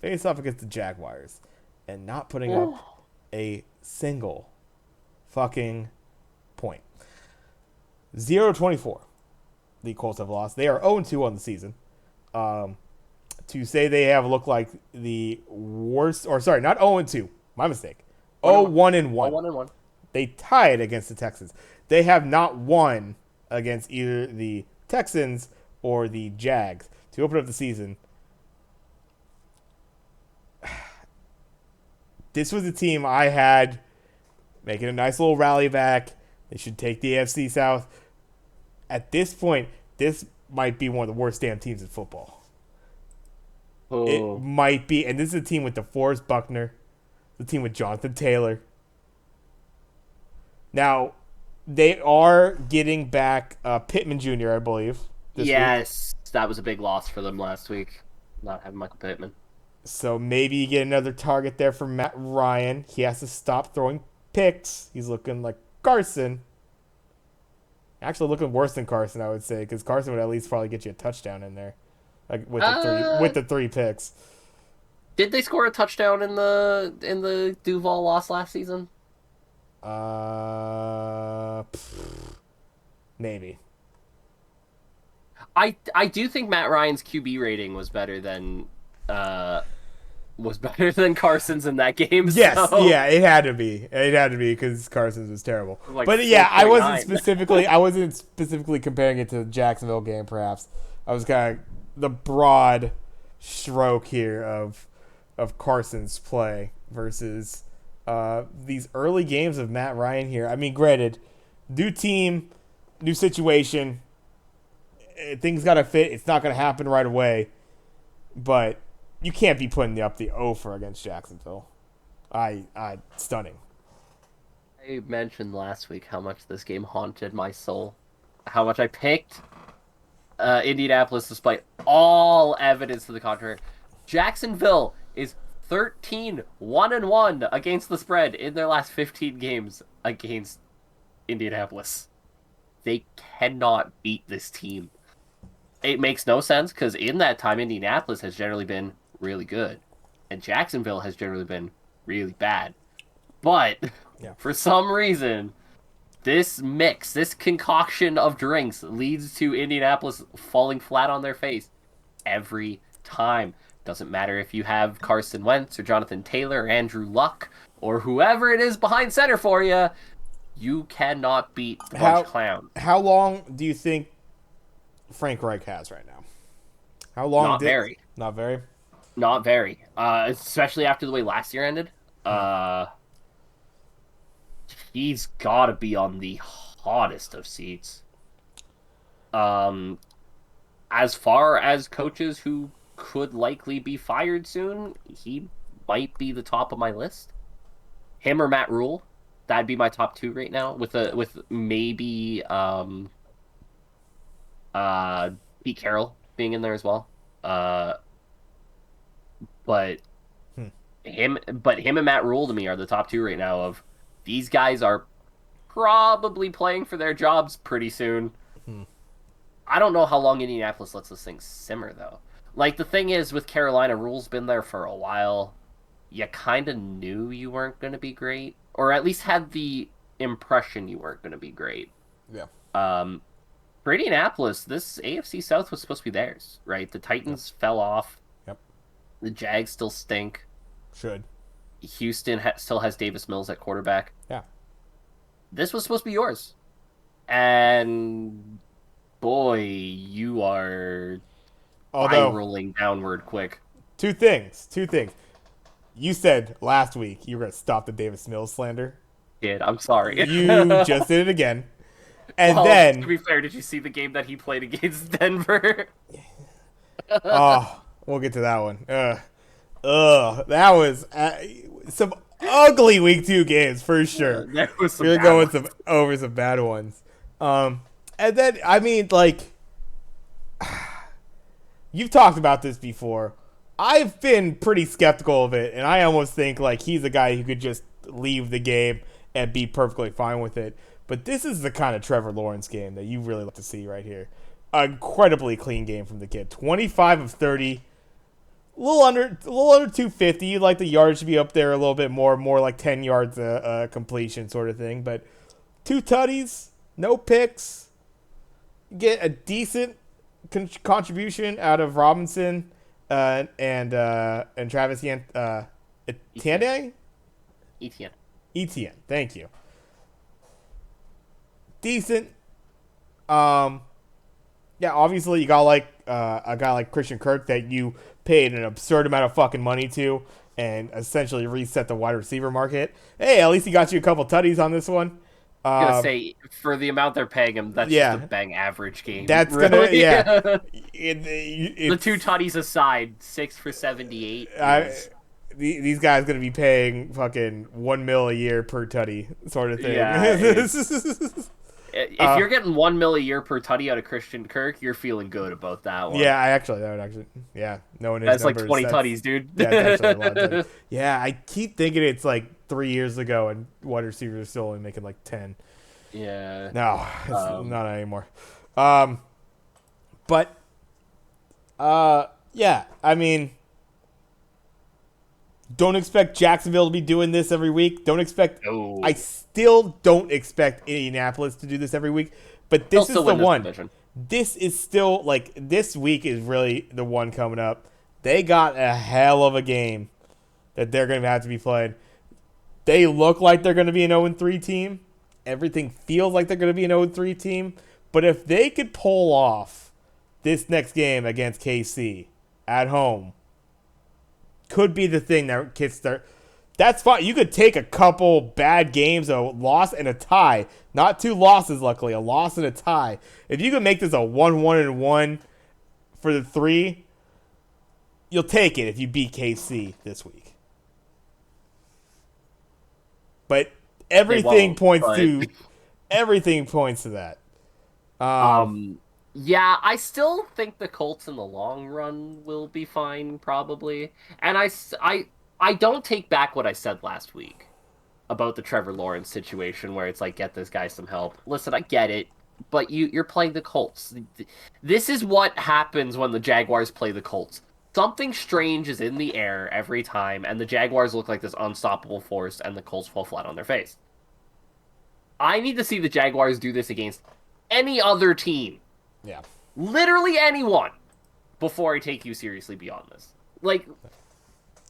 face off against the Jaguars, and not putting up a single fucking point. 0-24. The Colts have lost. They are 0-2 on the season. To say they have looked like the worst, or sorry, not 0-2. My mistake. 0-1-1. 1-1. They tied against the Texans. They have not won against either the Texans or the Jags to open up the season, this was a team I had making a nice little rally back. They should take the AFC South. At this point, this might be one of the worst damn teams in football. It Oh, might be, and this is a team with DeForest Buckner, the team with Jonathan Taylor. Now, they are getting back Pittman Jr., I believe, this week. yes, that was a big loss for them last week. Not having Michael Pittman. So maybe you get another target there for Matt Ryan. He has to stop throwing picks. He's looking like Carson. Actually, looking worse than Carson, I would say, because Carson would at least probably get you a touchdown in there, like with the three picks. Did they score a touchdown in the Duval loss last season? Uh, maybe. I do think Matt Ryan's QB rating was better than Carson's in that game. Yes, so. yeah, it had to be. It had to be because Carson's was terrible. Like but yeah, I 4.9. wasn't specifically comparing it to the Jacksonville game. Perhaps I was kind of the broad stroke here of Carson's play versus these early games of Matt Ryan here. I mean, granted, new team, new situation, things got to fit. It's not going to happen right away, but you can't be putting up the offer against Jacksonville. Stunning. I mentioned last week how much this game haunted my soul. How much I picked Indianapolis despite all evidence to the contrary. Jacksonville is 13-1-1 against the spread in their last 15 games against Indianapolis. They cannot beat this team. It makes no sense because in that time, Indianapolis has generally been really good, and Jacksonville has generally been really bad. But Yeah. for some reason, this mix, this concoction of drinks leads to Indianapolis falling flat on their face every time. Doesn't matter if you have Carson Wentz or Jonathan Taylor or Andrew Luck or whoever it is behind center for you, you cannot beat the bunch of clown. How long do you think Frank Reich has right now? How long? Not very. Not very. Not very. Especially after the way last year ended. He's got to be on the hottest of seats. As far as coaches who could likely be fired soon, he might be the top of my list. Him or Matt Rule, that'd be my top two right now. With maybe Pete Carroll being in there as well. But him and Matt Rule to me are the top two right now. Of these guys are probably playing for their jobs pretty soon. I don't know how long Indianapolis lets this thing simmer though. Like the thing is with Carolina, Rule's been there for a while. You kind of knew you weren't going to be great, or at least had the impression you weren't going to be great. Yeah. For Indianapolis, this AFC South was supposed to be theirs, right? The Titans fell off. Yep. The Jags still stink. Should. Houston still has Davis Mills at quarterback. Yeah. This was supposed to be yours. And boy, you are rolling downward quick. Two things. You said last week you were going to stop the Davis Mills slander. Kid, I'm sorry. You just did it again. And well, then... to be fair, did you see the game that he played against Denver? Oh, we'll get to that one. That was some ugly week 2 games for sure. There was some We're going over some bad ones. And then, I mean, like, you've talked about this before. I've been pretty skeptical of it, and I almost think, like, he's a guy who could just leave the game and be perfectly fine with it. But this is the kind of Trevor Lawrence game that you really like to see right here. Incredibly clean game from the kid. 25 of 30. A little under 250. You'd like the yards to be up there a little bit more like 10 yards completion sort of thing. But 2 tutties, no picks. Get a decent contribution out of Robinson and Travis Etienne. Etienne, thank you. Decent. Yeah, obviously you got like a guy like Christian Kirk that you paid an absurd amount of fucking money to, and essentially reset the wide receiver market. Hey, at least he got you a couple tutties on this one. Gonna Um, say for the amount they're paying him, that's just a yeah, bang average game, that's gonna really. yeah. The two It's tutties aside, 6 for 78 I, is these guys gonna be paying fucking 1 mil a year per tutty sort of thing. yeah. If uh, you're getting 1 mil a year per tutty out of Christian Kirk, you're feeling good about that one. yeah, that would actually, yeah, knowing his That's like numbers, 20 tutties, dude. yeah, it's actually a lot of tutties. Yeah, I keep thinking it's like 3 years ago and wide receivers are still only making like 10. Yeah. No, it's Um, not anymore. But yeah, I mean, don't expect Jacksonville to be doing this every week. Don't expect. I oh, still don't expect Indianapolis to do this every week. But they'll this is still the win this one. division. This is still like this week is really the one coming up. They got a hell of a game that they're going to have to be playing. They look like they're going to be an 0-3 team. Everything feels like they're going to be an 0-3 team. But if they could pull off this next game against KC at home, could be the thing that gets start. That's fine. You could take a couple bad games, a loss and a tie. Not two losses, luckily. A loss and a tie. If you could make this a 1-1-1 for the three, you'll take it if you beat KC this week. But They everything won't, points but to that. Um, um, yeah, I still think the Colts in the long run will be fine, probably. And I don't take back what I said last week about the Trevor Lawrence situation, where it's like, get this guy some help. Listen, I get it, but you're playing the Colts. This is what happens when the Jaguars play the Colts. Something strange is in the air every time, and the Jaguars look like this unstoppable force, and the Colts fall flat on their face. I need to see the Jaguars do this against any other team, yeah. literally anyone, before I take you seriously beyond this. Like,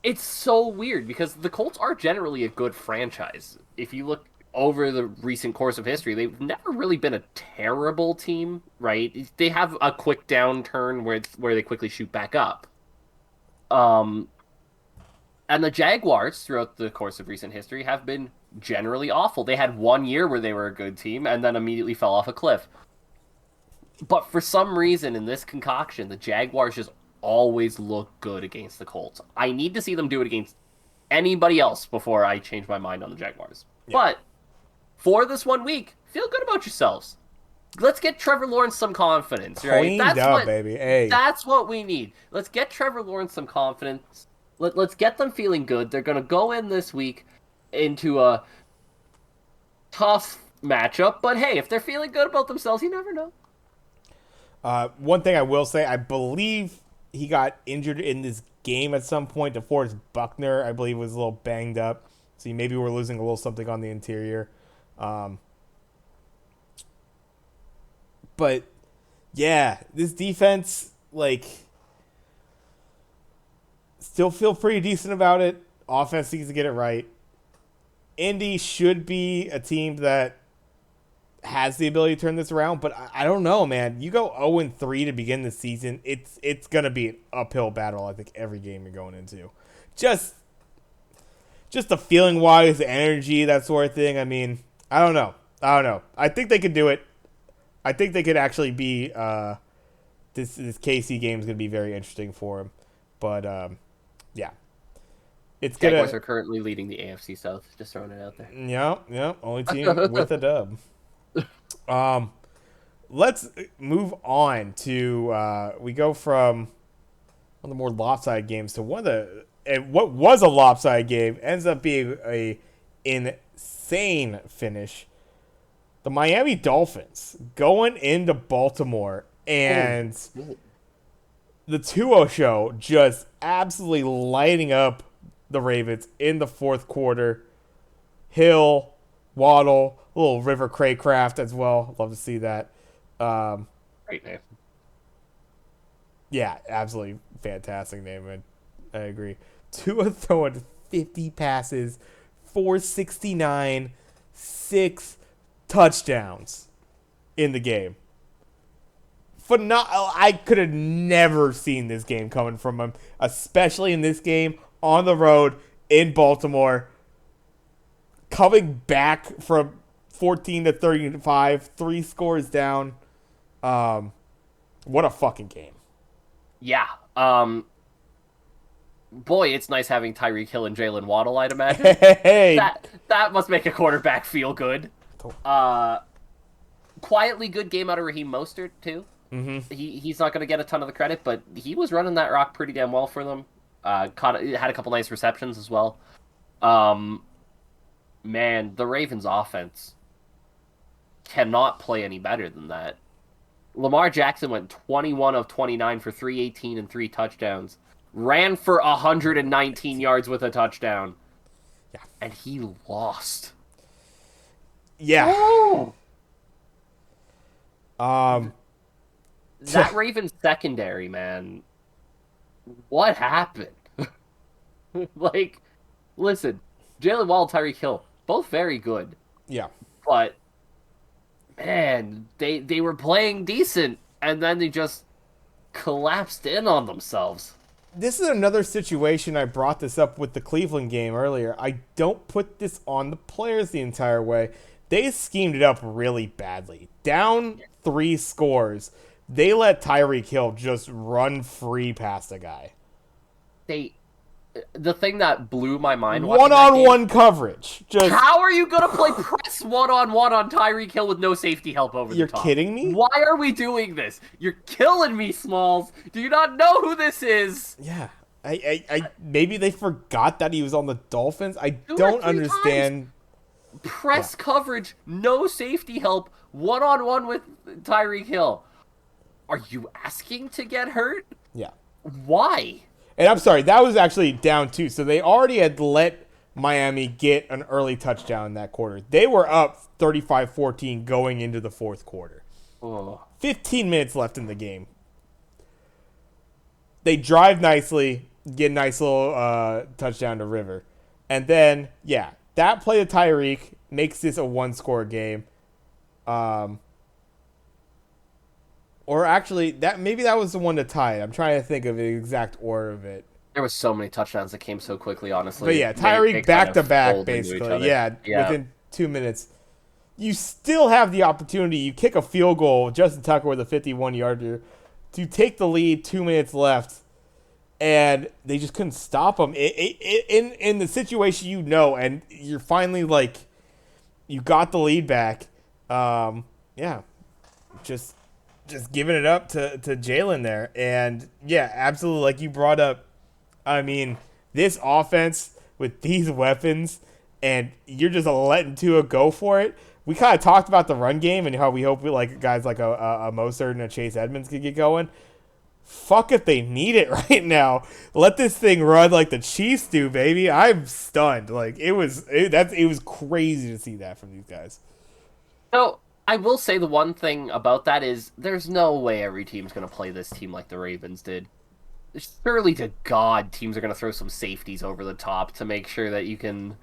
it's so weird because the Colts are generally a good franchise. If you look over the recent course of history, they've never really been a terrible team, right? They have a quick downturn where they quickly shoot back up. Um, and the Jaguars, throughout the course of recent history, have been generally awful. They had 1 year where they were a good team and then immediately fell off a cliff. But for some reason, in this concoction, the Jaguars just always look good against the Colts. I need to see them do it against anybody else before I change my mind on the Jaguars. Yeah. But for this 1 week, feel good about yourselves. Let's get Trevor Lawrence some confidence, right? Cleaned up, baby. Hey. That's what we need. Let's get Trevor Lawrence some confidence. Let's get them feeling good. They're going to go in this week into a tough matchup, but hey, if they're feeling good about themselves, you never know. One thing I will say, I believe he got injured in this game at some point. DeForest Buckner, I believe, was a little banged up. So maybe we're losing a little something on the interior. But yeah, this defense, like, still feel pretty decent about it. Offense needs to get it right. Indy should be a team that has the ability to turn this around, but I don't know, man. You go 0-3 to begin the season, it's gonna be an uphill battle. I think every game you're going into, just the feeling wise, the energy, that sort of thing. I mean, I don't know. I think they could do it. I think they could actually be. This KC game is gonna be very interesting for them, but yeah, it's Jaguars gonna. are currently leading the AFC South. Just throwing it out there. Yeah, only team with a dub. Let's move on to we go from one of the more lopsided games to one of the and what was a lopsided game ends up being a insane finish. The Miami Dolphins going into Baltimore and the 2-0 show just absolutely lighting up the Ravens in the fourth quarter. Hill, Waddle, a little River Craycraft as well. Love to see that. Great name. Yeah, absolutely fantastic name. I agree. Tua throwing 50 passes, 469, 6 touchdowns in the game. I could have never seen this game coming from him, especially in this game on the road in Baltimore. Coming back from 14 to 35, 3 scores down. What a fucking game. Yeah. Boy, it's nice having Tyreek Hill and Jalen Waddle, I'd imagine. Hey. That must make a quarterback feel good. Quietly good game out of Raheem Mostert, too. Mm-hmm. He's not going to get a ton of the credit, but he was running that rock pretty damn well for them. Had a couple nice receptions as well. Man, the Ravens' offense cannot play any better than that. Lamar Jackson went 21 of 29 for 318 and 3 touchdowns. Ran for 119 yards with a touchdown. Yeah. And he lost. Yeah. Oh! That Ravens secondary, man. What happened? Like, listen, Jalen Waddle, Tyreek Hill, both very good. Yeah. But, man, they were playing decent, and then they just collapsed in on themselves. This is another situation. I brought this up with the Cleveland game earlier. I don't put this on the players the entire way. They schemed it up really badly. Down 3 scores. They let Tyreek Hill just run free past a guy. The thing that blew my mind, one-on-one coverage. Just, how are you going to play press one-on-one on Tyreek Hill with no safety help over the top? You're kidding me? Why are we doing this? You're killing me, Smalls. Do you not know who this is? Yeah. I maybe they forgot that he was on the Dolphins. I don't understand. Press coverage, no safety help, one-on-one with Tyreek Hill. Are you asking to get hurt? Yeah. Why? And I'm sorry, that was actually down 2. So they already had let Miami get an early touchdown in that quarter. They were up 35-14 going into the fourth quarter. 15 minutes left in the game. They drive nicely, get a nice little touchdown to River. And then, yeah, that play to Tyreek makes this a 1-score game. Or actually, maybe that was the one to tie it. I'm trying to think of the exact order of it. There was so many touchdowns that came so quickly, honestly. But yeah, Tyreek back-to-back, basically. Yeah, within 2 minutes. You still have the opportunity. You kick a field goal, Justin Tucker with a 51-yarder, to take the lead, 2 minutes left, and they just couldn't stop him. In the situation and you're finally, like, you got the lead back. Yeah, just giving it up to Jalen there. And, yeah, absolutely, like you brought up, I mean, this offense with these weapons, and you're just letting Tua go for it. We kind of talked about the run game and how we hope guys like a Mostert and a Chase Edmonds could get going. Fuck if they need it right now. Let this thing run like the Chiefs do, baby. I'm stunned. Like, it was crazy to see that from these guys. So, I will say the one thing about that is there's no way every team's going to play this team like the Ravens did. Surely to God, teams are going to throw some safeties over the top to make sure that you can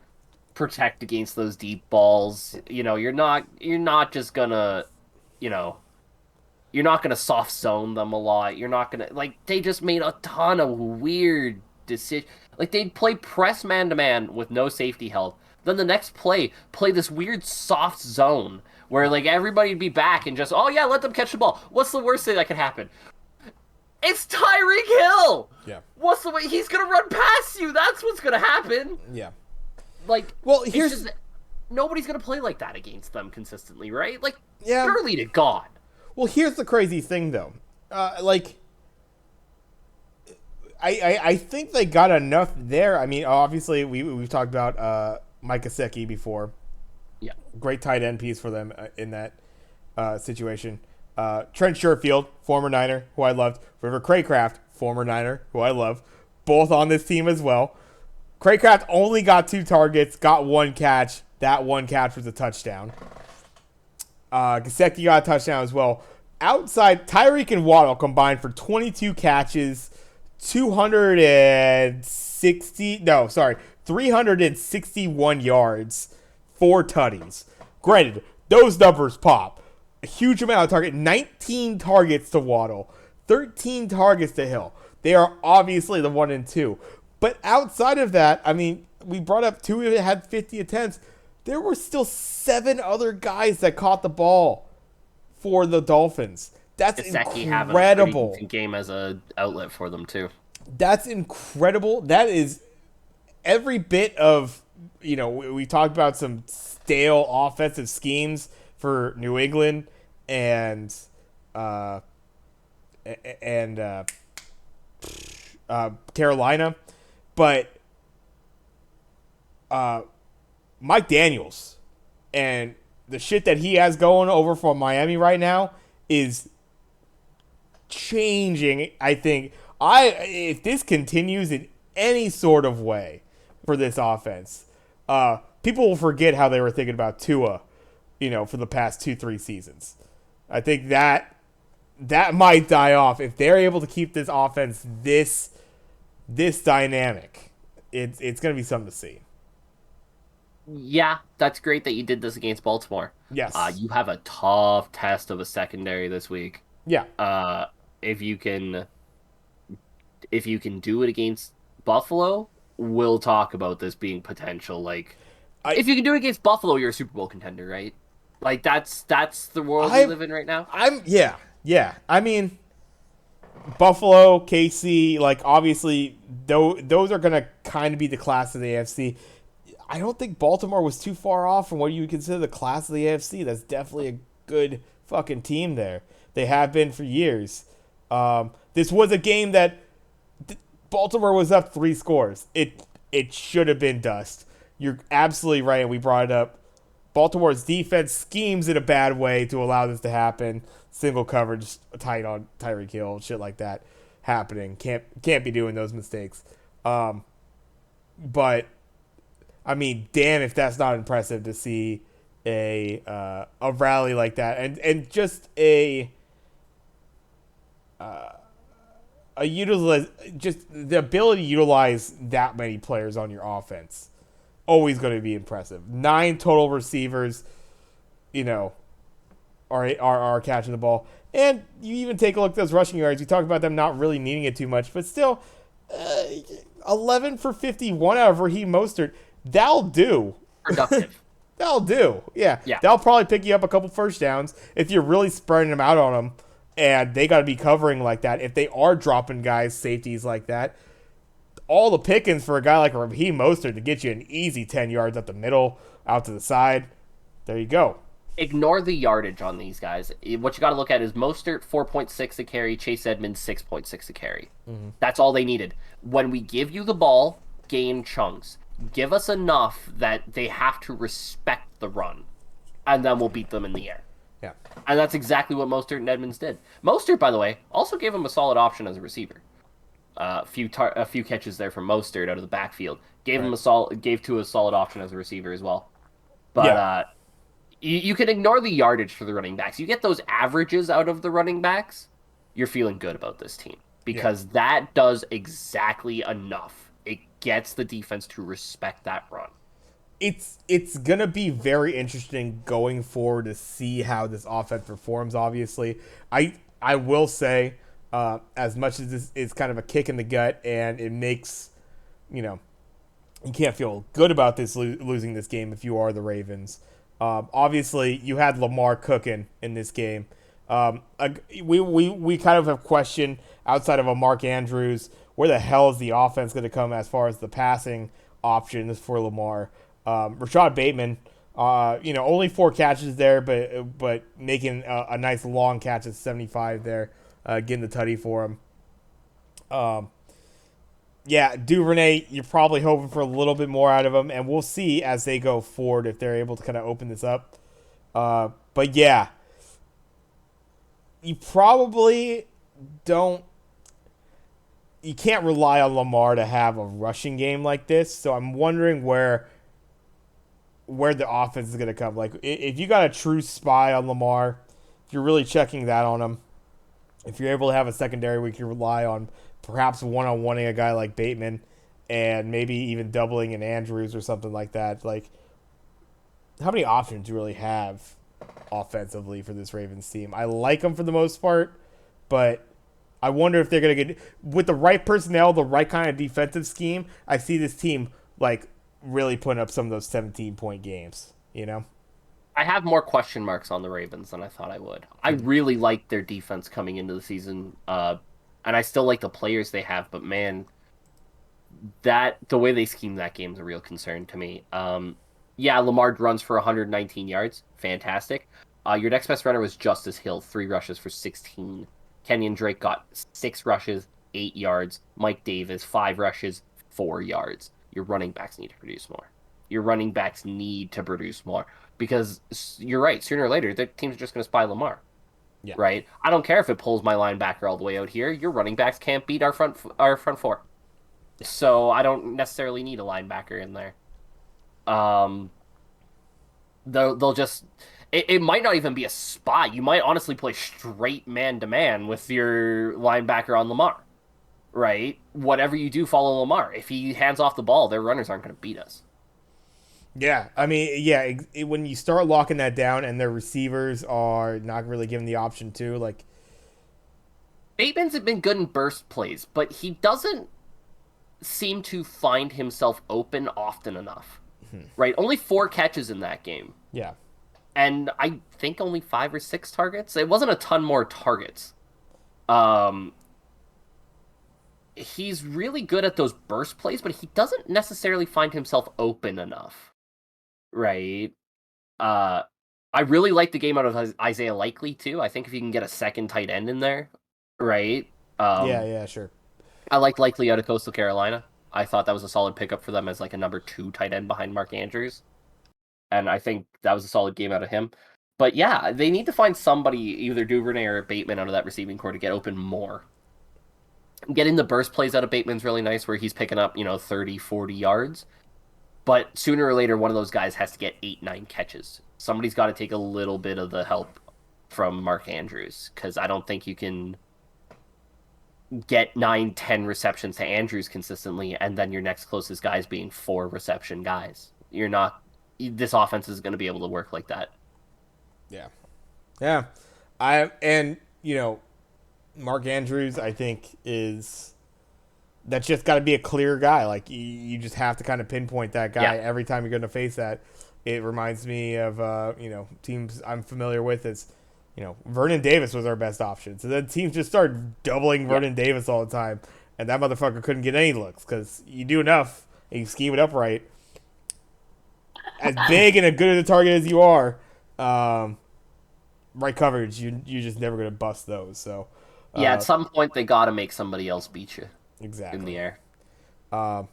protect against those deep balls. You know, you're not just going to, you're not going to soft zone them a lot. You're not going to, they just made a ton of weird decisions. Like, they'd play press man-to-man with no safety help. Then the next play this weird soft zone where, everybody'd be back and just, oh, yeah, let them catch the ball. What's the worst thing that could happen? It's Tyreek Hill! Yeah. What's the way? He's going to run past you. That's what's going to happen. Yeah. Here's... nobody's going to play like that against them consistently, right? Surely to God. Well, here's the crazy thing, though. I think they got enough there. I mean, obviously, we've talked about Mike Gesicki before. Yeah. Great tight end piece for them in that situation. Trent Sherfield, former Niner, who I loved. River Craycraft, former Niner, who I love. Both on this team as well. Craycraft only got 2 targets, got 1 catch. That 1 catch was a touchdown. Gesicki got a touchdown as well. Outside, Tyreek and Waddle combined for 22 catches, 361 yards, 4 tutties. Granted, those numbers pop. a huge amount of target. 19 targets to Waddle, 13 targets to Hill. They are obviously the 1 and 2. But outside of that, I mean, we brought up two that had 50 attempts. There were still 7 other guys that caught the ball for the Dolphins. That's Gesicki having a pretty incredible. decent game as a outlet for them too. That's incredible. That is every bit of, we talked about some stale offensive schemes for New England and and Carolina, but Mike Daniels and the shit that he has going over from Miami right now is changing. I think if this continues in any sort of way for this offense, people will forget how they were thinking about Tua, for the past 2-3 seasons. I think that might die off if they're able to keep this offense this dynamic. It's going to be something to see. Yeah, that's great that you did this against Baltimore. Yes. You have a tough test of a secondary this week. Yeah. If you can do it against Buffalo, we'll talk about this being potential. Like, if you can do it against Buffalo, you're a Super Bowl contender, right? Like that's the world we live in right now. Yeah. I mean, Buffalo, KC, like obviously, those are gonna kind of be the class of the AFC. I don't think Baltimore was too far off from what you would consider the class of the AFC. That's definitely a good fucking team there. They have been for years. This was a game that Baltimore was up 3 scores. It should have been dust. You're absolutely right. We brought it up. Baltimore's defense schemes in a bad way to allow this to happen. Single coverage, tight on Tyreek Hill, shit like that happening. Can't be doing those mistakes. But I mean, damn if that's not impressive to see a rally like that, and just just the ability to utilize that many players on your offense. Always going to be impressive. 9 total receivers, are catching the ball. And you even take a look at those rushing yards. We talked about them not really needing it too much, but still, 11 for 51 out of Raheem Mostert. That'll do. Productive. That'll do. Yeah. That'll probably pick you up a couple first downs if you're really spreading them out on them, and they got to be covering like that. If they are dropping guys, safeties like that, all the pickings for a guy like Raheem Mostert to get you an easy 10 yards up the middle, out to the side. There you go. Ignore the yardage on these guys. What you got to look at is Mostert 4.6 a carry, Chase Edmonds 6.6 a carry. Mm-hmm. That's all they needed. When we give you the ball, gain chunks. Give us enough that they have to respect the run, and then we'll beat them in the air. Yeah. And that's exactly what Mostert and Edmonds did. Mostert, by the way, also gave him a solid option as a receiver. A few catches there from Mostert out of the backfield. Gave Tua a solid option as a receiver as well. But you can ignore the yardage for the running backs. You get those averages out of the running backs, you're feeling good about this team. Because that does exactly enough. It gets the defense to respect that run. It's going to be very interesting going forward to see how this offense performs, obviously. I will say, as much as this is kind of a kick in the gut and it makes, you can't feel good about this losing this game if you are the Ravens. Obviously, you had Lamar cooking in this game. We kind of have questioned, outside of a Mark Andrews, where the hell is the offense going to come as far as the passing options for Lamar? Rashad Bateman, only 4 catches there, but making a nice long catch at 75 there, getting the tutty for him. Duvernay, you're probably hoping for a little bit more out of him, and we'll see as they go forward if they're able to kind of open this up. But yeah, you probably you can't rely on Lamar to have a rushing game like this, so I'm wondering where the offense is going to come. Like, if you got a true spy on Lamar, if you're really checking that on him, if you're able to have a secondary we can rely on perhaps one-on-oneing a guy like Bateman and maybe even doubling an Andrews or something like that, like, how many options do you really have offensively for this Ravens team. I like them for the most part, but I wonder if they're going to get with the right personnel, the right kind of defensive scheme. I see this team like really putting up some of those 17-point games. You know? I have more question marks on the Ravens than I thought I would. I really like their defense coming into the season, and I still like the players they have. But man, that the way they scheme that game is a real concern to me. Yeah, Lamar runs for 119 yards, fantastic. Your next best runner was Justice Hill, 3 rushes for 16. Kenyon Drake got 6 rushes, 8 yards. Mike Davis, 5 rushes, 4 yards. Your running backs need to produce more. Your running backs need to produce more because you're right. Sooner or later, the team's just going to spy Lamar. Yeah. Right. I don't care if it pulls my linebacker all the way out here. Your running backs can't beat our front four. So I don't necessarily need a linebacker in there. Um, they'll just it might not even be a spy. You might honestly play straight man to man with your linebacker on Lamar, right? Whatever you do, follow Lamar. If he hands off the ball, their runners aren't going to beat us. Yeah, I mean, yeah. When you start locking that down, and their receivers are not really given the option to, like, Bateman's have been good in burst plays, but he doesn't seem to find himself open often enough. Right? Only 4 catches in that game. yeah, And I think only 5 or 6 targets. It wasn't a ton more targets. Um, he's really good at those burst plays, but he doesn't necessarily find himself open enough, right? Uh, I really like the game out of Isaiah Likely too. I think if you can get a second tight end in there, right? yeah, Um, yeah, sure. I liked Likely out of Coastal Carolina. I thought that was a solid pickup for them as like a number 2 tight end behind Mark Andrews. And I think that was a solid game out of him. But yeah, they need to find somebody, either Duvernay or Bateman, out of that receiving core to get open more. Getting the burst plays out of Bateman's really nice, where he's picking up, 30, 40 yards. But sooner or later, one of those guys has to get 8, 9 catches. Somebody's got to take a little bit of the help from Mark Andrews, because I don't think you can get 9, 10 receptions to Andrews consistently, and then your next closest guys being 4 reception guys. You're not. This offense is going to be able to work like that. Yeah, yeah. Mark Andrews, I think is that's just got to be a clear guy. Like you just have to kind of pinpoint that guy every time you're going to face that. It reminds me of teams I'm familiar with. Is Vernon Davis was our best option, so then teams just started doubling Vernon Davis all the time, and that motherfucker couldn't get any looks because you do enough and you scheme it up right. As big and as good as a target as you are, right coverage, you're just never going to bust those. So At some point they got to make somebody else beat you exactly in the air. Let's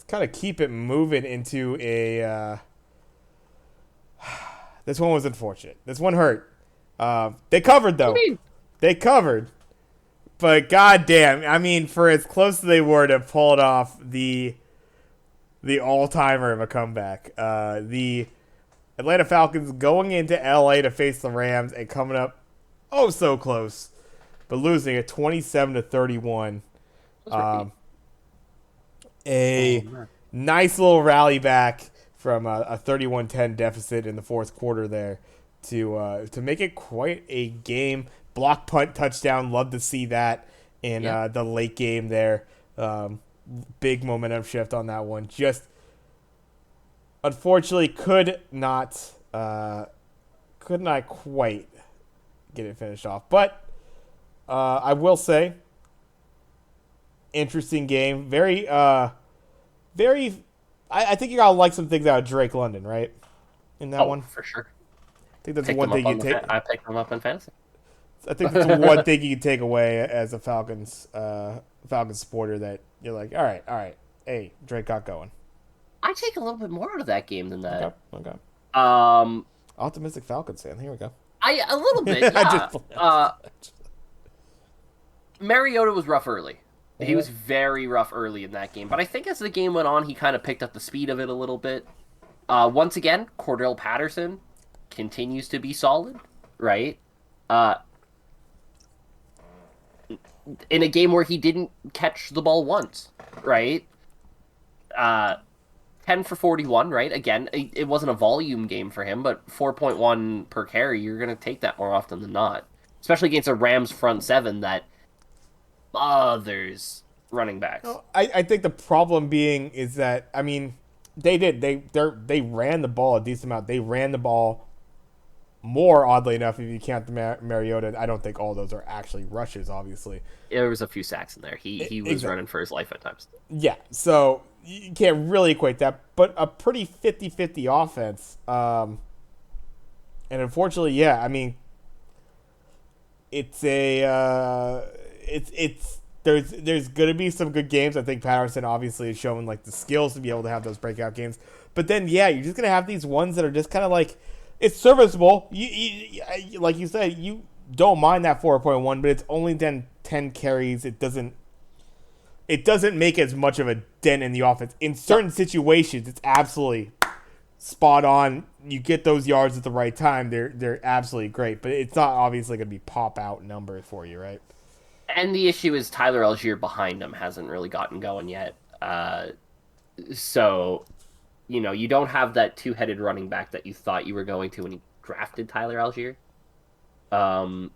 kind of keep it moving into a. This one was unfortunate. This one hurt. They covered though. They covered, but goddamn, I mean, for as close as they were to pull it off, the all-timer of a comeback. The Atlanta Falcons going into LA to face the Rams and coming up oh so close, but losing at 27-31. Nice little rally back from a 31-10 deficit in the fourth quarter there to make it quite a game. Block punt touchdown. Love to see that in the late game there. Big momentum shift on that one. Just unfortunately could not quite get it finished off. But I will say, interesting game. Very. I think you gotta like some things out of Drake London, right? In that one, for sure. I think that's one thing you take. I picked them up in fantasy. I think that's one thing you can take away as a Falcons supporter, that you're like, all right, hey, Drake got going. I take a little bit more out of that game than that. Okay. Um, Optimistic Falcons fan. Here we go. a little bit. Yeah. Mariota was rough early. He was very rough early in that game, but I think as the game went on, he kind of picked up the speed of it a little bit. Once again, Cordell Patterson continues to be solid, right? In a game where he didn't catch the ball once, right? 10 for 41, right? Again, it wasn't a volume game for him, but 4.1 per carry, you're going to take that more often than not. Especially against a Rams front seven that others running backs. No, I think the problem being is that, I mean, they ran the ball a decent amount. They ran the ball more, oddly enough, if you count the Mariota. I don't think all those are actually rushes, obviously. There was a few sacks in there. He was Exactly. running for his life at times. Yeah, so you can't really equate that, but a pretty 50-50 offense. And unfortunately, yeah, I mean, it's a it's there's gonna be some good games. I think Patterson obviously is showing like the skills to be able to have those breakout games. But then yeah, you're just gonna have these ones that are just kind of like it's serviceable. Like you said, you don't mind that 4.1, but it's only then 10 carries. It doesn't make as much of a dent in the offense. In certain situations, it's absolutely spot on. You get those yards at the right time, they're absolutely great. But it's not obviously going to be pop out numbers for you, right? And the issue is Tyler Algier behind him hasn't really gotten going yet. So, you don't have that two-headed running back that you thought you were going to when you drafted Tyler Algier. Um,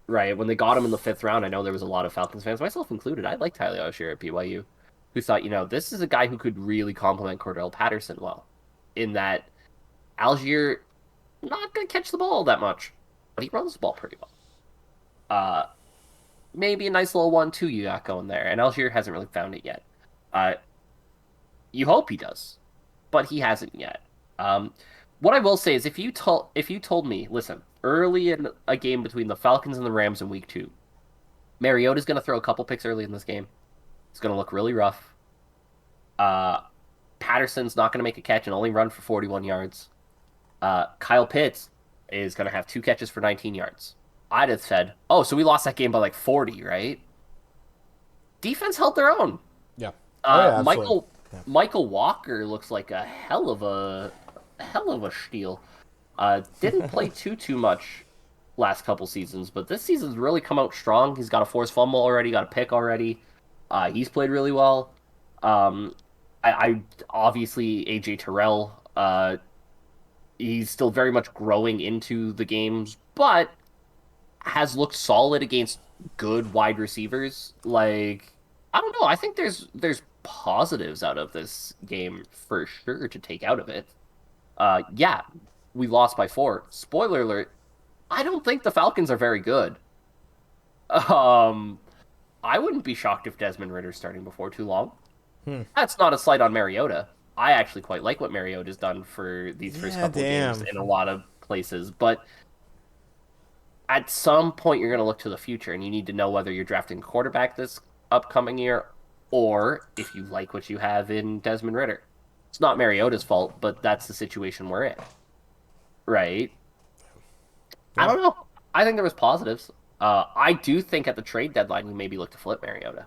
right, when they got him in the fifth round, I know there was a lot of Falcons fans, myself included. I like Tyler Algier at BYU, who thought, this is a guy who could really complement Cordell Patterson well. In that Algier not going to catch the ball that much, but he runs the ball pretty well. Maybe a nice little 1-2 you got going there, and Algier hasn't really found it yet. Uh, you hope he does, but he hasn't yet. What I will say is, if you told me, listen, early in a game between the Falcons and the Rams in Week 2, Mariota's going to throw a couple picks early in this game. It's going to look really rough. Patterson's not going to make a catch and only run for 41 yards. Kyle Pitts is going to have 2 catches for 19 yards. I'd have said, oh, so we lost that game by like 40, right? Defense held their own. Yeah. Oh yeah, absolutely. Michael Walker looks like a hell of a steal. Didn't play too much last couple seasons, but this season's really come out strong. He's got a forced fumble already, got a pick already. He's played really well. I obviously AJ Terrell. He's still very much growing into the games, but has looked solid against good wide receivers. Like, I don't know. I think there's positives out of this game for sure to take out of it. Yeah, we lost by 4. Spoiler alert, I don't think the Falcons are very good. Um, I wouldn't be shocked if Desmond Ritter's starting before too long. That's not a slight on Mariota. I actually quite like what Mariota's done for these first Yeah, couple of games damn. in a lot of places, but at some point you're going to look to the future and you need to know whether you're drafting a quarterback this upcoming year or if you like what you have in Desmond Ritter. It's not Mariota's fault, but that's the situation we're in. Right? I Yeah. don't know. I think there was positives. I do think at the trade deadline you maybe look to flip Mariota.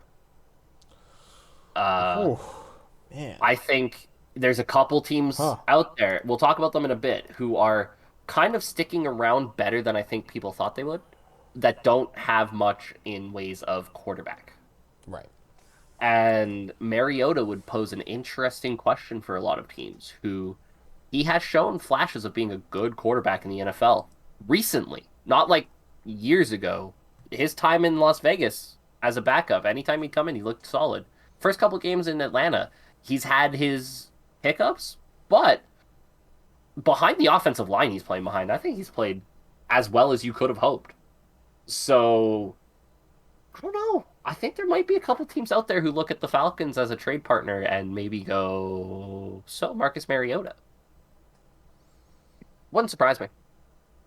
Uh, Oh man. I think there's a couple teams Huh. out there, we'll talk about them in a bit, who are kind of sticking around better than I think people thought they would, that don't have much in ways of quarterback. Right. And Mariota would pose an interesting question for a lot of teams who he has shown flashes of being a good quarterback in the NFL recently, not like years ago. His time in Las Vegas as a backup, anytime he'd come in, he looked solid. First couple games in Atlanta, he's had his hiccups, but behind the offensive line he's playing behind, I think he's played as well as you could have hoped. So, I don't know. I think there might be a couple teams out there who look at the Falcons as a trade partner and maybe go, so Marcus Mariota. Wouldn't surprise me.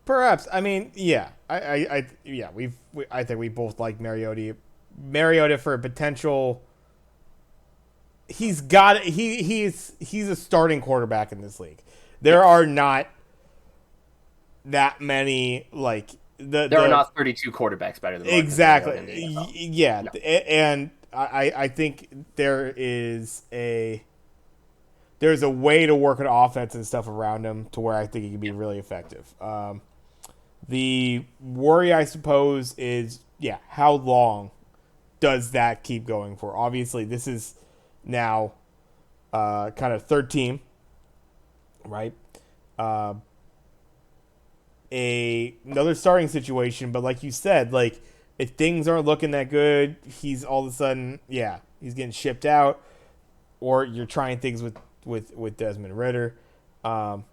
Perhaps. I mean, yeah. Yeah. I think we both like Mariota. Mariota for a potential. He's a starting quarterback in this league. There Yes. are not that many like There are not 32 quarterbacks better than Marcus Mariota in the exactly NFL. yeah, No. and I think there's a way to work an offense and stuff around him to where I think he can be really effective. The worry, I suppose, is yeah, how long does that keep going for? Obviously, this is now kind of third team, right? Uh, another starting situation, but like you said, like if things aren't looking that good, he's all of a sudden, yeah, he's getting shipped out, or you're trying things with Desmond Ritter. Um,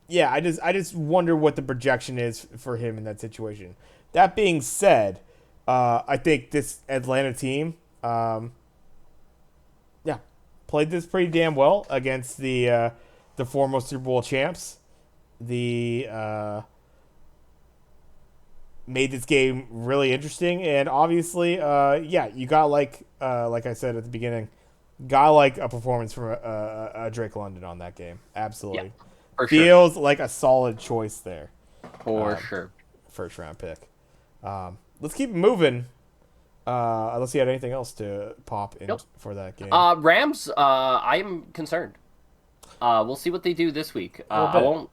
yeah, I just wonder what the projection is for him in that situation. That being said, I think this Atlanta team, yeah, played this pretty damn well against the former Super Bowl champs. The Made this game really interesting, and obviously, yeah, you got like I said at the beginning, got like a performance from a Drake London on that game. Yeah, Absolutely, for sure. feels like a solid choice there. For sure. First round pick. Let's keep moving. Unless you had anything else to pop in Nope. for that game. Rams, I'm concerned. We'll see what they do this week. A little bit,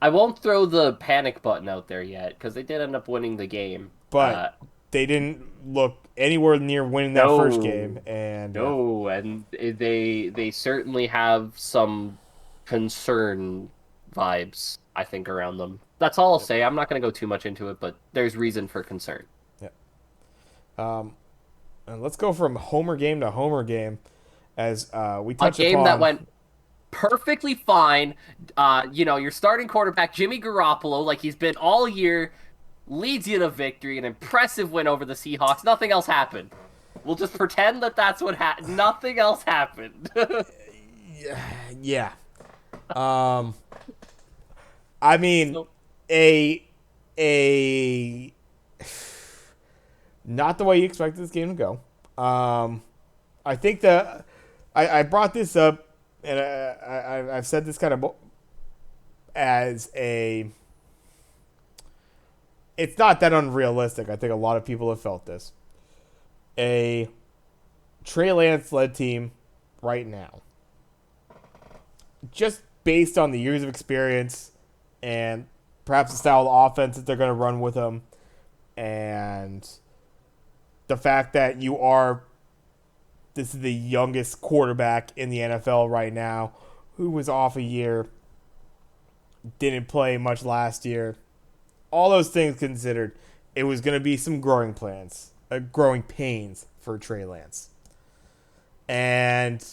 I won't throw the panic button out there yet because they did end up winning the game. but they didn't look anywhere near winning that first game, No, and no, and they certainly have some concern vibes, I think, around them. That's all I'll yep, say. I'm not going to go too much into it, but there's reason for concern. yep. And let's go from homer game to homer game, as we A touch game that upon. went perfectly fine. Your starting quarterback, Jimmy Garoppolo, like he's been all year, leads you to victory, an impressive win over the Seahawks. Nothing else happened. We'll just pretend that that's what happened. Nothing else happened. Yeah. Um, I mean, So, a a not the way you expected this game to go. I think that I brought this up, and I've said this kind of as a. It's not that unrealistic. I think a lot of people have felt this. A Trey Lance led team right now, just based on the years of experience and perhaps the style of offense that they're going to run with him, and the fact that this is the youngest quarterback in the NFL right now who was off a year, didn't play much last year. All those things considered, it was going to be some growing pains for Trey Lance. And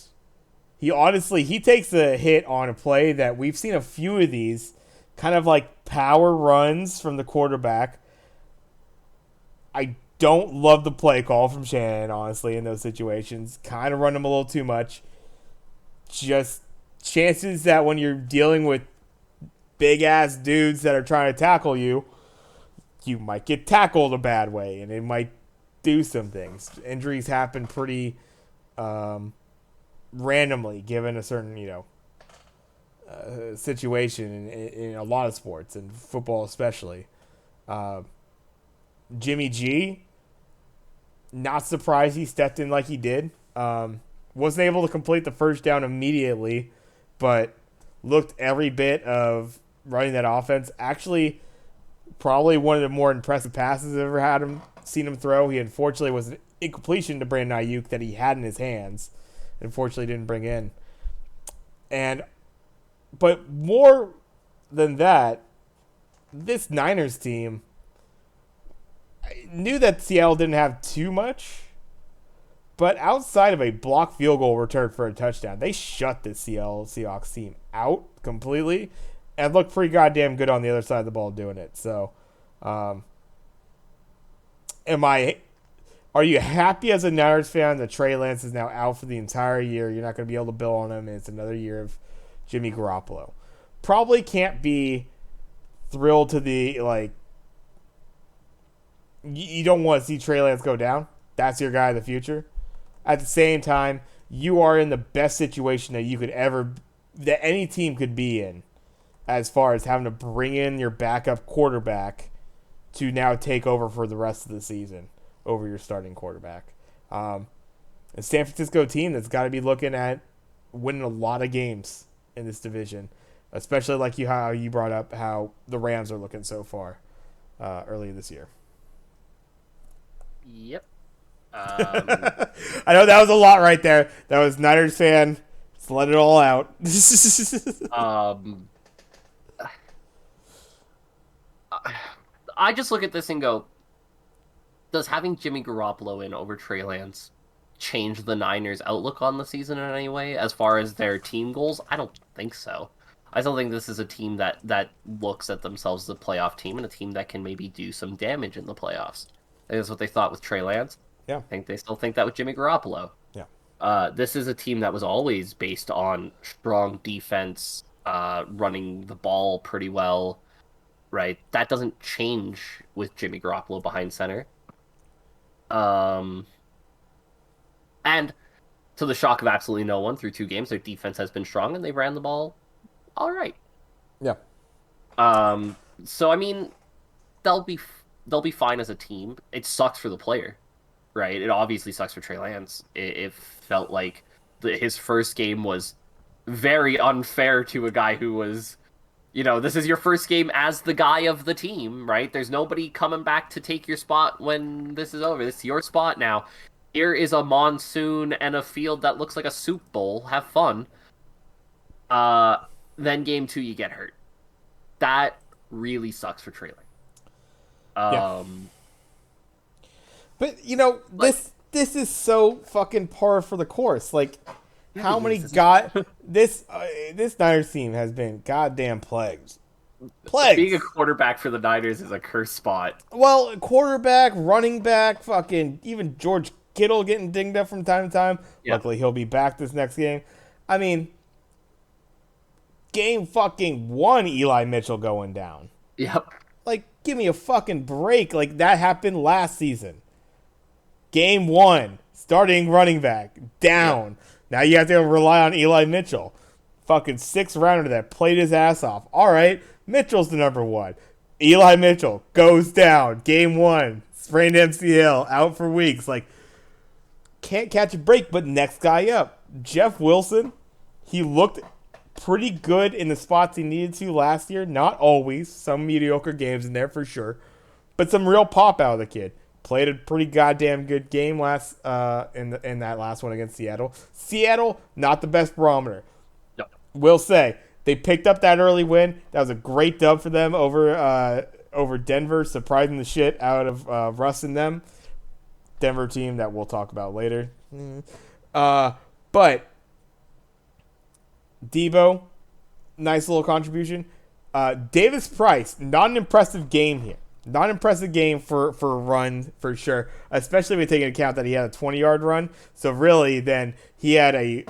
he takes a hit on a play that we've seen a few of these, kind of like power runs from the quarterback. I don't love the play call from Shannon, honestly, in those situations. Kind of run him a little too much. Just chances that when you're dealing with big ass dudes that are trying to tackle you, you might get tackled a bad way, and it might do some things. Injuries happen pretty randomly, given a certain situation in a lot of sports, and football especially. Jimmy G, not surprised he stepped in like he did. Wasn't able to complete the first down immediately, but looked every bit of running that offense. Actually, probably one of the more impressive passes I've ever seen him throw. He unfortunately was an incompletion to Brandon Ayuk that he had in his hands. Unfortunately, didn't bring in. But more than that, this Niners team, I knew that Seattle didn't have too much, but outside of a blocked field goal return for a touchdown, they shut the Seattle Seahawks team out completely and looked pretty goddamn good on the other side of the ball doing it. So, are you happy as a Niners fan that Trey Lance is now out for the entire year? You're not going to be able to bill on him, and it's another year of Jimmy Garoppolo. Probably can't be thrilled to the, like, you don't want to see Trey Lance go down. That's your guy in the future. At the same time, you are in the best situation that any team could be in, as far as having to bring in your backup quarterback to now take over for the rest of the season over your starting quarterback. A San Francisco team that's got to be looking at winning a lot of games in this division, especially like how you brought up how the Rams are looking so far early this year. Yep. I know that was a lot right there. That was Niners fan Let's let it all out. Um, I just look at this and go, does having Jimmy Garoppolo in over Trey Lance change the Niners' outlook on the season in any way as far as their team goals? I don't think so. I still think this is a team that looks at themselves as a playoff team and a team that can maybe do some damage in the playoffs. I think that's what they thought with Trey Lance. Yeah. I think they still think that with Jimmy Garoppolo. Yeah. This is a team that was always based on strong defense, running the ball pretty well, right? That doesn't change with Jimmy Garoppolo behind center. And to the shock of absolutely no one, through 2 games, their defense has been strong and they ran the ball all right. Yeah. So I mean, they'll be fine as a team. It sucks for the player, right? It obviously sucks for Trey Lance. It felt like his first game was very unfair to a guy who was, this is your first game as the guy of the team, right? There's nobody coming back to take your spot when this is over. This is your spot now. Here is a monsoon and a field that looks like a soup bowl. Have fun. Then game 2, you get hurt. That really sucks for Trey Lance. But this is so fucking par for the course. Like, how many this Niners team has been goddamn plagues. Being a quarterback for the Niners is a cursed spot. Well, quarterback, running back, fucking even George Kittle getting dinged up from time to time. Yeah. Luckily, he'll be back this next game. I mean, game fucking 1, Eli Mitchell going down. Yep. Like, give me a fucking break. Like, that happened last season. Game 1, starting running back, down. Yep. Now you have to rely on Eli Mitchell. Fucking 6th rounder that played his ass off. All right, Mitchell's the number 1. Eli Mitchell goes down. Game 1, sprained MCL, out for weeks. Like, can't catch a break, but next guy up. Jeff Wilson, he looked pretty good in the spots he needed to last year. Not always. Some mediocre games in there for sure. But some real pop out of the kid. Played a pretty goddamn good game last in that last one against Seattle. Seattle, not the best barometer. No. Will say, they picked up that early win. That was a great dub for them over Denver, surprising the shit out of Russ and them. Denver team that we'll talk about later. But Debo, nice little contribution. Davis Price, not an impressive game here. Not an impressive game for a run, for sure. Especially when you take into account that he had a 20-yard run. So really, then he had a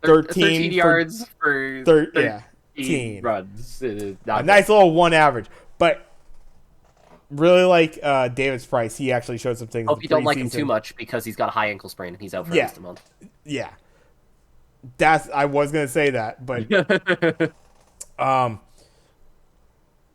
13 yards for 13 runs. A nice little 1 average. But really like Davis Price. He actually showed some things. Hope you don't like him too much because he's got a high ankle sprain and he's out for at least a month. Yeah. I was going to say that, but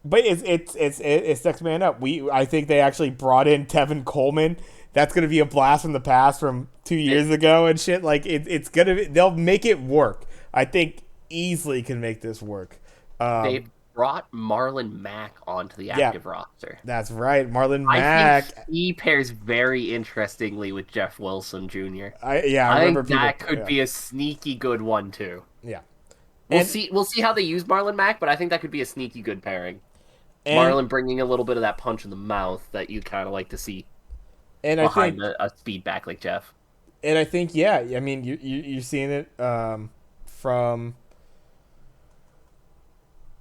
but it's next man up. I think they actually brought in Tevin Coleman. That's gonna be a blast from the past from 2 years ago and shit. Like it's gonna be, they'll make it work. I think easily can make this work. They brought Marlon Mack onto the active roster. That's right, Marlon Mack. I think he pairs very interestingly with Jeff Wilson Jr. I remember think that could be a sneaky good one too. Yeah. We'll see how they use Marlon Mack, but I think that could be a sneaky good pairing. Marlon bringing a little bit of that punch in the mouth that you kind of like to see behind a speed back like Jeff. And I think, I mean, you're seeing it from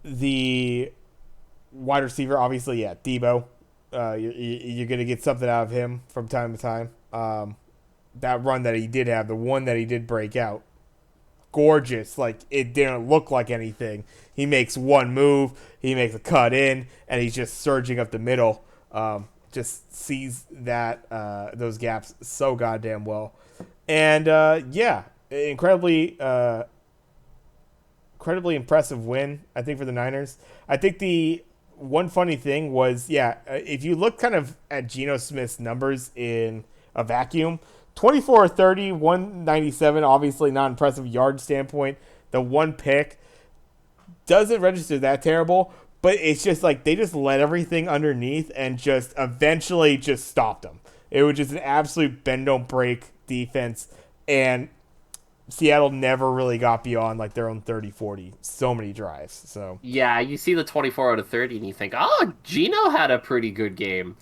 the wide receiver, obviously, Debo. You're going to get something out of him from time to time. That run that he did have, the one that he did break out, gorgeous. Like, it didn't look like anything. He makes one move, he makes a cut in, and he's just surging up the middle. Just sees that those gaps so goddamn well. And incredibly impressive win, I think, for the Niners. I think the one funny thing was, if you look kind of at Geno Smith's numbers in a vacuum, 24-30, 197, obviously not impressive yard standpoint. The one pick doesn't register that terrible, but it's just like they just let everything underneath and just eventually just stopped them. It was just an absolute bend don't break defense, and Seattle never really got beyond like their own 30, 40. So many drives. So Yeah, you see the 24 out of 30 and you think, oh, Gino had a pretty good game.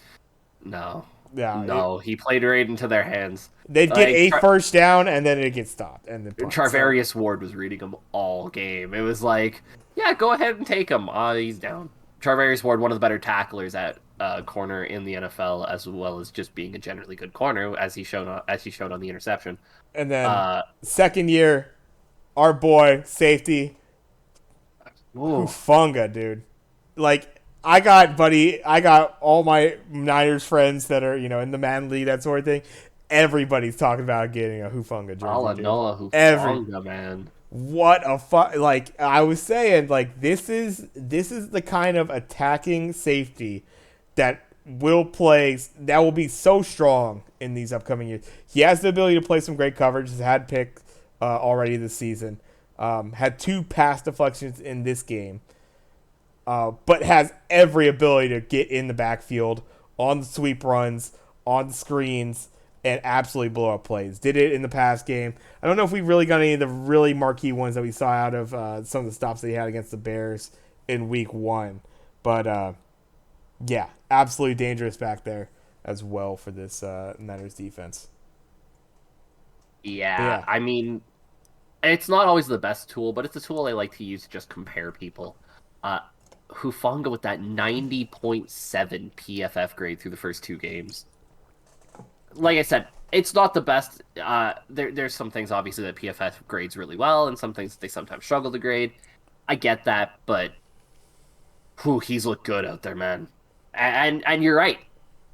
No, yeah, no, he played right into their hands. they'd get Like a first down and then it'd get stopped and then punt. So Charvarius Ward was reading him all game. It was like, yeah, go ahead and take him. He's down. Charvarius Ward, one of the better tacklers at corner in the NFL, as well as just being a generally good corner, as he showed on the interception. and then Uh, second year, our boy safety ooh, Hufunga, dude. Like I got all my Niners friends that are in the man league, that sort of thing. Everybody's talking about getting a Hufunga jersey, dude. Noah Every Hufanga, man. what a like I was saying, like this is the kind of attacking safety that will be so strong in these upcoming years. He has the ability to play some great coverage. He's had picks already this season. Had 2 pass deflections in this game. But has every ability to get in the backfield on the sweep runs, on the screens, and absolutely blow up plays. Did it in the past game. I don't know if we really got any of the really marquee ones that we saw out of some of the stops that he had against the Bears in week 1. But yeah, absolutely dangerous back there as well for this Niners defense. But Yeah, yeah, I mean, it's not always the best tool, but it's a tool I like to use to just compare people. Uh, Hufanga with that 90.7 PFF grade through the first 2 games. Like I said, it's not the best. There's some things obviously that PFF grades really well, and some things they sometimes struggle to grade. I get that, but whew, he's looked good out there, man. And you're right.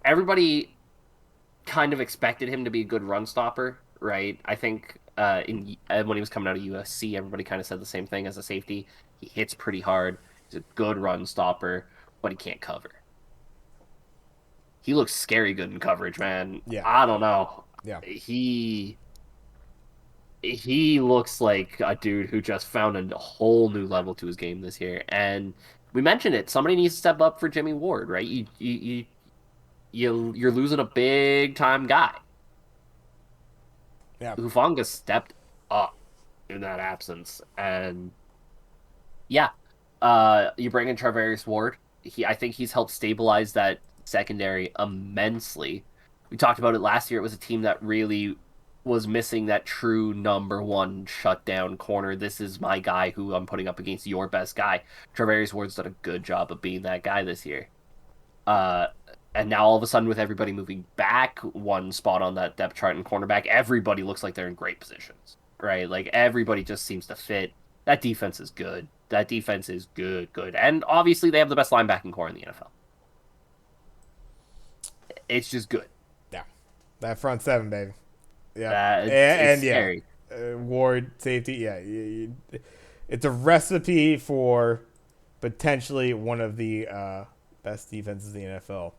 Everybody kind of expected him to be a good run stopper, right? I think when he was coming out of USC, everybody kind of said the same thing as a safety. He hits pretty hard. He's a good run stopper, but he can't cover. He looks scary good in coverage, man. yeah, I don't know. yeah. He looks like a dude who just found a whole new level to his game this year. And we mentioned it. Somebody needs to step up for Jimmy Ward, right? You're losing a big time guy. Yeah. Hufanga stepped up in that absence, and yeah, you bring in Charvarius Ward. I think he's helped stabilize that secondary immensely. We talked about it last year. It was a team that really was missing that true number one shutdown corner. This is my guy who I'm putting up against your best guy. Charvarius Ward's done a good job of being that guy this year. Uh, and now all of a sudden, with everybody moving back one spot on that depth chart and cornerback, everybody looks like they're in great positions, right? Like everybody just seems to fit. That defense is good. That defense is good, good. And obviously, they have the best linebacking core in the NFL. It's just good. Yeah. That front 7, baby. Yeah. It's And yeah, scary. Ward safety. Yeah, it's a recipe for potentially one of the best defenses in the NFL.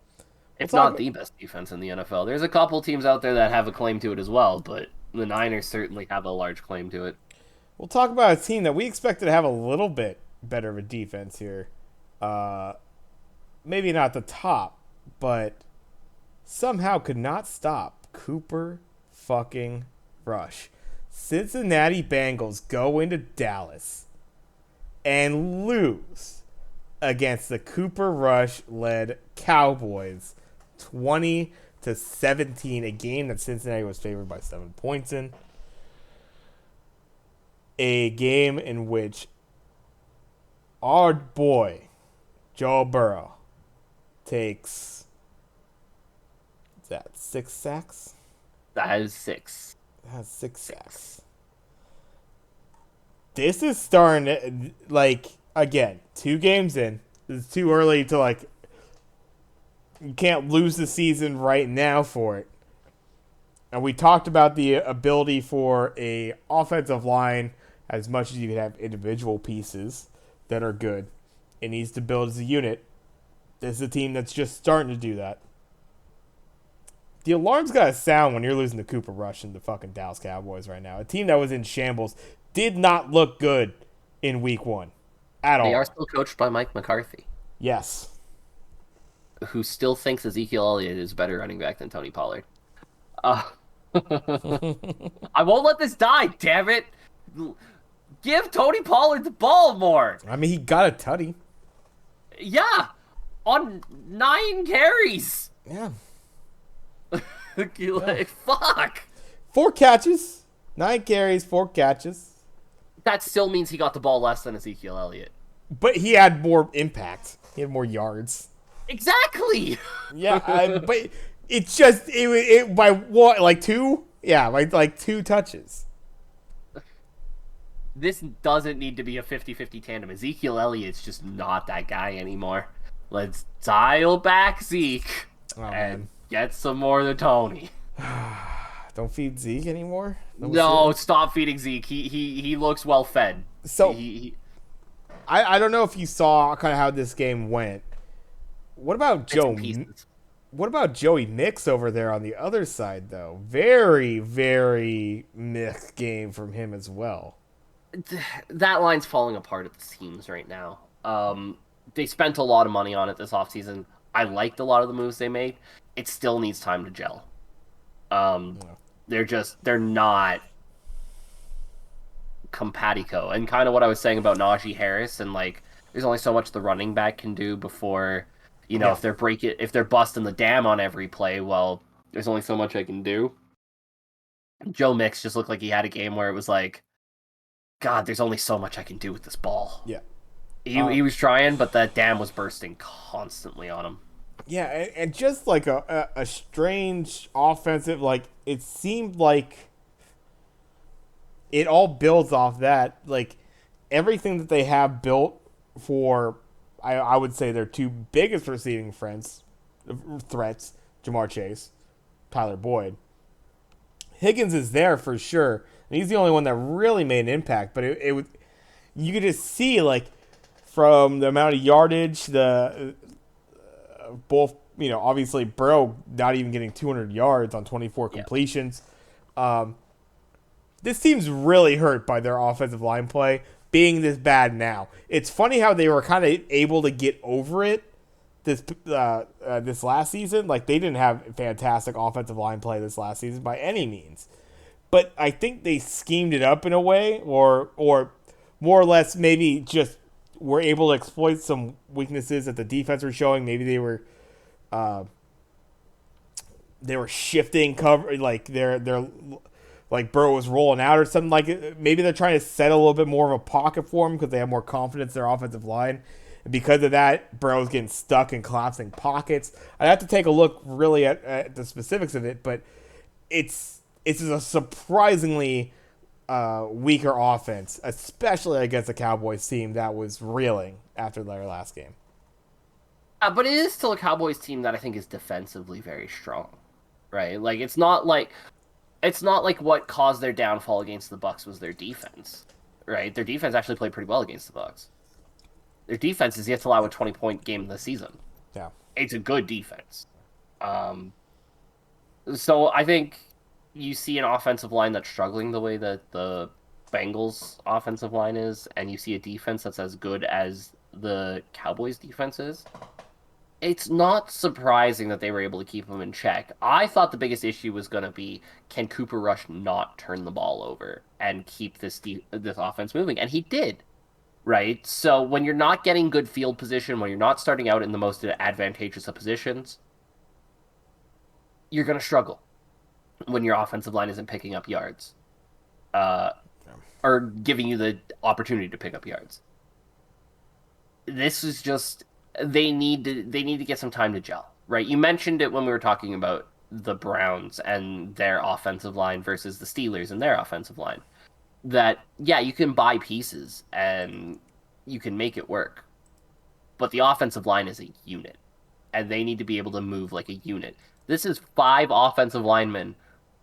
It's not the best defense in the NFL. There's a couple teams out there that have a claim to it as well, but the Niners certainly have a large claim to it. We'll talk about a team that we expected to have a little bit better of a defense here. Maybe not the top, but somehow could not stop Cooper fucking Rush. Cincinnati Bengals go into Dallas and lose against the Cooper Rush led Cowboys 20-17, a game that Cincinnati was favored by 7 points in. A game in which our boy Joe Burrow takes, is that 6 sacks? That is 6. That's 6 sacks. This is starting to, like, again, 2 games in. It's too early to, like, you can't lose the season right now for it. And we talked about the ability for a offensive line, as much as you can have individual pieces that are good. It needs to build as a unit. This is a team that's just starting to do that. The alarm's got to sound when you're losing to Cooper Rush and the fucking Dallas Cowboys right now. A team that was in shambles did not look good in week 1 at all. They are still coached by Mike McCarthy. Yes. Who still thinks Ezekiel Elliott is a better running back than Tony Pollard. Uh, I won't let this die, damn it. Give Tony Pollard the ball more. I mean, he got a tutty. Yeah, on 9 carries. Yeah. Yeah. Like, fuck. 4 catches. 9 carries, 4 catches. That still means he got the ball less than Ezekiel Elliott. But he had more impact. He had more yards. Exactly. Yeah, but it's just it by what, like 2? Yeah, like 2 touches. This doesn't need to be a 50-50 tandem. Ezekiel Elliott's just not that guy anymore. Let's dial back Zeke and Man. get some more of the Tony. Don't feed Zeke anymore. No, stop feeding Zeke. He looks well fed. So he I don't know if you saw kind of how this game went. What about bits and pieces. What about Joey Mix over there on the other side, though? Very, very mixed game from him as well. That line's falling apart at the seams right now. They spent a lot of money on it this offseason. I liked a lot of the moves they made. It still needs time to gel. They're not compatico. And kind of what I was saying about Najee Harris, and like, there's only so much the running back can do before, if they're busting the dam on every play. Well, there's only so much I can do. Joe Mix just looked like he had a game where it was like, God, there's only so much I can do with this ball. Yeah. He was trying, but that dam was bursting constantly on him. Yeah, and just like a strange offensive, like, it seemed like it all builds off that. Like, everything that they have built for, I would say, their 2 biggest receiving threats, Jamar Chase, Tyler Boyd. Higgins is there for sure, and he's the only one that really made an impact. But it was, you could just see, like, from the amount of yardage, the both, obviously Burrow not even getting 200 yards on 24 completions. This team's really hurt by their offensive line play being this bad now. It's funny how they were kind of able to get over it this last season. Like, they didn't have fantastic offensive line play this last season by any means. But I think they schemed it up in a way, or more or less maybe just were able to exploit some weaknesses that the defense were showing. Maybe they were shifting cover, like they're like Burrow was rolling out or something. Like, maybe they're trying to set a little bit more of a pocket for him because they have more confidence in their offensive line. And because of that, Burrow's getting stuck in collapsing pockets. I'd have to take a look really at the specifics of it, but it's a surprisingly weaker offense, especially against a Cowboys team that was reeling after their last game. But it is still a Cowboys team that I think is defensively very strong, right? Like, it's not like what caused their downfall against the Bucs was their defense, right? Their defense actually played pretty well against the Bucs. Their defense is yet to allow a 20-point game this season. Yeah, it's a good defense. So I think you see an offensive line that's struggling the way that the Bengals offensive line is, and you see a defense that's as good as the Cowboys defense is. It's not surprising that they were able to keep them in check. I thought the biggest issue was going to be, can Cooper Rush not turn the ball over and keep this offense moving? And he did, right? So when you're not getting good field position, when you're not starting out in the most advantageous of positions, you're going to struggle when your offensive line isn't picking up yards or giving you the opportunity to pick up yards. This is just... They need to get some time to gel, right? You mentioned it when we were talking about the Browns and their offensive line versus the Steelers and their offensive line. That, yeah, you can buy pieces and you can make it work. But the offensive line is a unit, and they need to be able to move like a unit. This is 5 offensive linemen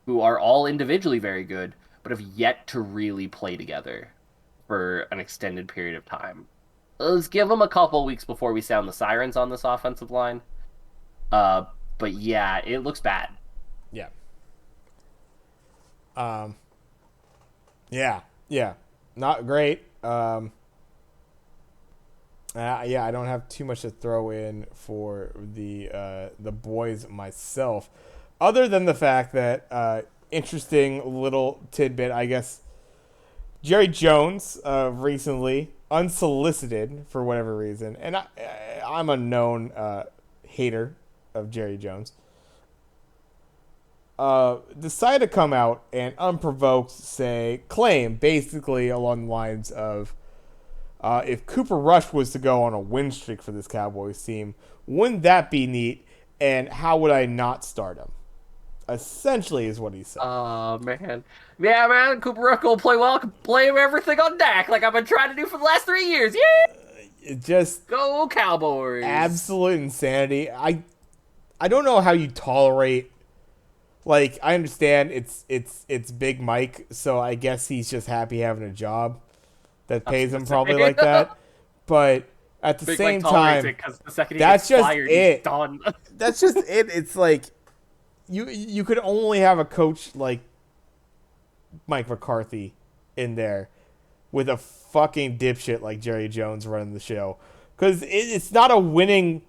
who are all individually very good, but have yet to really play together for an extended period of time. Let's give them a couple weeks before we sound the sirens on this offensive line. But yeah, it looks bad. Yeah. Yeah. Not great. Yeah, I don't have too much to throw in for the boys myself, other than the fact that interesting little tidbit, I guess. Jerry Jones recently, unsolicited for whatever reason, and I'm a known hater of Jerry Jones, decided to come out and unprovoked claim basically along the lines of if Cooper Rush was to go on a win streak for this Cowboys team, wouldn't that be neat? And how would I not start him? Essentially, is what he said. Oh, man. Yeah, man, Cooper Rush will play well. I can blame everything on Dak like I've been trying to do for the last 3 years. Yeah! It just Go Cowboys! absolute insanity. I don't know how you tolerate. Like, I understand it's Big Mike, so I guess he's just happy having a job that pays him probably like that. But at the Big same Mike tolerates time, it because the second he that's gets just fired, it. he's done. That's just it. It's like you could only have a coach like Mike McCarthy in there with a fucking dipshit like Jerry Jones running the show, because it's not a winning.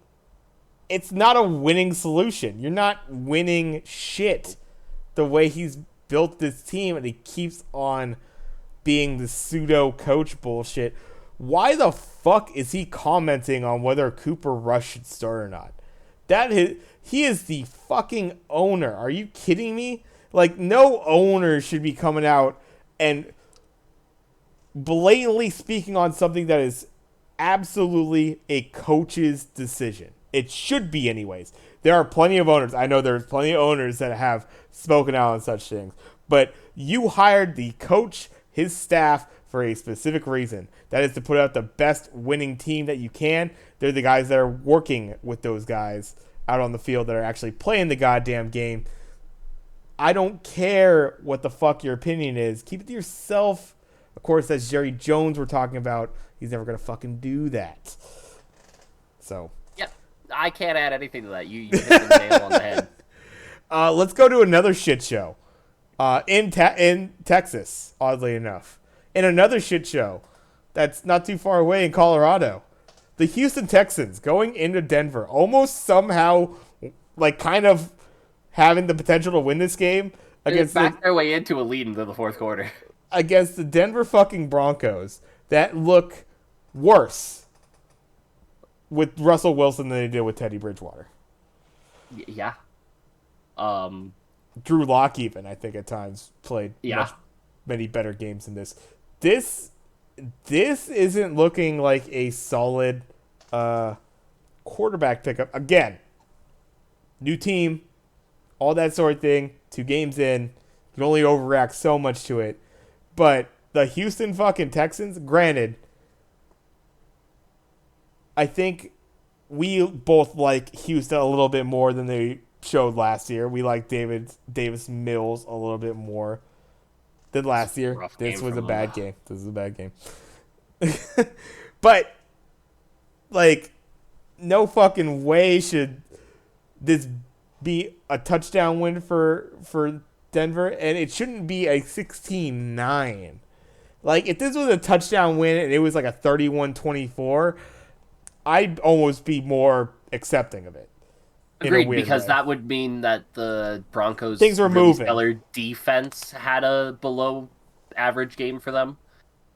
It's not a winning solution. You're not winning shit the way he's built this team, and he keeps on being the pseudo coach bullshit. Why the fuck is he commenting on whether Cooper Rush should start or not? He is the fucking owner. Are you kidding me? Like, no owner should be coming out and blatantly speaking on something that is absolutely a coach's decision. It should be, anyways. There are plenty of owners. I know there's plenty of owners that have spoken out on such things. But you hired the coach, his staff, for a specific reason. That is to put out the best winning team that you can. They're the guys that are working with those guys out on the field that are actually playing the goddamn game. I don't care what the fuck your opinion is. Keep it to yourself. Of course, that's Jerry Jones we're talking about. He's never going to fucking do that. So. Yep. I can't add anything to that. You hit the nail on the head. Let's go to another shit show. In Texas, oddly enough. In another shit show that's not too far away in Colorado. The Houston Texans going into Denver, almost somehow, like, kind of having the potential to win this game against their way into a lead into the fourth quarter. Against the Denver fucking Broncos that look worse with Russell Wilson than they did with Teddy Bridgewater. Yeah. Drew Lock even, I think, at times played many better games than this. This isn't looking like a solid quarterback pickup. Again, new team, all that sort of thing. 2 games in, you can only overreact so much to it. But the Houston fucking Texans, granted, I think we both like Houston a little bit more than they showed last year. We like Davis Mills a little bit more than last year. This was a bad game. This is a bad game. But, like, no fucking way should this be a touchdown win for Denver, and it shouldn't be a 16-9. Like, if this was a touchdown win and it was like a 31-24, I'd almost be more accepting of it. Agreed, because that would mean that the Broncos' things were moving. Stellar defense had a below average game for them,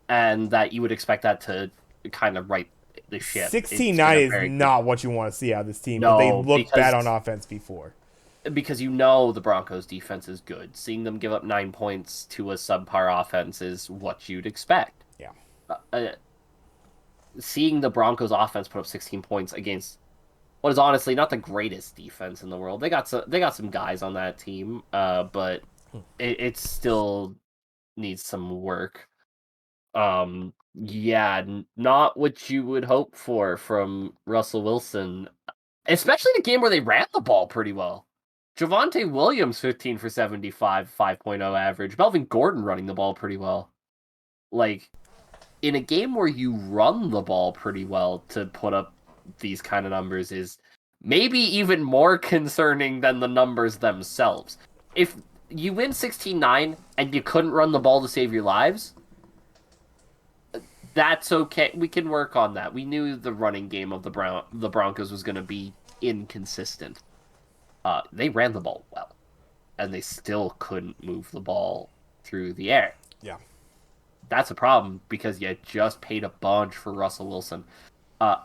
and that you would expect that to kind of right the ship. 16-9 is not what you want to see out of this team. No, they looked bad on offense before. Because the Broncos' defense is good. Seeing them give up 9 points to a subpar offense is what you'd expect. Yeah. Seeing the Broncos' offense put up 16 points against what is honestly not the greatest defense in the world. They got some guys on that team, but it still needs some work. Yeah, not what you would hope for from Russell Wilson, especially in a game where they ran the ball pretty well. Javonte Williams, 15 for 75, 5.0 average. Melvin Gordon running the ball pretty well. Like, in a game where you run the ball pretty well to put up these kind of numbers is maybe even more concerning than the numbers themselves. If you win 16-9 and you couldn't run the ball to save your lives, that's okay. We can work on that. We knew the running game of the Broncos was going to be inconsistent. They ran the ball well. and they still couldn't move the ball through the air. Yeah. That's a problem because you just paid a bunch for Russell Wilson. Uh,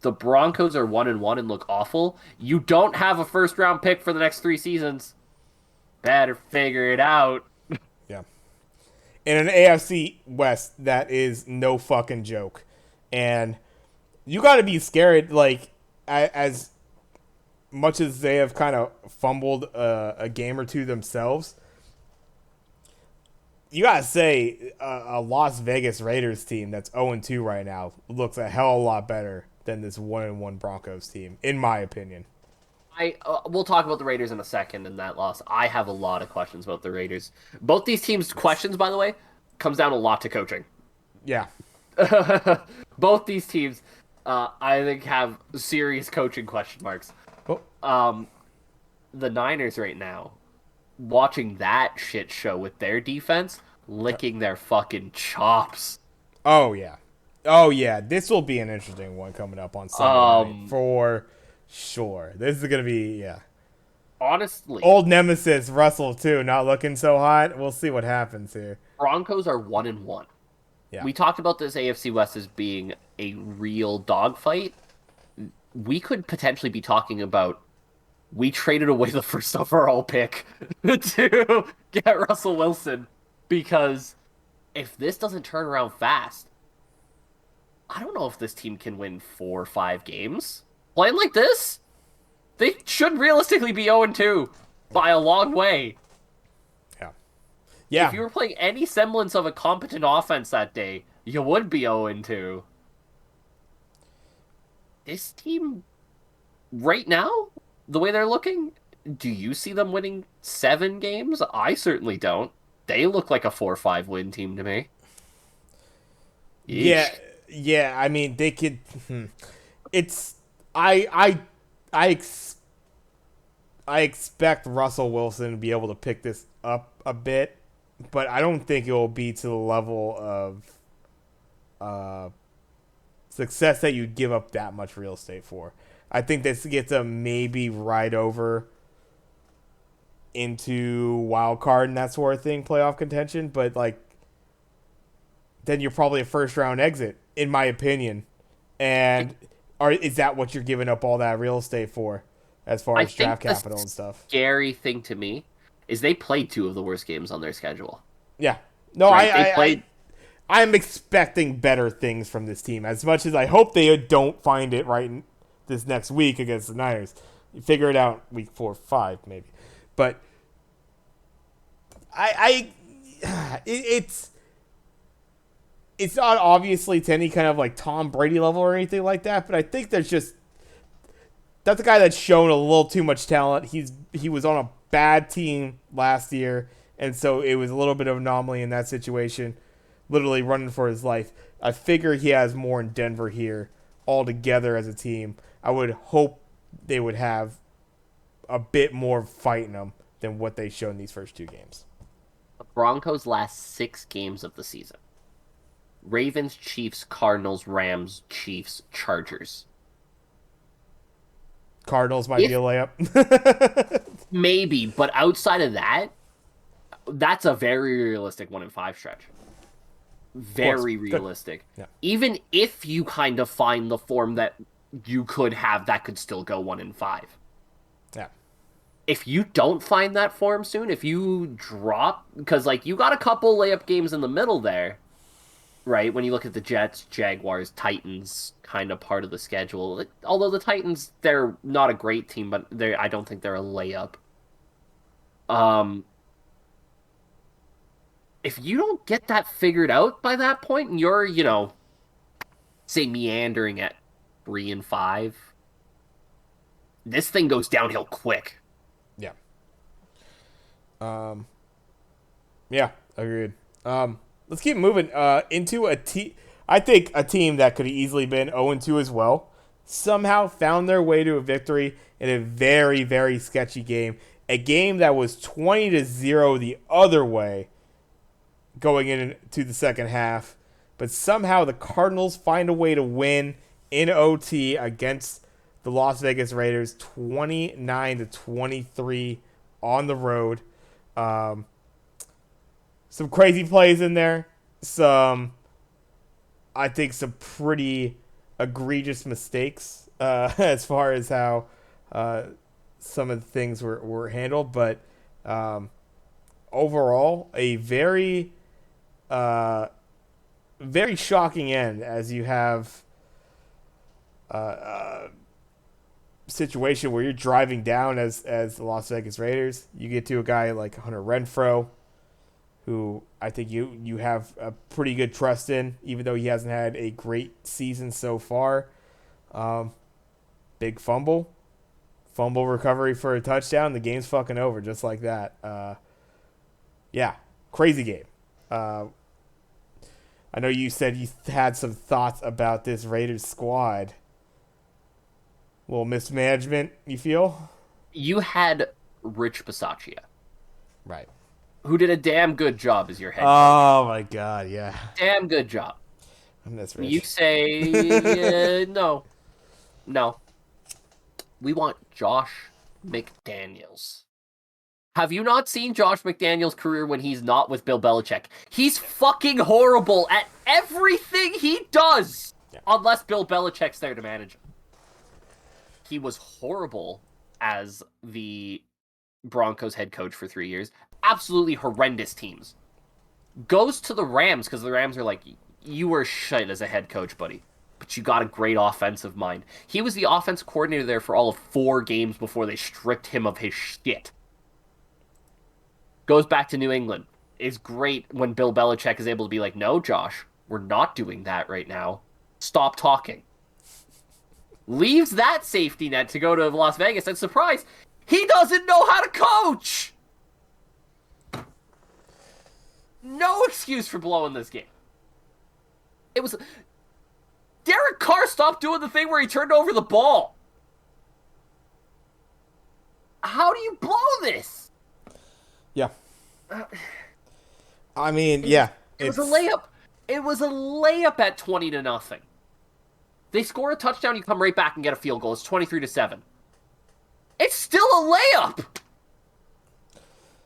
the Broncos are 1-1 and look awful. You don't have a first round pick for the next 3 seasons. Better figure it out. Yeah. In an AFC West, that is no fucking joke. And you got to be scared, like, as much as they have kind of fumbled a game or two themselves. You got to say, a Las Vegas Raiders team that's 0-2 right now looks a hell of a lot better than this 1-1 Broncos team, in my opinion. We'll talk about the Raiders in a second and that loss. I have a lot of questions about the Raiders. Both these teams' questions, by the way, comes down a lot to coaching. Yeah. Both these teams, I think, have serious coaching question marks. Oh. The Niners right now, watching that shit show with their defense, licking their fucking chops. Oh, yeah. Oh, yeah. This will be an interesting one coming up on Sunday night, for sure. This is going to be, yeah. Honestly. Old nemesis, Russell, too, not looking so hot. We'll see what happens here. Broncos are 1-1. Yeah. We talked about this AFC West as being a real dogfight. We could potentially be talking about we traded away the first overall pick to get Russell Wilson because if this doesn't turn around fast, I don't know if this team can win 4 or 5 games. Playing like this, they should realistically be 0-2 by a long way. Yeah. Yeah. If you were playing any semblance of a competent offense that day, you would be 0-2. This team, right now, the way they're looking, do you see them winning 7 games? I certainly don't. They look like a 4-5 win team to me. Yeesh. Yeah. I mean, they could. It's I expect Russell Wilson to be able to pick this up a bit, but I don't think it will be to the level of success that you'd give up that much real estate for. I think this gets them maybe right over into wild card and that sort of thing, playoff contention, but like then you're probably a first round exit, in my opinion. And is that what you're giving up all that real estate for, as far as draft capital and stuff? Scary thing to me is they played 2 of the worst games on their schedule. Yeah, no, right? I'm expecting better things from this team. As much as I hope they don't find it right this next week against the Niners, you figure it out week 4 or 5 maybe. But it's not obviously to any kind of like Tom Brady level or anything like that, but I think that's a guy that's shown a little too much talent. He was on a bad team last year, and so it was a little bit of an anomaly in that situation, literally running for his life. I figure he has more in Denver here all together as a team. I would hope they would have a bit more fight in them than what they showed in these first 2 games. The Broncos' last 6 games of the season: Ravens, Chiefs, Cardinals, Rams, Chiefs, Chargers. Cardinals might be a layup. Maybe, but outside of that, that's a very realistic 1-5 stretch. Very realistic. Yeah. Even if you kind of find the form that you could have, that could still go 1-5. Yeah. If you don't find that form soon, if you drop, because like you got a couple layup games in the middle there, right? When you look at the Jets, Jaguars, Titans, kind of part of the schedule. Although the Titans, they're not a great team, but I don't think they're a layup. If you don't get that figured out by that point, and you're, say meandering at 3-5, this thing goes downhill quick. Yeah. Yeah, agreed. Let's keep moving into I think a team that could have easily been 0-2 as well somehow found their way to a victory in a very, very sketchy game. A game that was 20-0 the other way going into the second half. But somehow the Cardinals find a way to win in OT against the Las Vegas Raiders 29-23 on the road. Um, some crazy plays in there. I think, some pretty egregious mistakes as far as how uh, some of the things were handled. But um, overall, a uh, very shocking end as you have a situation where you're driving down as the Las Vegas Raiders. You get to a guy like Hunter Renfrow, who I think you have a pretty good trust in, even though he hasn't had a great season so far. Um, Big fumble recovery for a touchdown. The game's fucking over just like that. Yeah, crazy game. Uh, I know you said you had some thoughts about this Raiders squad. A little mismanagement, you feel? You had Rich Bisaccia, Right. who did a damn good job as your head coach. Oh my god, yeah. Damn good job. That's You rich. say, no, no. We want Josh McDaniels. Have you not seen Josh McDaniels' career when he's not with Bill Belichick? He's fucking horrible at everything he does, unless Bill Belichick's there to manage him. He was horrible as the Broncos head coach for 3 years. Absolutely horrendous teams. Goes to the Rams because the Rams are like, you were shit as a head coach, buddy. But you got a great offensive mind. He was the offense coordinator there for all of 4 games before they stripped him of his shit. Goes back to New England. Is great when Bill Belichick is able to be like, no, Josh, we're not doing that right now. Stop talking. Leaves that safety net to go to Las Vegas, and surprise, he doesn't know how to coach! No excuse for blowing this game. It was... Derek Carr stopped doing the thing where he turned over the ball. How do you blow this? Yeah. I mean, yeah. It was a layup. It was a layup at 20-0. They score a touchdown, you come right back and get a field goal. It's 23-7. It's still a layup!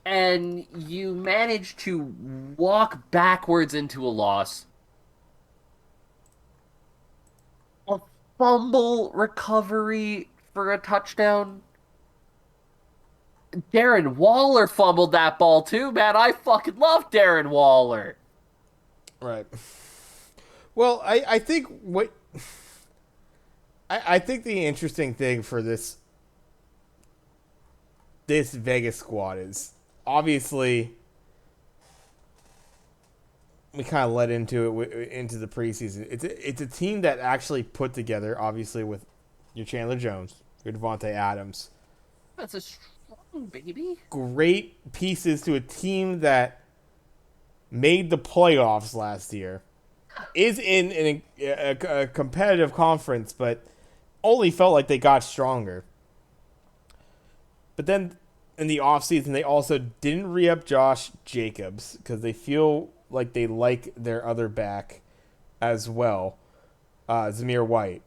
And you manage to walk backwards into a loss. A fumble recovery for a touchdown. Darren Waller fumbled that ball too, man. I fucking love Darren Waller. Right. Well, I think what... I think the interesting thing for this Vegas squad is, obviously, we kind of led into it into the preseason. It's a team that actually put together, obviously, with your Chandler Jones, your Devontae Adams. That's a strong baby. Great pieces to a team that made the playoffs last year, is in a competitive conference, but only felt like they got stronger. But then in the offseason, they also didn't re-up Josh Jacobs because they feel like they like their other back as well, Zamir White.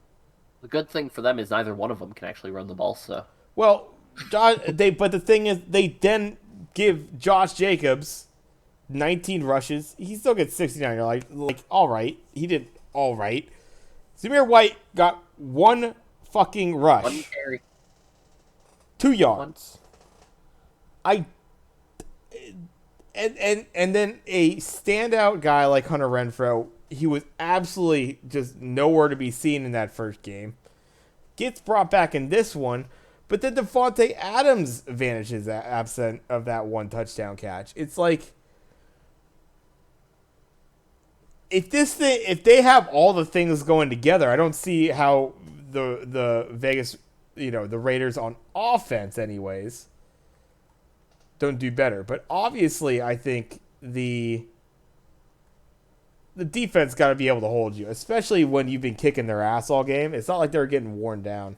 The good thing for them is neither one of them can actually run the ball, so... Well, but the thing is, they then give Josh Jacobs 19 rushes. He still gets 69. You're like, all right. He did all right. Zamir White got one fucking rush. One carry. 2 yards. And then a standout guy like Hunter Renfrow, he was absolutely just nowhere to be seen in that first game. Gets brought back in this one, but then Devontae Adams vanishes absent of that one touchdown catch. It's like, if they have all the things going together, I don't see how the Vegas, the Raiders on offense anyways, don't do better. But obviously, I think the defense got to be able to hold you, especially when you've been kicking their ass all game. It's not like they're getting worn down.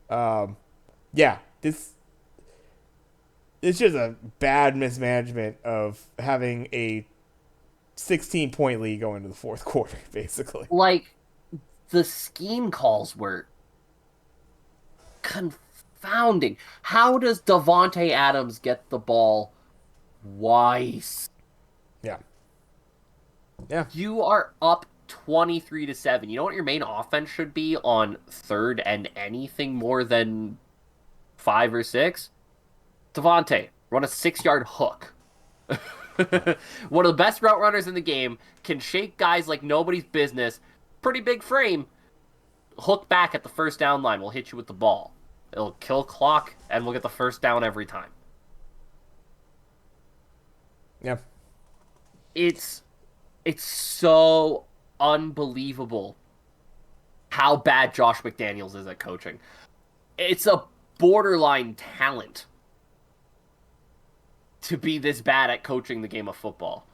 Yeah, this it's just a bad mismanagement of having a 16-point lead going into the fourth quarter, basically. Like, the scheme calls were confounding. How does Davante Adams get the ball twice? Yeah. Yeah. You are up 23-7. You know what your main offense should be on third and anything more than 5 or 6? Davante, run a 6-yard hook. One of the best route runners in the game, can shake guys like nobody's business. Pretty big frame. Hook back at the first down line. We'll hit you with the ball. It'll kill clock, and we'll get the first down every time. Yeah. It's so unbelievable how bad Josh McDaniels is at coaching. It's a borderline talent to be this bad at coaching the game of football.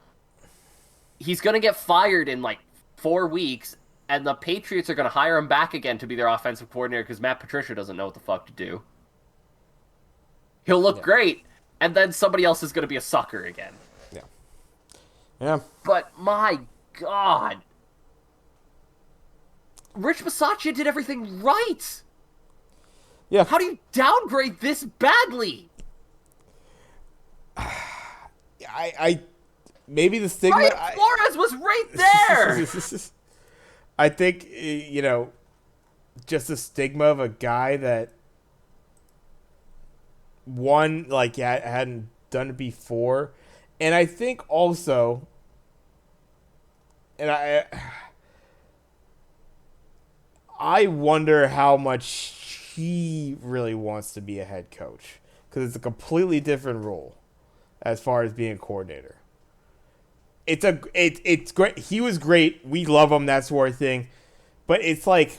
He's going to get fired in like 4 weeks, and the Patriots are going to hire him back again to be their offensive coordinator because Matt Patricia doesn't know what the fuck to do. He'll look great, and then somebody else is going to be a sucker again. Yeah. Yeah. But my God. Rich Bisaccia did everything right. Yeah. How do you downgrade this badly? I maybe the stigma. Brian Flores was right there. I think, just the stigma of a guy that hadn't done it before, and I think also, and I wonder how much he really wants to be a head coach, because it's a completely different role as far as being a coordinator. It's great. He was great. We love him, that sort of thing. But it's like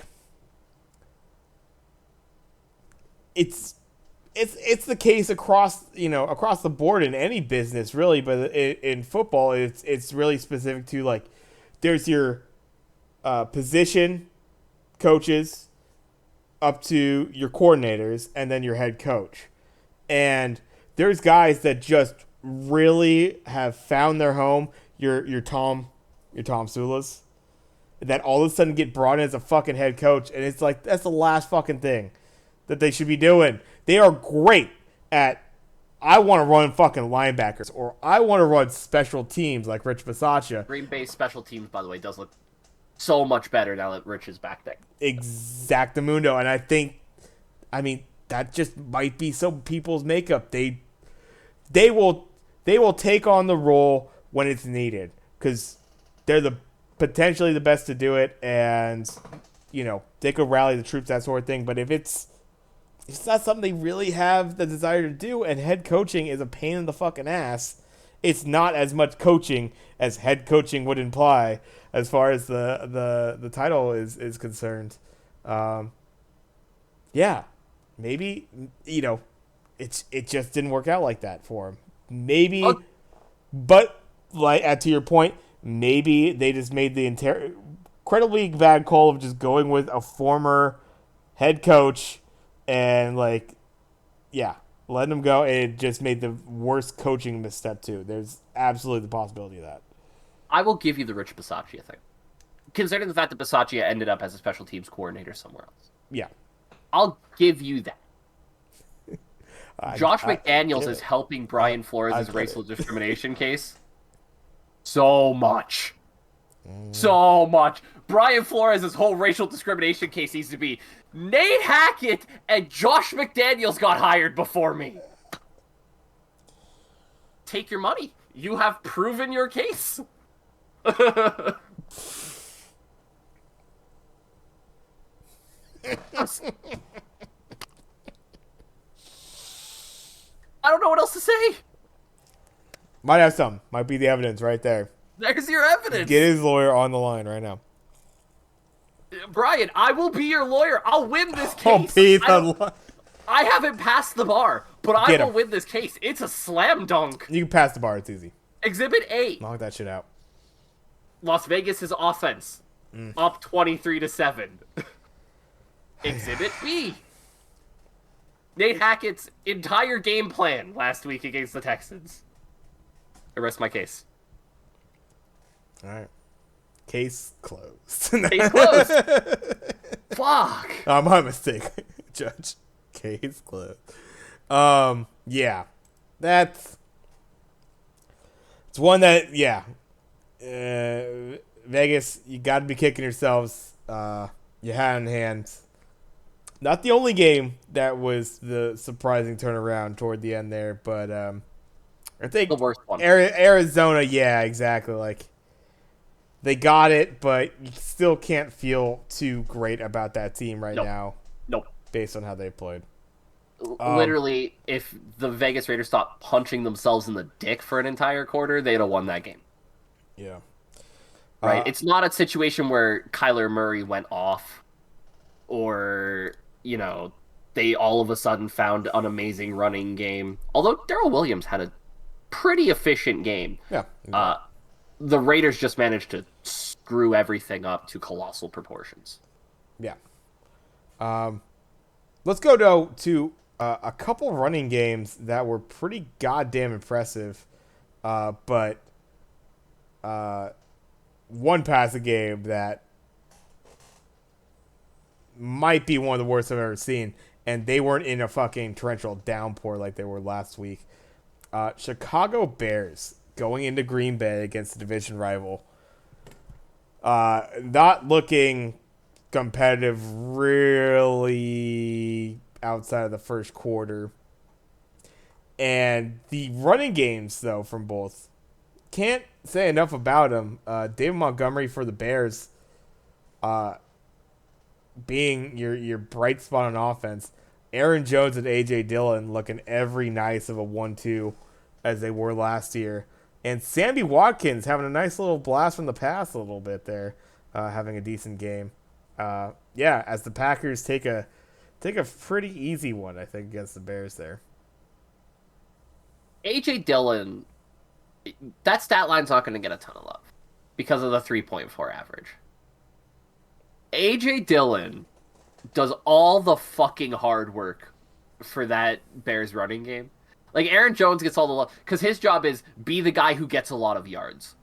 it's the case across the board in any business, really. But in football, it's really specific to, like, there's your position coaches up to your coordinators, and then your head coach. And there's guys that just really have found their home. Your Tom Sulas, that all of a sudden get brought in as a fucking head coach, and it's like, that's the last fucking thing that they should be doing. They are great at, I want to run fucking linebackers, or I want to run special teams like Rich Bisaccia. Green Bay special teams, by the way, does look so much better now that Rich is back there. Exactamundo, and I mean that just might be some people's makeup. They will take on the role when it's needed, because they're potentially the best to do it, and they could rally the troops, that sort of thing. But if it's not something they really have the desire to do, and head coaching is a pain in the fucking ass, it's not as much coaching as head coaching would imply, as far as the title is concerned. Yeah, maybe it just didn't work out like that for him. Maybe, but like, to your point, maybe they just made the incredibly bad call of just going with a former head coach and, like, letting him go, and it just made the worst coaching misstep too. There's absolutely the possibility of that. I will give you the Rich Bisaccia thing, considering the fact that Bisaccia ended up as a special teams coordinator somewhere else. Yeah, I'll give you that. Josh McDaniels is helping Brian Flores' racial discrimination case so much. So much. Brian Flores' whole racial discrimination case needs to be, Nate Hackett and Josh McDaniels got hired before me. Take your money. You have proven your case. I don't know what else to say. Might have some. Might be the evidence right there. There's your evidence. Get his lawyer on the line right now. Brian, I will be your lawyer. I'll win this case. I'll be the I haven't passed the bar, but I will win this case. It's a slam dunk. You can pass the bar. It's easy. Exhibit A. Knock that shit out. Las Vegas' offense. Up 23-7. Exhibit B. Nate Hackett's entire game plan last week against the Texans. I rest my case. All right. Case closed. Case closed. Fuck. My mistake, Judge. Case closed. Yeah, that's it's one that Vegas, you got to be kicking yourselves. You had in hand. Not the only game that was the surprising turnaround toward the end there, but I The think worst one. Arizona, yeah, exactly. Like they got it, but you still can't feel too great about that team right Nope. now, Nope. based on how they played. Literally, if the Vegas Raiders stopped punching themselves in the dick for an entire quarter, they'd have won that game. Yeah. Right? Uh, It's not a situation where Kyler Murray went off or, you know, they all of a sudden found an amazing running game. Although Darrell Williams had a pretty efficient game. yeah. Uh, the Raiders just managed to screw everything up to colossal proportions. Yeah. Let's go to a couple running games that were pretty goddamn impressive, but one passing game that might be one of the worst I've ever seen, and they weren't in a fucking torrential downpour like they were last week. Chicago Bears going into Green Bay against the division rival. Not looking competitive really outside of the first quarter. And the running games, though, from both, can't say enough about them. David Montgomery for the Bears being your bright spot on offense. Aaron Jones and A.J. Dillon looking every nice of a 1-2 as they were last year. And Sammy Watkins having a nice little blast from the past a little bit there, having a decent game. As the Packers take a pretty easy one, I think, against the Bears there. AJ Dillon, that stat line's not going to get a ton of love because of the 3.4 average. AJ Dillon does all the fucking hard work for that Bears running game. Like, Aaron Jones gets all the love because his job is be the guy who gets a lot of yards.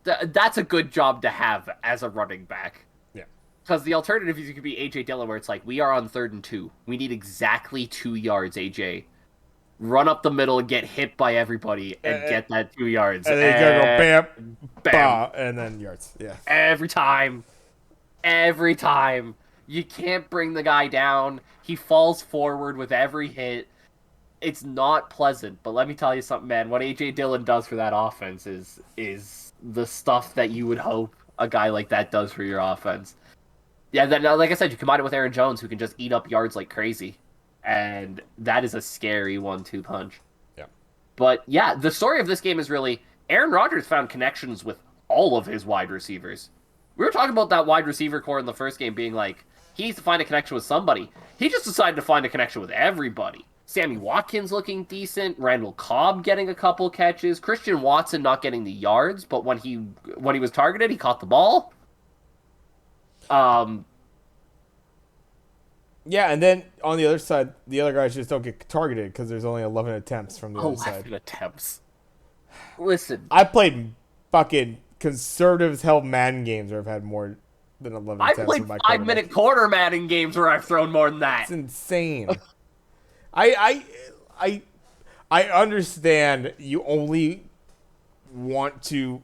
That's a good job to have as a running back. Yeah. Because the alternative is you could be A.J. Dillon, where it's like, we are on 3rd and 2. We need exactly 2 yards, A.J. Run up the middle and get hit by everybody and get that 2 yards. And then you gotta go bam, bam, bah, and then yards. Yeah. Every time. Every time. You can't bring the guy down. He falls forward with every hit. It's not pleasant, but let me tell you something, man. What A.J. Dillon does for that offense is the stuff that you would hope a guy like that does for your offense. Yeah, then, like I said, you combine it with Aaron Jones, who can just eat up yards like crazy. And that is a scary 1-2 punch. Yeah. But yeah, the story of this game is really Aaron Rodgers found connections with all of his wide receivers. We were talking about that wide receiver core in the first game being like, he needs to find a connection with somebody. He just decided to find a connection with everybody. Sammy Watkins looking decent, Randall Cobb getting a couple catches, Christian Watson not getting the yards, but when he was targeted, he caught the ball. Yeah, and then on the other side, the other guys just don't get targeted because there's only 11 attempts from the other side. 11 attempts. Listen, I played fucking conservatives held Madden games where I've had more than 11 I attempts played from my 5-minute quarter Madden games where I've thrown more than that. It's insane. I understand you only want to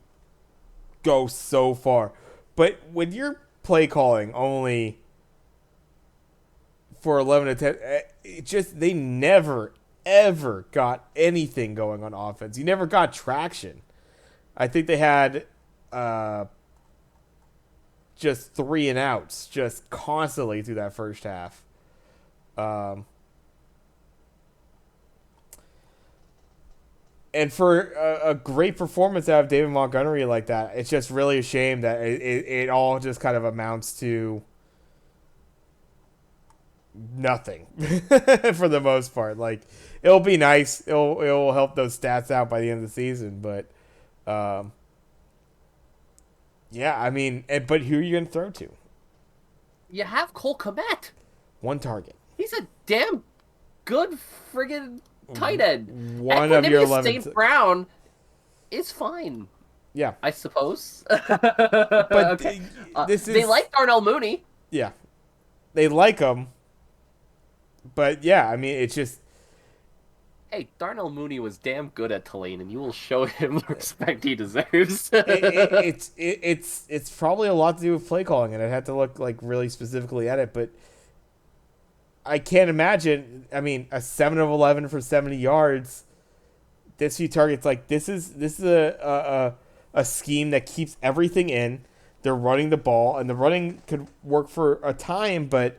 go so far, but when you're play calling only for 11 attempts, it just they never ever got anything going on offense. You never got traction. I think they had just 3 and outs just constantly through that first half. And for a great performance out of David Montgomery like that, it's just really a shame that it all just kind of amounts to nothing for the most part. Like, it'll be nice. It'll help those stats out by the end of the season. But, yeah, I mean, but who are you going to throw to? You have Cole Kmet. 1 target. He's a damn good friggin' tight end. One of your 11. St. Brown is fine. Yeah. I suppose. But okay. This is... They like Darnell Mooney. Yeah. They like him. But yeah, I mean, it's just Hey, Darnell Mooney was damn good at Tulane, and you will show him the respect he deserves. it's probably a lot to do with play calling, and I'd have to look like really specifically at it. But I can't imagine. I mean, a 7 of 11 for 70 yards. This few targets, like this is a scheme that keeps everything in. They're running the ball, and the running could work for a time, but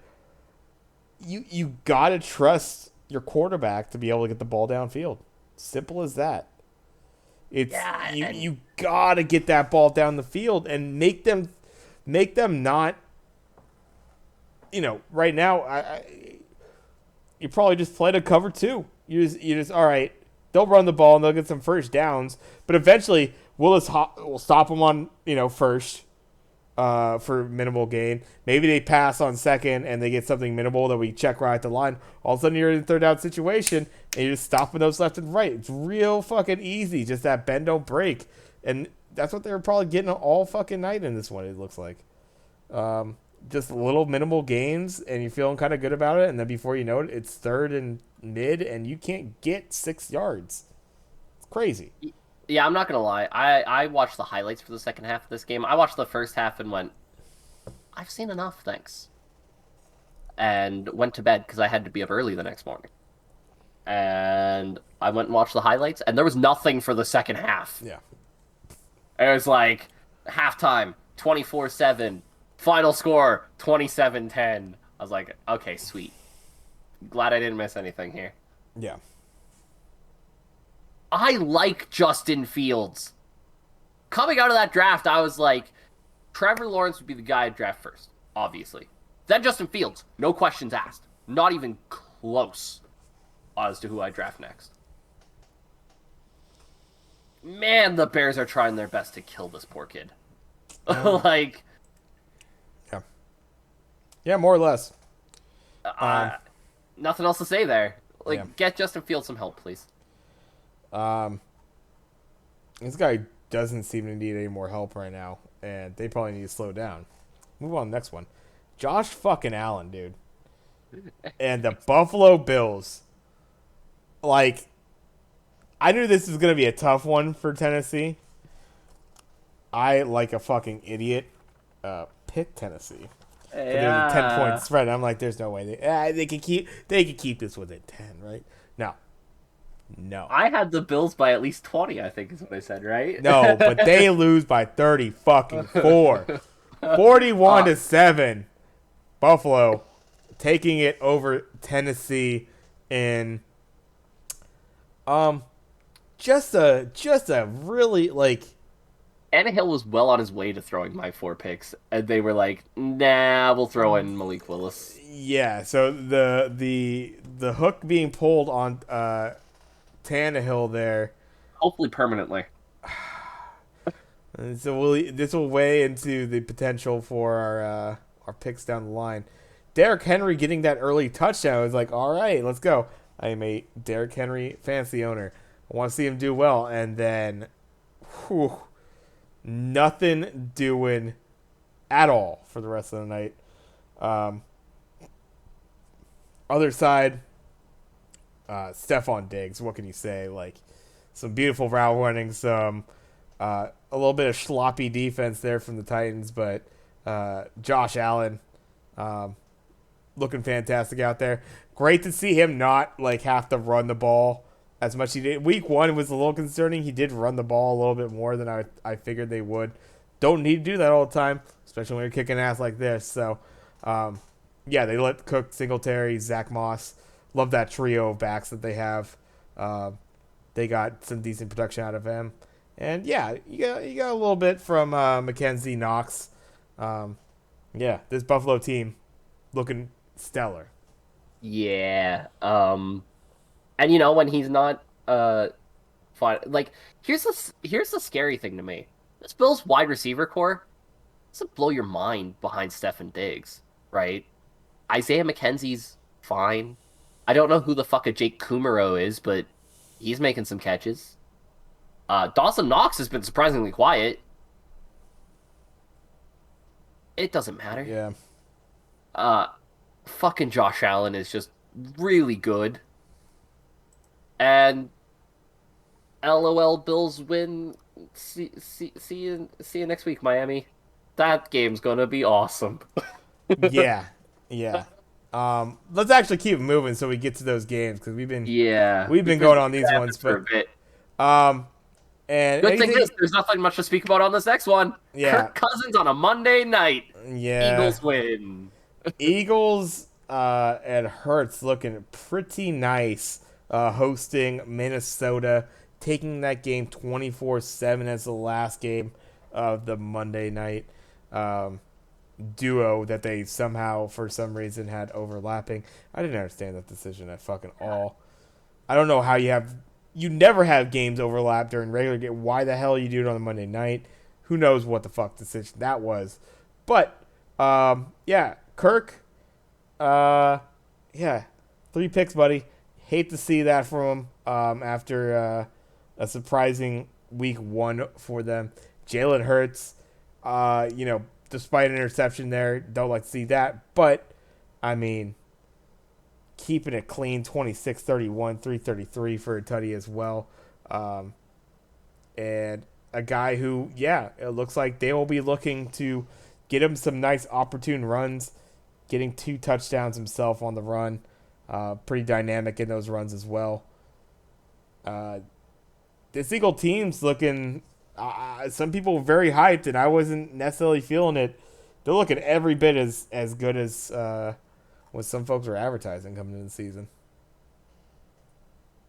you gotta trust your quarterback to be able to get the ball downfield. Simple as that. It's Yeah, and you gotta get that ball down the field and make them not. Right now, you probably just play to cover two. You just all right. They'll run the ball and they'll get some first downs, but eventually we'll stop them on first for minimal gain. Maybe they pass on second and they get something minimal that we check right at the line. All of a sudden you're in a third down situation and you're just stopping those left and right. It's real fucking easy. Just that bend don't break, and that's what they were probably getting all fucking night in this one. It looks like. Just little minimal gains, and you're feeling kind of good about it, and then before you know it, it's third and mid, and you can't get 6 yards. It's crazy. yeah, I'm not gonna lie. I watched the highlights for the second half of this game. I watched the first half and went, I've seen enough, thanks, and went to bed because I had to be up early the next morning. And I went and watched the highlights, and there was nothing for the second half. Yeah. It was like halftime, 24-7, final score, 27-10. I was like, okay, sweet. Glad I didn't miss anything here. Yeah. I like Justin Fields. Coming out of that draft, I was like, Trevor Lawrence would be the guy I'd draft first, obviously. Then Justin Fields, no questions asked. Not even close as to who I draft next. Man, the Bears are trying their best to kill this poor kid. Like, Yeah. Yeah, more or less. nothing else to say there. Like, Yeah. get Justin Fields some help, please. This guy doesn't seem to need any more help right now, and they probably need to slow down. Move on to the next one. Josh fucking Allen, dude. And the Buffalo Bills. Like, I knew this was going to be a tough one for Tennessee. I, like a fucking idiot, picked Tennessee. But there's a 10-point spread. I'm like, there's no way they could keep this within 10, right? No. I had the Bills by at least 20, I think is what I said, right? No, but they lose by 30 fucking 4. 41-7. Buffalo taking it over Tennessee in just a really like Tannehill was well on his way to throwing my 4 picks, and they were like, nah, we'll throw in Malik Willis. yeah, so the hook being pulled on Tannehill there. Hopefully permanently. And so this will weigh into the potential for our picks down the line. Derrick Henry getting that early touchdown is like, all right, let's go. I am a Derrick Henry fantasy owner. I want to see him do well, and then, nothing doing at all for the rest of the night. Other side, Stephon Diggs. What can you say? Like, some beautiful route running, some a little bit of sloppy defense there from the Titans, but Josh Allen looking fantastic out there. Great to see him not like have to run the ball as much as he did. Week 1 was a little concerning. He did run the ball a little bit more than I figured they would. Don't need to do that all the time, especially when you're kicking ass like this. So, yeah, they let Cook, Singletary, Zach Moss. Love that trio of backs that they have. They got some decent production out of him. And, yeah, you got a little bit from Mackenzie Knox. Yeah, this Buffalo team looking stellar. Yeah. And when he's not fine, like here's the scary thing to me. This Bills wide receiver core doesn't blow your mind behind Stephen Diggs, right? Isaiah McKenzie's fine. I don't know who the fuck a Jake Kumaro is, but he's making some catches. Dawson Knox has been surprisingly quiet. It doesn't matter. Yeah. Fucking Josh Allen is just really good. And LOL Bills win. See you next week, Miami. That game's gonna be awesome. Yeah, yeah. Let's actually keep moving so we get to those games because Yeah, we've we've been been going on these ones, rapping for a but bit. um, and Good thing anything, is, there's nothing much to speak about on this next one. yeah, Kirk Cousins on a Monday night. yeah. Eagles win. Eagles and Hurts looking pretty nice, hosting Minnesota, taking that game 24-7 as the last game of the Monday night um, duo that they somehow, for some reason, had overlapping. I didn't understand that decision at fucking all. I don't know how you never have games overlap during regular game. Why the hell you do it on a Monday night? Who knows what the fuck decision that was? But yeah, Kirk, uh, yeah, 3 picks, buddy. Hate to see that from him after a surprising week 1 for them. Jalen Hurts, despite an interception there, don't like to see that. But I mean, keeping it clean 26-31, 333 for a tutty as well. Um, and a guy who, yeah, it looks like they will be looking to get him some nice opportune runs, getting 2 touchdowns himself on the run. Pretty dynamic in those runs as well. Uh, this Eagle team's looking, some people were very hyped, and I wasn't necessarily feeling it. They're looking every bit as good as what some folks were advertising coming into the season.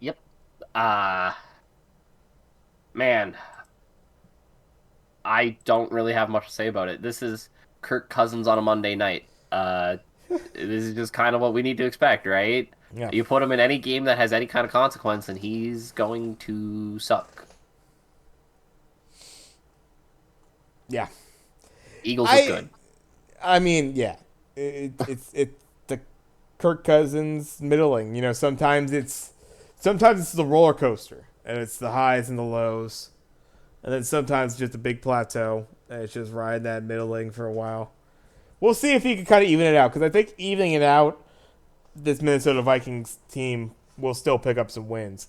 Yep. Uh man, I don't really have much to say about it. This is Kirk Cousins on a Monday night. This is just kind of what we need to expect, right? Yeah. You put him in any game that has any kind of consequence, and he's going to suck. Yeah. Eagles look I good. I mean, yeah, it's the Kirk Cousins middling. Sometimes it's the roller coaster, and it's the highs and the lows, and then sometimes just a big plateau, and it's just riding that middling for a while. We'll see if he can kind of even it out, because I think evening it out, this Minnesota Vikings team will still pick up some wins.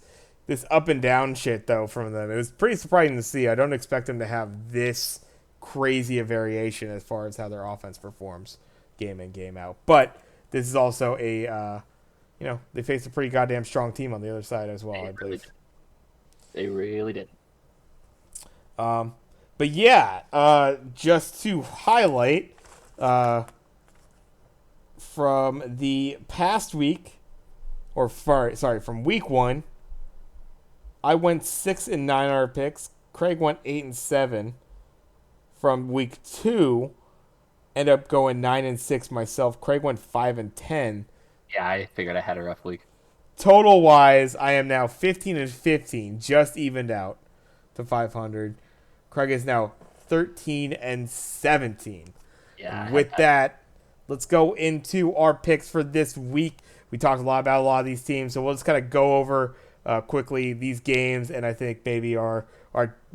This up and down shit though from them, it was pretty surprising to see. I don't expect them to have this crazy a variation as far as how their offense performs game in game out. But this is also they faced a pretty goddamn strong team on the other side as well, They I really believe. did. They really did. Um, but yeah, just to highlight from the past week, from week 1, I went 6-9 on our picks. Craig went 8-7. From week 2, end up going 9-6 myself. Craig went 5-10. Yeah, I figured I had a rough week. Total wise, I am now 15-15, just evened out to 500. Craig is now 13-17. Yeah, I And had with that, let's go into our picks for this week. We talked a lot about a lot of these teams, so we'll just kind of go over quickly these games, and I think maybe our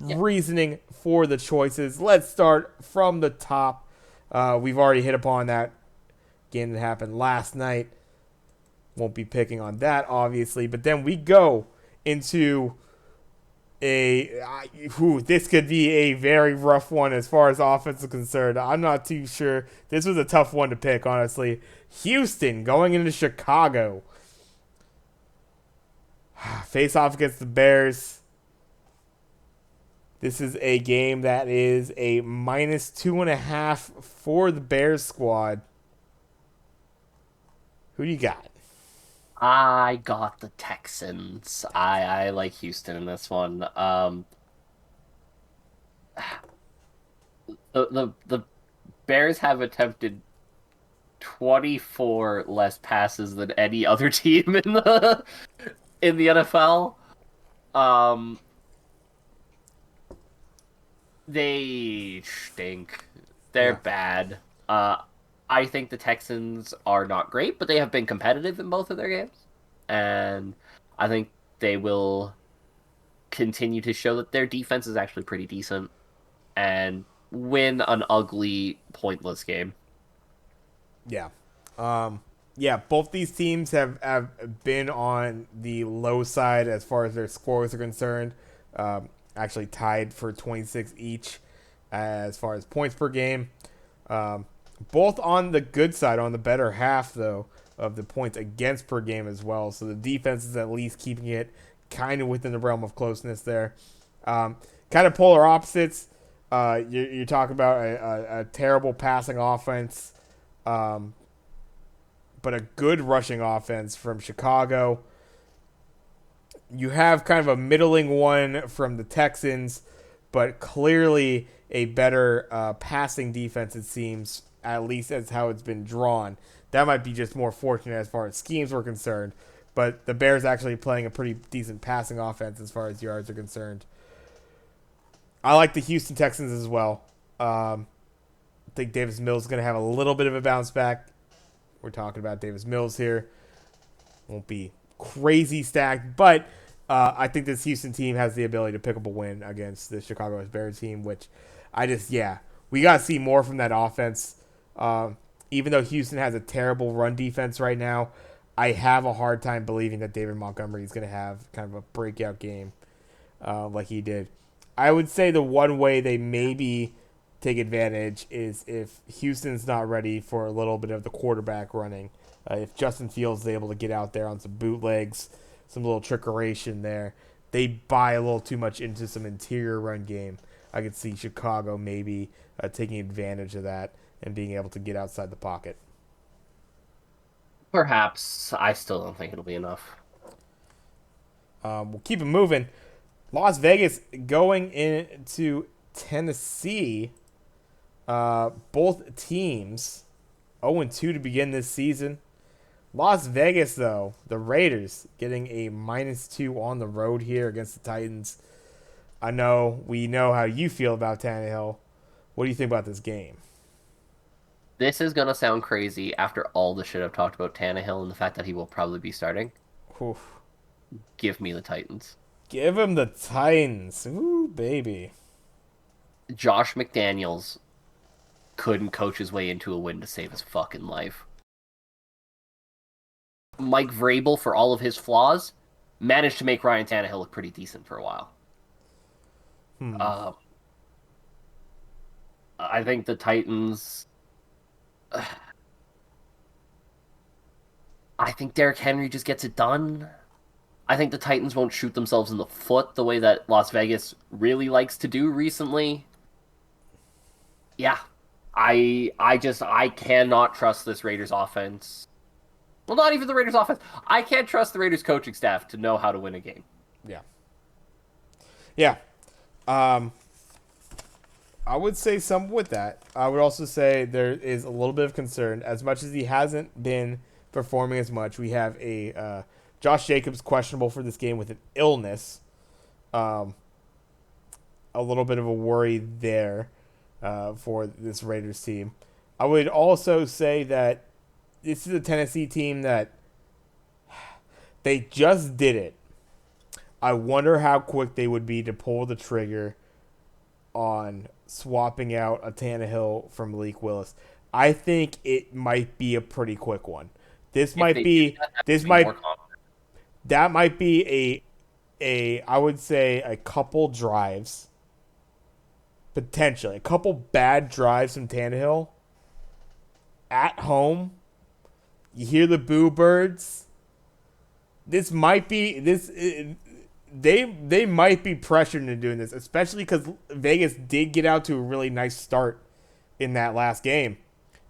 yeah. reasoning for the choices. Let's start from the top. We've already hit upon that game that happened last night. Won't be picking on that, obviously, but then we go into this could be a very rough one as far as offense is concerned. I'm not too sure. This was a tough one to pick, honestly. Houston going into Chicago. Face off against the Bears. This is a game that is a -2.5 for the Bears squad. Who do you got? I got the Texans. I like Houston in this one. The Bears have attempted 24 less passes than any other team in the NFL. Um, they stink. They're Yeah. bad. I think the Texans are not great, but they have been competitive in both of their games, and I think they will continue to show that their defense is actually pretty decent and win an ugly, pointless game. Yeah. Um, Yeah, both these teams have been on the low side as far as their scores are concerned. Actually tied for 26 each as far as points per game. Um, Both on the good side, on the better half, though, of the points against per game as well. So the defense is at least keeping it kind of within the realm of closeness there. Kind of polar opposites. You're talking about a terrible passing offense, um, but a good rushing offense from Chicago. You have kind of a middling one from the Texans, but clearly a better passing defense, it seems, at least that's how it's been drawn. That might be just more fortunate as far as schemes were concerned, but the Bears actually playing a pretty decent passing offense as far as yards are concerned. I like the Houston Texans as well. I think Davis Mills is going to have a little bit of a bounce back. We're talking about Davis Mills here. Won't be crazy stacked, but I think this Houston team has the ability to pick up a win against the Chicago Bears team, which we got to see more from that offense. Even though Houston has a terrible run defense right now, I have a hard time believing that David Montgomery is going to have kind of a breakout game like he did. I would say the one way they maybe take advantage is if Houston's not ready for a little bit of the quarterback running. If Justin Fields is able to get out there on some bootlegs, some little trickeration there, they buy a little too much into some interior run game. I could see Chicago maybe taking advantage of that and being able to get outside the pocket. Perhaps. I still don't think it'll be enough. We'll keep it moving. Las Vegas going into Tennessee. Both teams 0-2 to begin this season. Las Vegas, though, the Raiders getting a -2 on the road here against the Titans. We know how you feel about Tannehill. What do you think about this game? This is gonna sound crazy after all the shit I've talked about Tannehill and the fact that he will probably be starting. Oof. Give me the Titans. Give him the Titans. Ooh, baby. Josh McDaniels couldn't coach his way into a win to save his fucking life. Mike Vrabel, for all of his flaws, managed to make Ryan Tannehill look pretty decent for a while. Hmm. I think the Titans. I think Derrick Henry just gets it done. I think the Titans won't shoot themselves in the foot the way that Las Vegas really likes to do recently. Yeah. I cannot trust this Raiders offense. Well, not even the Raiders offense. I can't trust the Raiders coaching staff to know how to win a game. Yeah. Yeah. I would say some with that. I would also say there is a little bit of concern. As much as he hasn't been performing as much, we have a Josh Jacobs questionable for this game with an illness. A little bit of a worry there for this Raiders team. I would also say that this is a Tennessee team that they just did it. I wonder how quick they would be to pull the trigger on swapping out a Tannehill for Malik Willis. I think it might be a pretty quick one. This might be that might be a I would say a couple drives, potentially a couple bad drives from Tannehill at home. You hear the boo birds. This might be this. They might be pressured into doing this, especially because Vegas did get out to a really nice start in that last game.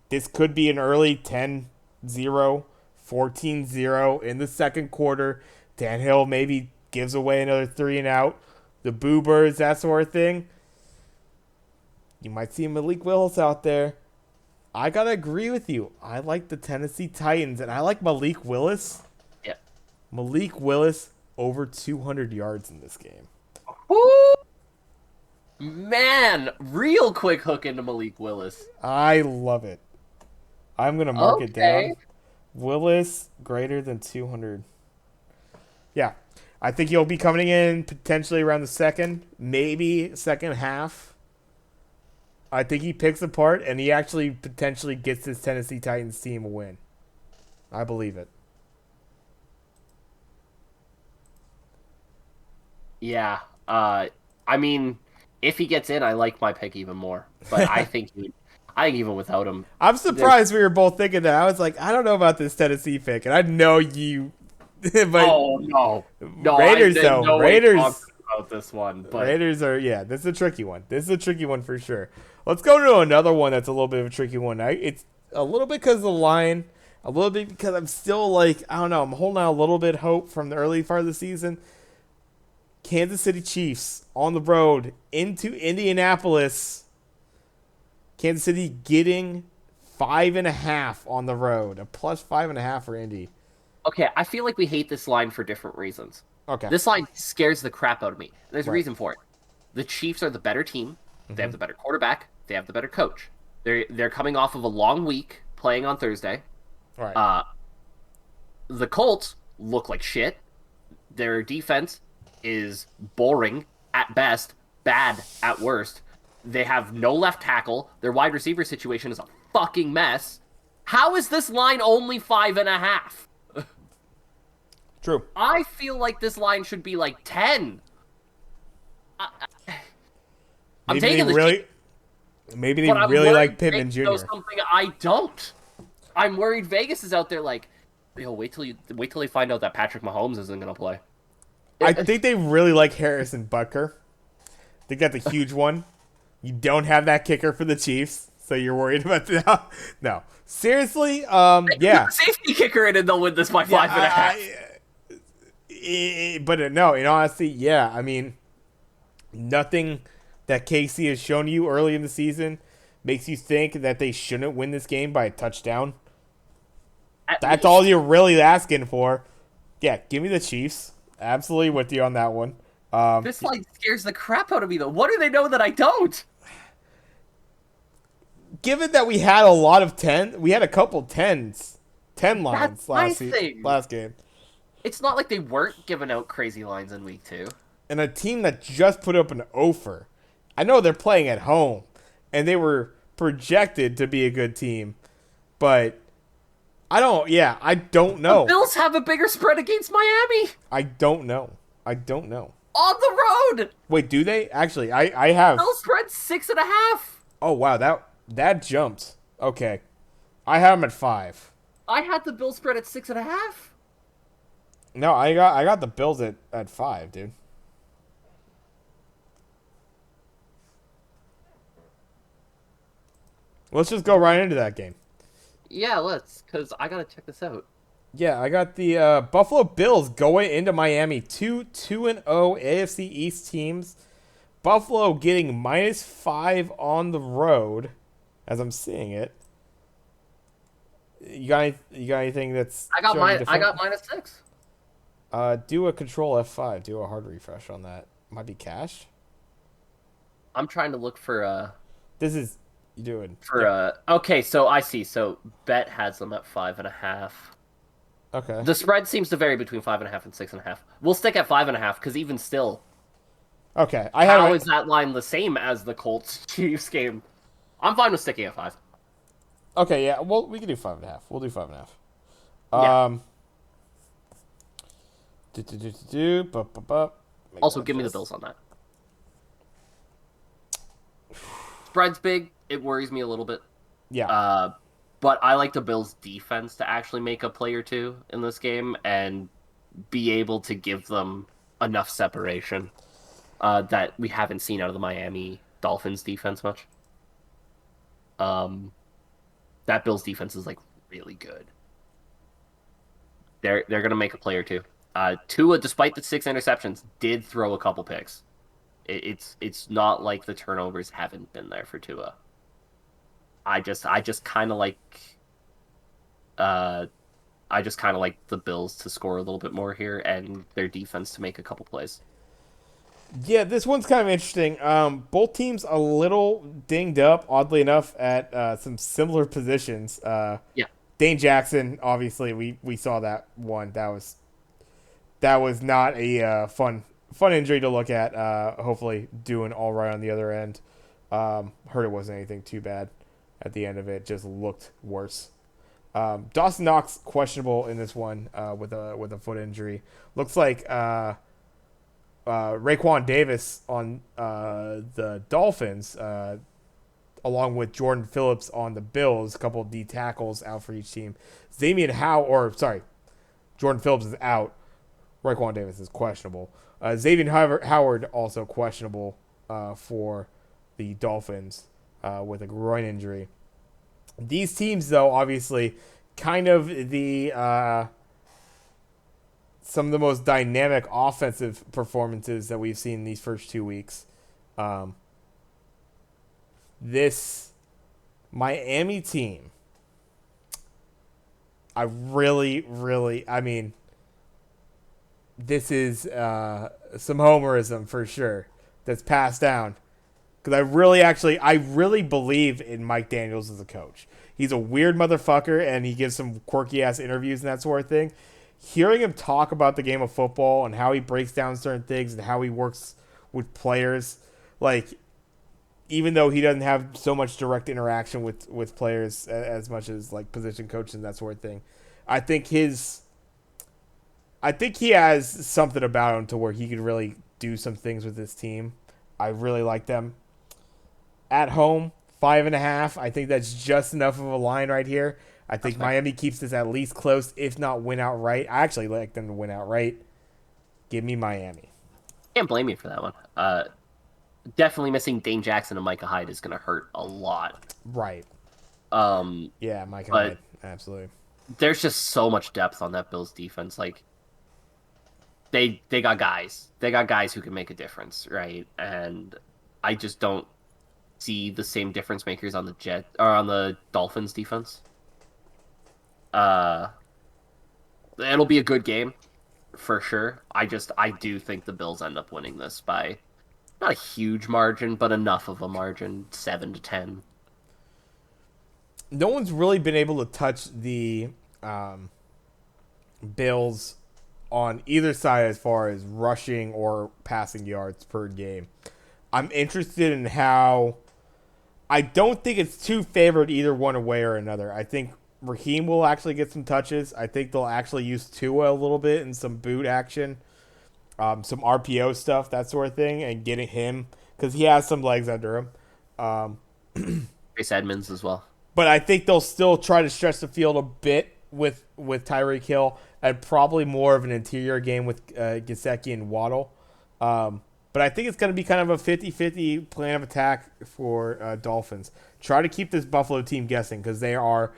This could be an early 10-0, 14-0 in the second quarter. Tannehill maybe gives away another 3 and out. The boo birds, that sort of thing. You might see Malik Willis out there. I gotta agree with you. I like the Tennessee Titans, and I like Malik Willis. Yeah. Malik Willis over 200 yards in this game. Ooh, man, real quick hook into Malik Willis. I love it. I'm going to mark it down. Willis greater than 200. Yeah. I think he'll be coming in potentially around the second, maybe second half. I think he picks apart, and he actually potentially gets this Tennessee Titans team a win. I believe it. Yeah. I mean, if he gets in, I like my pick even more. But I think even without him, I'm there's. surprised we were both thinking that. I was like, I don't know about this Tennessee pick, and I know you, but Oh no, no, I Raiders did though, no way Raiders, confident about this one. But Raiders are this is a tricky one. This is a tricky one for sure. Let's go to another one that's a little bit of a tricky one. It's a little bit because of the line, a little bit because I'm still like I don't know. I'm holding out a little bit hope from the early part of the season. Kansas City Chiefs on the road into Indianapolis. Kansas City getting 5.5 on the road, a plus 5.5 for Indy. okay, I feel like we hate this line for different reasons. Okay, This line scares the crap out of me. There's a right. reason for it. The Chiefs are the better team. They Mm-hmm. have the better quarterback. They have the better coach. They're coming off of a long week playing on Thursday. All right. Uh, the Colts look like shit. Their defense is boring at best, bad at worst. They have no left tackle. Their wide receiver situation is a fucking mess. How is this line only 5.5? True. I feel like this line should be like 10. I, I'm Maybe they taking the really, maybe they but I'm really like worried Pittman Vegas knows Jr. something I don't. I'm worried Vegas is out there like, yo, wait till they find out that Patrick Mahomes isn't gonna play. I think they really like Harrison Butker. I think that's a huge one. You don't have that kicker for the Chiefs, so you're worried about that. No, seriously. Yeah. Safety kicker in and they'll win this by Yeah, 5.5. but no, in honesty, yeah. I mean, nothing that KC has shown you early in the season makes you think that they shouldn't win this game by a touchdown. At That's least. all you're really asking for. Yeah, give me the Chiefs. Absolutely with you on that one. This line scares the crap out of me though. What do they know that I don't? Given that we had a lot of 10, we had a couple 10 lines That's my last game. It's not like they weren't giving out crazy lines in week 2. And a team that just put up an offer. I know they're playing at home, and they were projected to be a good team, but I don't The know. Bills have a bigger spread against Miami I don't know. I don't know. on the road. Wait, do they? Actually, I have. Bills spread 6.5. Oh, wow, that jumped. Okay. I have them at 5. I had the Bills spread at 6.5. No, I got the Bills at 5, dude. Let's just go right into that game. Yeah, let's, because I gotta check this out. Yeah, I got the Buffalo Bills going into Miami. 2-0 AFC East teams. Buffalo getting -5 on the road, as I'm seeing it. You got anything that's I got showing mine. I different? got -6. Do a Control F5. Do a hard refresh on that. Might be cash. I'm trying to look for This is you doing Okay, so I see. So Bet has them at 5.5. okay. The spread seems to vary between 5.5 and 6.5. We'll stick at 5.5 because even still, Okay, I have how it. is that line the same as the Colts Chiefs game? I'm fine with sticking at 5. Okay, yeah. Well, we can do 5.5. We'll do 5.5. Yeah. Also, give me the Bills on that. Spread's big. It worries me a little bit. Yeah. But I like the Bills' defense to actually make a play or two in this game and be able to give them enough separation that we haven't seen out of the Miami Dolphins defense much. That Bills defense is like really good. They're gonna make a play or two. Tua, despite the 6 interceptions, did throw a couple picks. It's not like the turnovers haven't been there for Tua. I just kind of like the Bills to score a little bit more here and their defense to make a couple plays. Yeah, this one's kind of interesting. Both teams a little dinged up, oddly enough, at some similar positions. Yeah. Dane Jackson, obviously, we saw that one. That was not a fun injury to look at. Hopefully, doing all right on the other end. Heard it wasn't anything too bad at the end of it. Just looked worse. Dawson Knox questionable in this one with a foot injury. Looks like Raekwon Davis on the Dolphins, along with Jordan Phillips on the Bills. A couple of D tackles out for each team. Jordan Phillips is out. Raekwon Davis is questionable. Xavier Howard also questionable for the Dolphins with a groin injury. These teams, though, obviously, kind of the some of the most dynamic offensive performances that we've seen these first 2 weeks. This Miami team, I mean, this is some homerism for sure that's passed down. Because I really believe in Mike Daniels as a coach. He's a weird motherfucker, and he gives some quirky ass interviews and that sort of thing. Hearing him talk about the game of football and how he breaks down certain things and how he works with players, like, even though he doesn't have so much direct interaction with players as much as like position coaches and that sort of thing, I think he has something about him to where he could really do some things with this team. I really like them. At home, 5.5. I think that's just enough of a line right here. I think Miami keeps this at least close, if not win outright. I actually like them to win outright. Give me Miami. Can't blame you for that one. Definitely missing Dane Jackson and Micah Hyde is going to hurt a lot. Right. Yeah, Micah Hyde. Absolutely. There's just so much depth on that Bills defense. Like, they got guys. They got guys who can make a difference, right? And I just don't see the same difference makers on the Dolphins defense. It'll be a good game for sure. I do think the Bills end up winning this by not a huge margin, but enough of a margin, 7-10. No one's really been able to touch the Bills on either side as far as rushing or passing yards per game. I'm interested in how. I don't think it's too favored either one way or another. I think Raheem will actually get some touches. I think they'll actually use Tua a little bit in some boot action, some RPO stuff, that sort of thing, and getting him because he has some legs under him. Chase Edmonds as well. But I think they'll still try to stretch the field a bit with Tyreek Hill and probably more of an interior game with Gesicki and Waddle. But I think it's going to be kind of a 50-50 plan of attack for Dolphins. Try to keep this Buffalo team guessing because they are.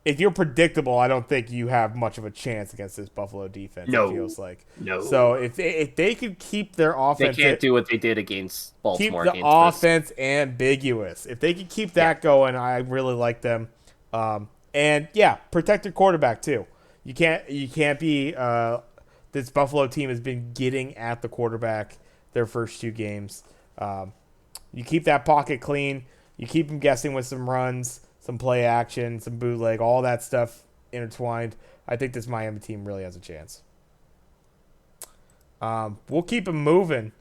If you're predictable, I don't think you have much of a chance against this Buffalo defense. No. It feels like. No. So if they could keep their offense, they can't do what they did against Baltimore. Keep the offense ambiguous. If they could keep that going, I really like them. And yeah, protect your quarterback too. You can't be. This Buffalo team has been getting at the quarterback their first 2 games. You keep that pocket clean. You keep them guessing with some runs, some play action, some bootleg, all that stuff intertwined. I think this Miami team really has a chance. We'll keep them moving.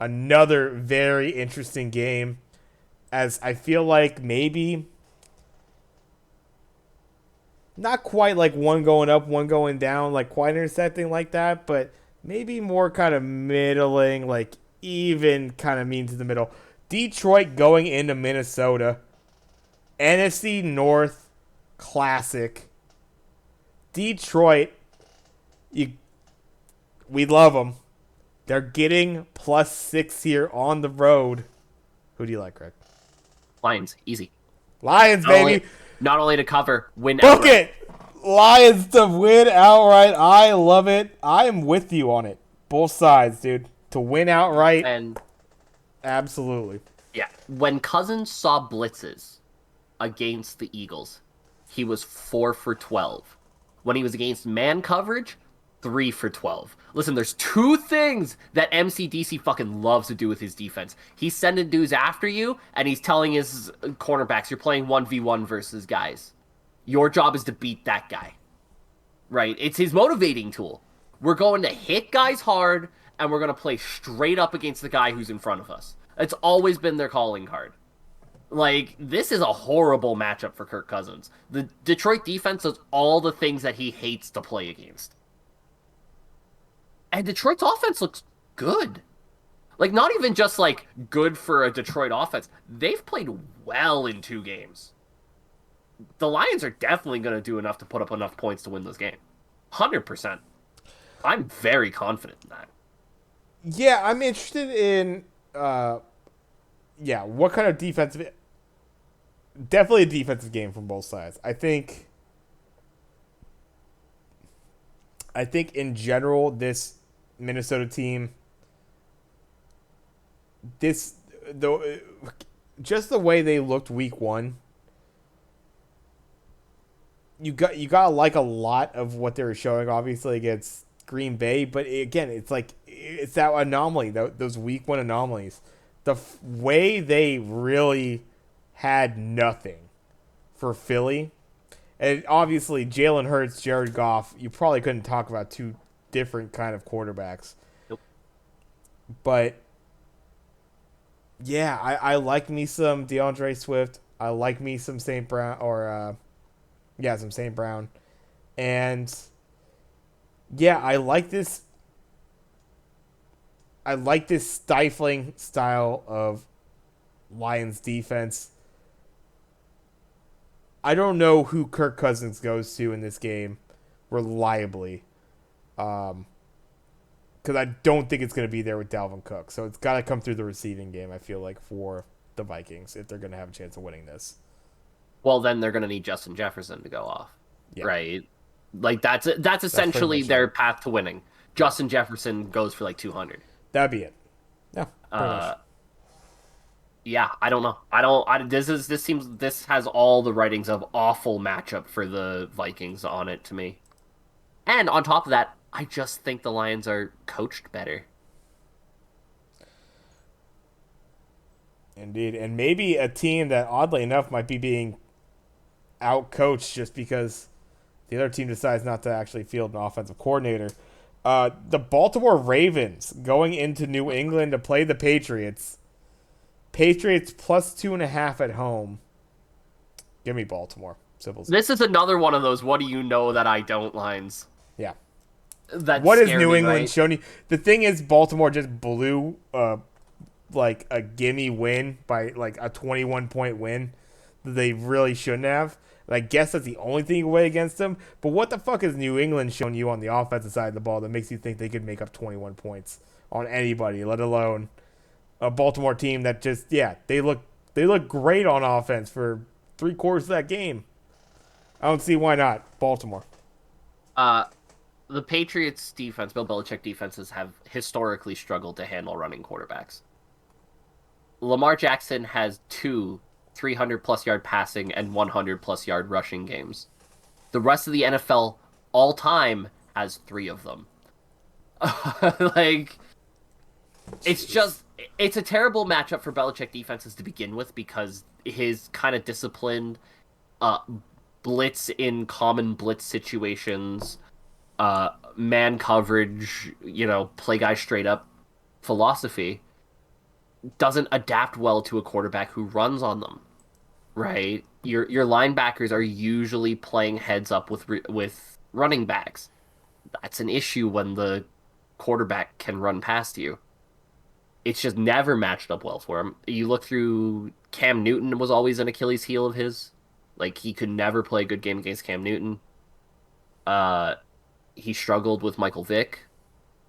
Another very interesting game, as I feel like maybe not quite like one going up, one going down, like quite intersecting like that, but maybe more kind of middling, like even kind of mean to the middle. Detroit going into Minnesota. NFC North Classic. Detroit, we love them. They're getting +6 here on the road. Who do you like, Craig? Lions, easy. Lions, baby. Not only to cover, win Book outright. it! Lions to win outright. I love it. I am with you on it. Both sides, dude. To win outright. And absolutely. Yeah. When Cousins saw blitzes against the Eagles, he was 4 for 12. When he was against man coverage, 3 for 12. Listen, there's 2 things that MCDC fucking loves to do with his defense. He's sending dudes after you, and he's telling his cornerbacks, you're playing 1v1 versus guys. Your job is to beat that guy. Right? It's his motivating tool. We're going to hit guys hard, and we're going to play straight up against the guy who's in front of us. It's always been their calling card. Like, this is a horrible matchup for Kirk Cousins. The Detroit defense does all the things that he hates to play against. And Detroit's offense looks good. Like, not even just like good for a Detroit offense. They've played well in 2 games. The Lions are definitely going to do enough to put up enough points to win this game. 100%. I'm very confident in that. Yeah, I'm interested in what kind of defensive definitely a defensive game from both sides. I think in general this Minnesota team this though just the way they looked week 1, you got to like a lot of what they were showing obviously against Green Bay, but again, it's like it's that anomaly, those week 1 anomalies. Way they really had nothing for Philly. And obviously, Jalen Hurts, Jared Goff, you probably couldn't talk about two different kind of quarterbacks. Nope. But yeah, I like me some DeAndre Swift. I like me some St. Brown some St. Brown. And yeah, I like this stifling style of Lions defense. I don't know who Kirk Cousins goes to in this game reliably. Because I don't think it's going to be there with Dalvin Cook. So it's got to come through the receiving game, I feel like, for the Vikings if they're going to have a chance of winning this. Well, then they're going to need Justin Jefferson to go off, Yeah. right? Like that's Pretty essentially much their it. path to winning. Justin Jefferson goes for like 200. That'd be it. Yeah, pretty much. Uh, yeah, I don't know. I don't. This has all the writings of awful matchup for the Vikings on it to me. And on top of that, I just think the Lions are coached better. Indeed. And maybe a team that, oddly enough, might be being out-coached just because the other team decides not to actually field an offensive coordinator. The Baltimore Ravens going into New England to play the Patriots. Patriots plus 2.5 at home. Give me Baltimore. Simple. This is another one of those "what do you know that I don't" lines Yeah. that What has scare New me, England right? shown you? The thing is, Baltimore just blew like a gimme win by like a 21-point win that they really shouldn't have. And I guess that's the only thing away against them. But what the fuck has New England shown you on the offensive side of the ball that makes you think they could make up 21 points on anybody, let alone a Baltimore team that just they look great on offense for 3/4 of that game. I don't see why not Baltimore. Uh, the Patriots defense, Bill Belichick defenses have historically struggled to handle running quarterbacks. Lamar Jackson has two 300 plus yard passing and 100 plus yard rushing games. The rest of the NFL all time has three of them. Like, it's Jeez. just, it's a terrible matchup for Belichick defenses to begin with because his kind of disciplined uh, blitz in common blitz situations, man coverage, play guys straight up philosophy doesn't adapt well to a quarterback who runs on them, right? Your linebackers are usually playing heads up with running backs. That's an issue when the quarterback can run past you. It's just never matched up well for him. You look through Cam Newton was always an Achilles heel of his. Like he could never play a good game against Cam Newton. Uh he struggled with Michael Vick.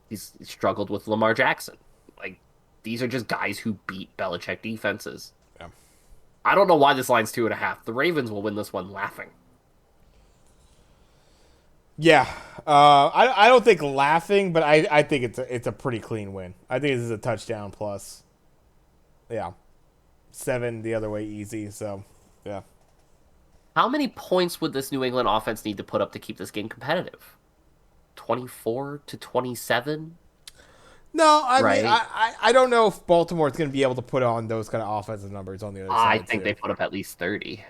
He's struggled with Lamar Jackson. Like these are just guys who beat Belichick defenses. Yeah. I don't know why this line's 2.5. The Ravens will win this one laughing. Yeah, I don't think laughing, but I think it's a pretty clean win. I think this is a touchdown plus. Yeah, 7 the other way easy. So yeah, How many points would this New England offense need to put up to keep this game competitive? 24 to 27, no, I mean right? I don't know if Baltimore is going to be able to put on those kind of offensive numbers on the other I side think they too. put up at least 30.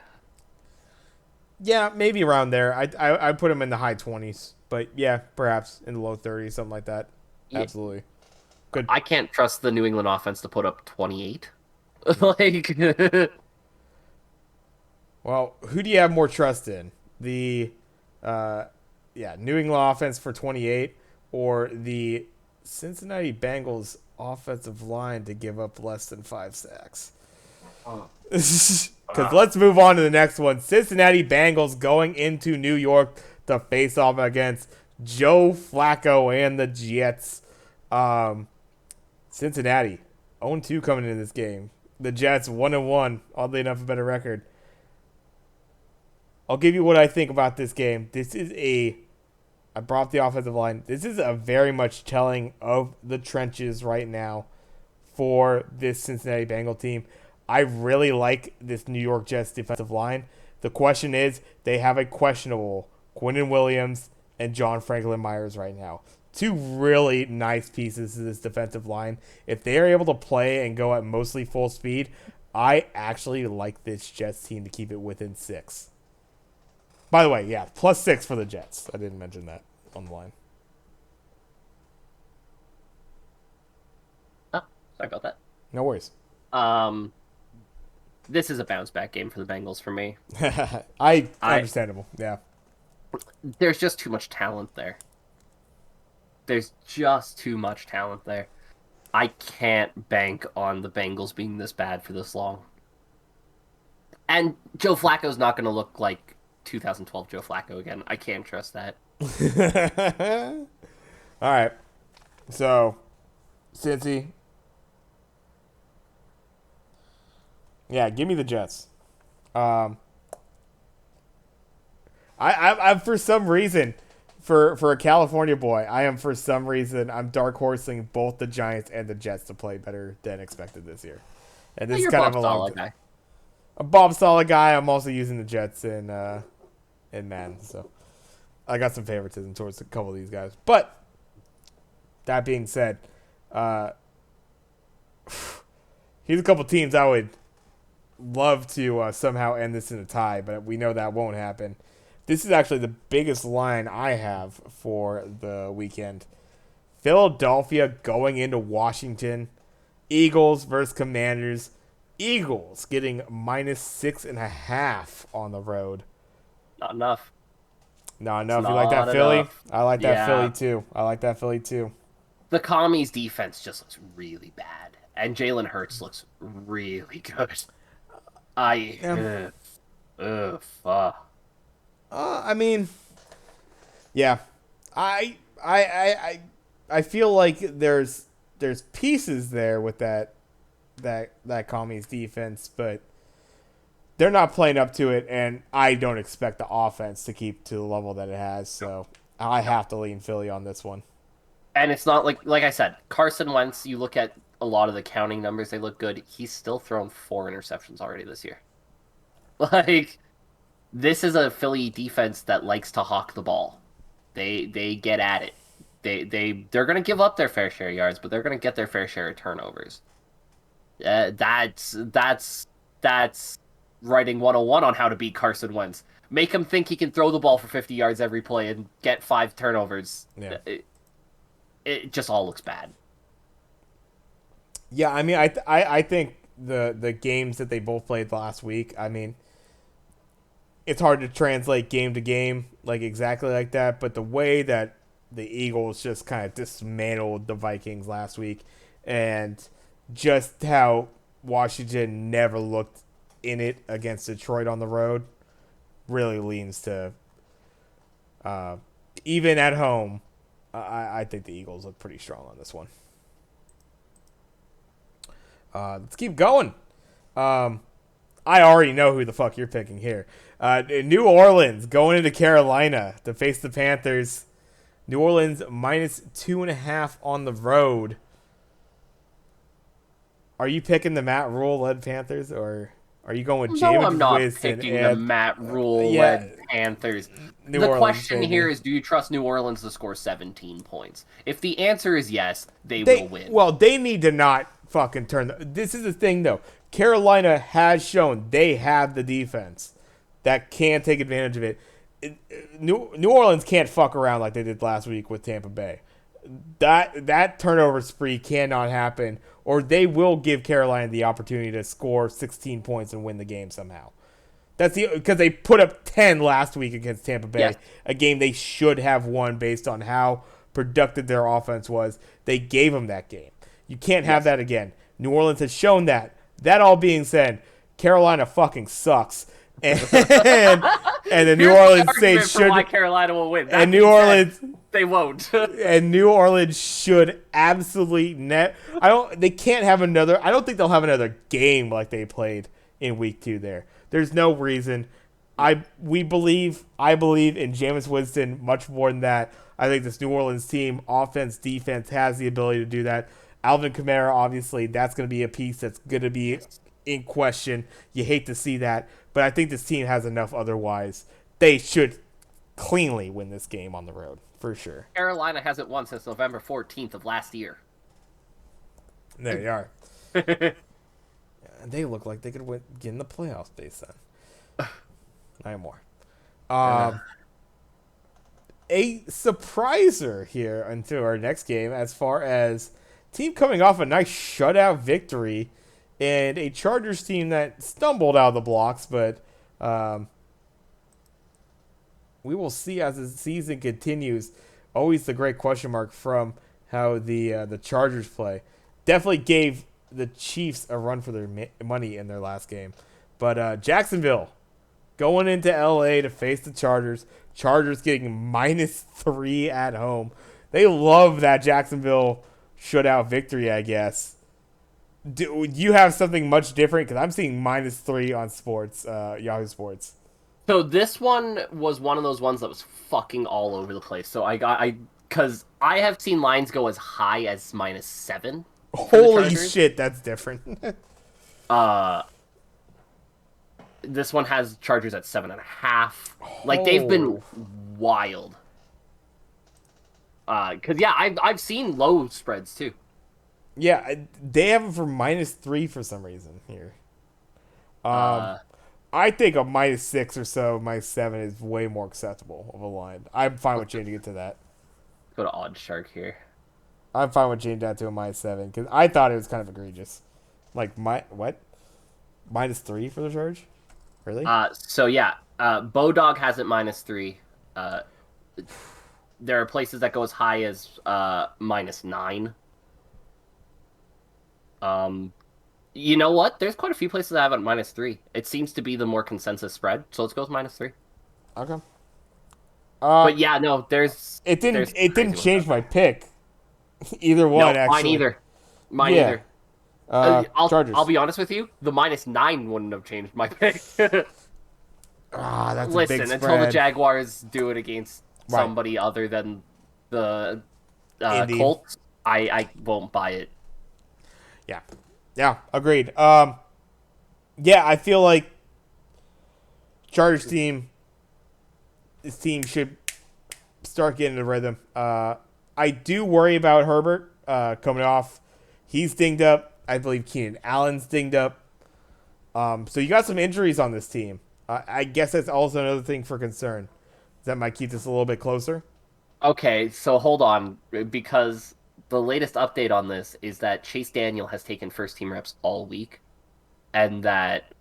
Yeah, maybe around there. I put them in the high 20s, but yeah, perhaps in the low 30s, something like that. Yeah, Absolutely good. I can't trust the New England offense to put up 28. Like Well, who do you have more trust in? The New England offense for 28 or the Cincinnati Bengals offensive line to give up less than 5 sacks? Because let's move on to the next one. Cincinnati Bengals going into New York to face off against Joe Flacco and the Jets. Cincinnati 0-2 coming into this game. The Jets 1-1. Oddly enough, a better record. I'll give you what I think about this game. I brought up the offensive line. This is a very much telling of the trenches right now for this Cincinnati Bengal team. I really like this New York Jets defensive line. The question is, they have a questionable Quinnen Williams and John Franklin Myers right now. Two really nice pieces to this defensive line. If they are able to play and go at mostly full speed, I actually like this Jets team to keep it within 6. By the way, yeah, +6 for the Jets. I didn't mention that on the line. Oh, sorry about that. No worries. This is a bounce back game for the Bengals for me. Understandable. Yeah. There's just too much talent there. There's just too much talent there. I can't bank on the Bengals being this bad for this long. And Joe Flacco's not going to look like 2012 Joe Flacco again. I can't trust that. All right. So, Cincy. Yeah, give me the Jets. I'm for some reason, for a California boy, I'm dark horsing both the Giants and the Jets to play better than expected this year. And this is kind of a long guy. A Bob Saleh guy. I'm also using the Jets in Madden, so I got some favoritism towards a couple of these guys. But that being said, here's a couple teams I would love to somehow end this in a tie, but we know that won't happen. This is actually the biggest line I have for the weekend. Philadelphia going into Washington. Eagles versus Commanders. Eagles getting -6.5 on the road. Not enough. Not enough. You like that Philly? I like that Philly too. The Commies defense just looks really bad, and Jalen Hurts looks really good. I mean, yeah, I feel like there's pieces there with that Commies defense, but they're not playing up to it, and I don't expect the offense to keep to the level that it has. So I have to lean Philly on this one. And it's not like I said, Carson Wentz. You look at a lot of the counting numbers; they look good. He's still thrown 4 interceptions already this year. Like, this is a Philly defense that likes to hawk the ball. They get at it. They're going to give up their fair share of yards, but they're going to get their fair share of turnovers. That's writing 101 on how to beat Carson Wentz. Make him think he can throw the ball for 50 yards every play and get 5 turnovers. Yeah. It just all looks bad. Yeah, I mean, I think the games that they both played last week, I mean, it's hard to translate game to game like exactly like that, but the way that the Eagles just kind of dismantled the Vikings last week, and just how Washington never looked in it against Detroit on the road, really leans to even at home. I think the Eagles look pretty strong on this one. Let's keep going. I already know who the fuck you're picking here. New Orleans going into Carolina to face the Panthers. New Orleans -2.5 on the road. Are you picking the Matt Rule-led Panthers, or are you going with Jameis No, I'm not Winston picking the Matt Rule-led Panthers. The question here is, do you trust New Orleans to score 17 points? If the answer is yes, they will win. Well, they need to not fucking turn. This is the thing, though. Carolina has shown they have the defense that can take advantage of it. New Orleans can't fuck around like they did last week with Tampa Bay. That turnover spree cannot happen, or they will give Carolina the opportunity to score 16 points and win the game somehow. That's because they put up 10 last week against Tampa Bay, Yes. a game they should have won based on how productive their offense was. They gave them that game. You can't have that again. New Orleans has shown that. That all being said, Carolina fucking sucks. And the New Here's my Orleans argument Saints for should. why Carolina will win. That And New being said, Orleans. they won't. And New Orleans should absolutely they can't have another. I don't think they'll have another game like they played in week 2 there. There's no reason. I believe in Jameis Winston much more than that. I think this New Orleans team, offense, defense, has the ability to do that. Alvin Kamara, obviously, that's going to be a piece that's going to be in question. You hate to see that, but I think this team has enough otherwise. They should cleanly win this game on the road, for sure. Carolina hasn't won since November 14th of last year. There you are. And they look like they could get in the playoffs based on 9 more. A surpriser here into our next game as far as team coming off a nice shutout victory and a Chargers team that stumbled out of the blocks, but we will see as the season continues. Always the great question mark from how the Chargers play. Definitely gave the Chiefs a run for their money in their last game. But Jacksonville going into LA to face the Chargers. Chargers getting -3 at home. They love that Jacksonville shutout victory, I guess. Do you have something much different? Because I'm seeing -3 on sports, Yahoo Sports. So this one was one of those ones that was fucking all over the place. So because I have seen lines go as high as -7. Holy shit, that's different. This one has Chargers at 7.5. Like, they've been wild. Because yeah, I've seen low spreads too. Yeah, they have it for -3 for some reason here. I think a -6 or so, -7 is way more acceptable of a line. I'm fine with changing it to that. Go to Odd Shark here. I'm fine with changing that to a -7 because I thought it was kind of egregious. Like what? -3 for the Charge? Really? So yeah, Bodog has it -3. There are places that go as high as -9. You know what? There's quite a few places that have it -3. It seems to be the more consensus spread, so let's go with -3. Okay. But yeah, no, it didn't change my pick. Either one, no, actually. Mine either. Chargers. I'll be honest with you. The -9 wouldn't have changed my pick. That's Listen, a big spread. until the Jaguars do it against somebody other than the Colts, I won't buy it. Yeah, agreed. Yeah, I feel like Chargers this team should start getting the rhythm. I do worry about Herbert coming off. He's dinged up. I believe Keenan Allen's dinged up. So you got some injuries on this team. I guess that's also another thing for concern. That might keep this a little bit closer. Okay, so hold on, because the latest update on this is that Chase Daniel has taken first-team reps all week, and that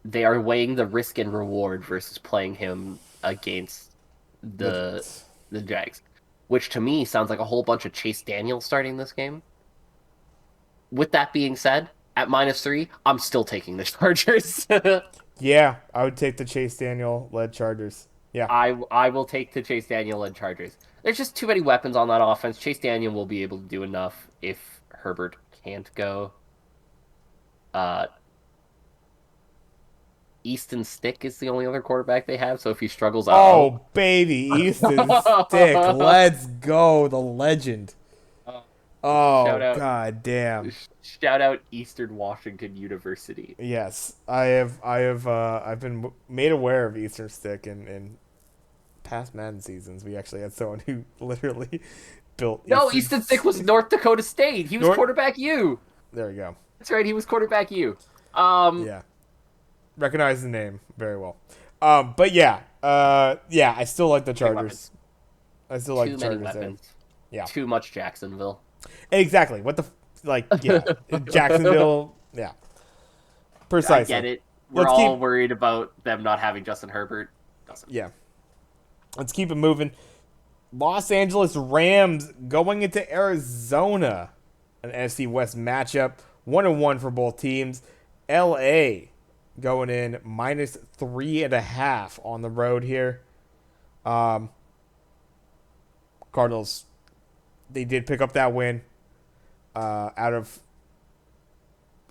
they are weighing the risk and reward versus playing him against the Jags, which to me sounds like a whole bunch of Chase Daniel starting this game. With that being said, at -3, I'm still taking the Chargers. Yeah, I would take the Chase Daniel-led Chargers. Yeah, I will take the Chase Daniel-led Chargers. There's just too many weapons on that offense. Chase Daniel will be able to do enough if Herbert can't go. Easton Stick is the only other quarterback they have, so if he struggles... baby, Easton Stick. Let's go, the legend. God damn. Shout out Eastern Washington University. Yes, I've been made aware of Eastern Stick in past Madden seasons. We actually had someone who literally built. No, Easton Stick was North Dakota State. He was quarterback U. There we go. That's right. He was quarterback U. Yeah, recognize the name very well. But yeah, I still like the Chargers. I still like the Chargers there. Yeah, too much Jacksonville. Exactly. What the Jacksonville. Yeah. Precisely. I get it. we're let's all keep worried about them not having Justin Herbert. Doesn't. yeah, let's keep it moving. Los Angeles Rams going into Arizona, an NFC West matchup, 1-1 for both teams. LA going in -3.5 on the road here. Um, Cardinals, they did pick up that win out of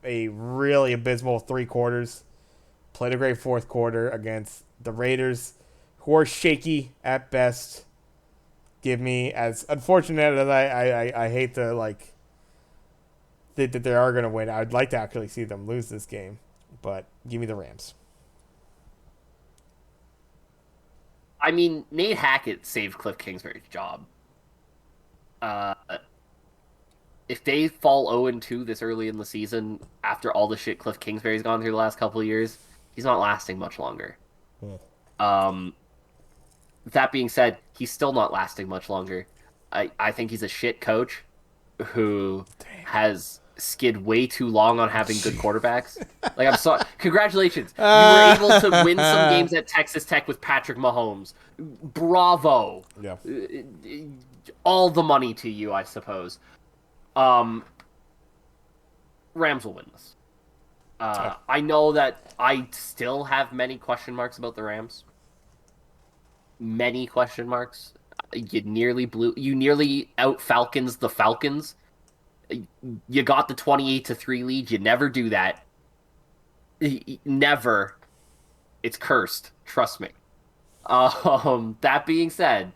a really abysmal 3 quarters. Played a great 4th quarter against the Raiders, who are shaky at best. Give me, as unfortunate as I hate to like think that they are going to win. I'd like to actually see them lose this game, but give me the Rams. I mean, Nate Hackett saved Cliff Kingsbury's job. Uh, if they fall 0-2 this early in the season, after all the shit Cliff Kingsbury's gone through the last couple of years, he's not lasting much longer. Hmm. Um, that being said, he's still not lasting much longer. I think he's a shit coach who has skid way too long on having good quarterbacks. Like, I'm sorry. Congratulations. You were able to win some games at Texas Tech with Patrick Mahomes. Bravo. Yeah. All the money to you, I suppose. Um, Rams will win this. I know that I still have many question marks about the Rams. Many question marks. You nearly out Falcons the Falcons. You got the 28-3 lead. You never do that. Never. It's cursed. Trust me. That being said,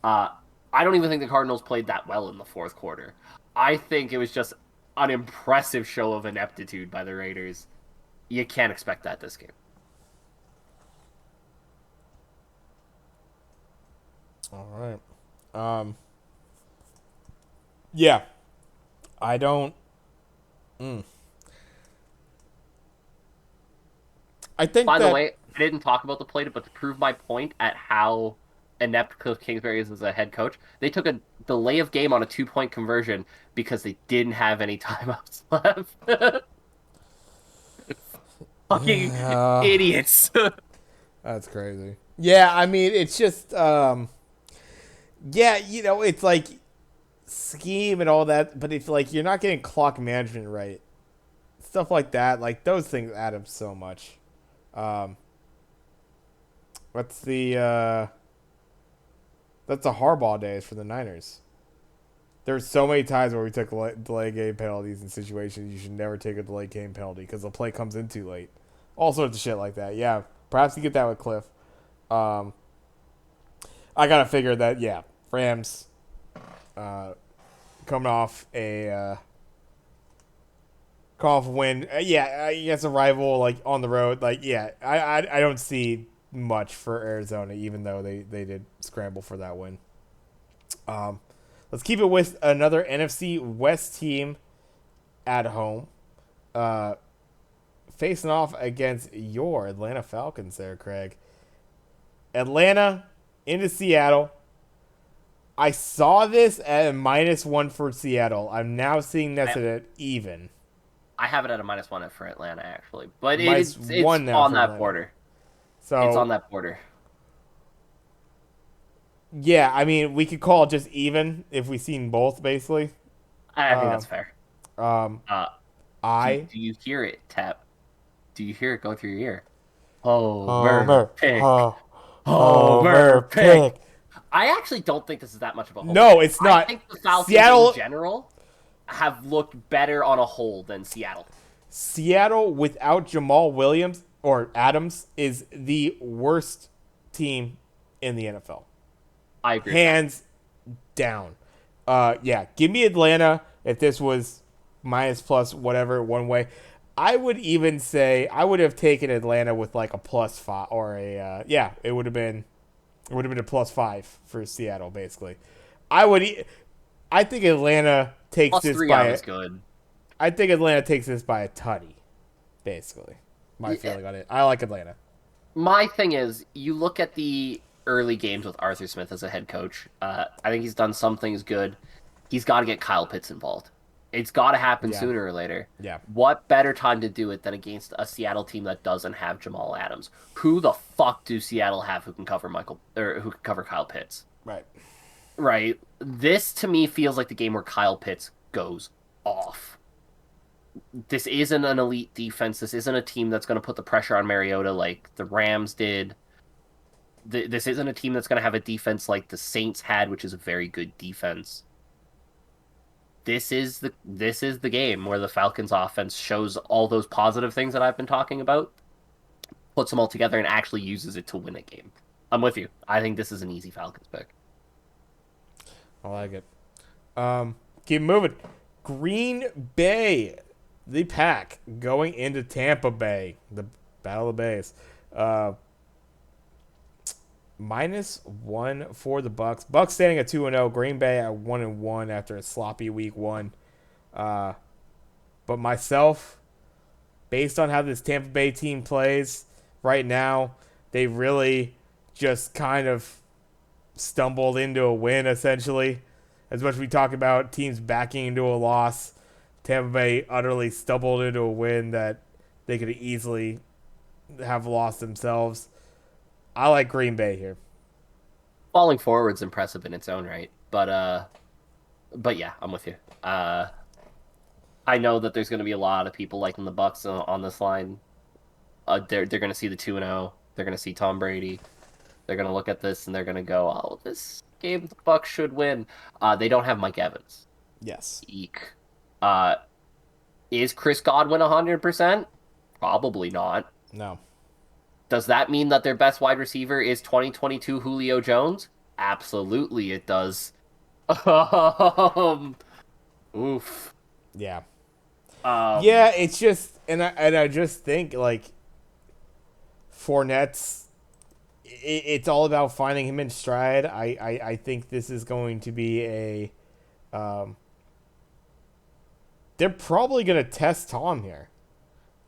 I don't even think the Cardinals played that well in the 4th quarter. I think it was just an impressive show of ineptitude by the Raiders. You can't expect that this game. All right. Yeah. I don't. I think By the that. way, I didn't talk about the play, but to prove my point at how inept Cliff Kingsbury is as a head coach, they took a delay of game on a 2-point conversion because they didn't have any timeouts left. Fucking idiots. That's crazy. Yeah, I mean, it's just. Yeah, it's like scheme and all that, but if like you're not getting clock management right, stuff like that, like those things add up so much. What's the that's the Harbaugh days for the Niners. There's so many times where we took delay game penalties in situations you should never take a delay game penalty because the play comes in too late. All sorts of shit like that. Yeah, perhaps you get that with Cliff. I gotta figure that Rams coming off a win. Against a rival like on the road. Like I don't see much for Arizona, even though they did scramble for that win. Let's keep it with another NFC West team at home, facing off against your Atlanta Falcons there, Craig. Atlanta into Seattle. I saw this at -1 for Seattle. I'm now seeing this at even. I have it at a -1 for Atlanta, actually. But Minus it's one now on for that Atlanta. border. So It's on that border. yeah, I mean, we could call it just even if we seen both, basically. I think that's fair. Um, Uh, I do you hear it, Tap? Do you hear it go through your ear? Homer Homer pick. Homer pick. I actually don't think this is that much of a homer No, pick. it's not. I think the Falcons Seattle in general have looked better on a whole than Seattle. Seattle without Jamal Williams or Adams is the worst team in the NFL. I agree. Hands down. Give me Atlanta if this was minus plus whatever one way. I would even say I would have taken Atlanta with like a +5 or it would have been a +5 for Seattle basically. I think Atlanta takes this +3 by is good. I think Atlanta takes this by a tutty, basically. My feeling on it. I like Atlanta. My thing is, you look at the early games with Arthur Smith as a head coach. I think he's done some things good. He's got to get Kyle Pitts involved. It's got to happen Yeah. sooner or later. Yeah. What better time to do it than against a Seattle team that doesn't have Jamal Adams? Who the fuck do Seattle have who can cover Michael or who can cover Kyle Pitts? Right. Right. This to me feels like the game where Kyle Pitts goes off. This isn't an elite defense. This isn't a team that's going to put the pressure on Mariota like the Rams did. This isn't a team that's going to have a defense like the Saints had, which is a very good defense. This is the game where the Falcons offense shows all those positive things that I've been talking about, puts them all together and actually uses it to win a game. I'm with you. I think this is an easy Falcons pick. I like it. Keep moving. Green Bay, the Pack, going into Tampa Bay, the Battle of the Bays. -1 for the Bucks. Bucks standing at 2-0. Green Bay at 1-1 after a sloppy week 1. But myself, based on how this Tampa Bay team plays right now, they really just kind of stumbled into a win, essentially. As much as we talk about teams backing into a loss, Tampa Bay utterly stumbled into a win that they could easily have lost themselves. I like Green Bay here. Falling forward's impressive in its own right, but yeah, I'm with you. I know that there's going to be a lot of people liking the Bucks on this line. They're going to see the 2-0. They're going to see Tom Brady. They're going to look at this and they're going to go, "Oh, this game the Bucks should win." They don't have Mike Evans. Yes. Eek. Is Chris Godwin 100%? Probably not. No. Does that mean that their best wide receiver is 2022 Julio Jones? Absolutely, it does. Oof. Yeah. Um, Yeah, it's just, and I just think like Fournette's. It's all about finding him in stride. I think this is going to be a. They're probably going to test Tom here.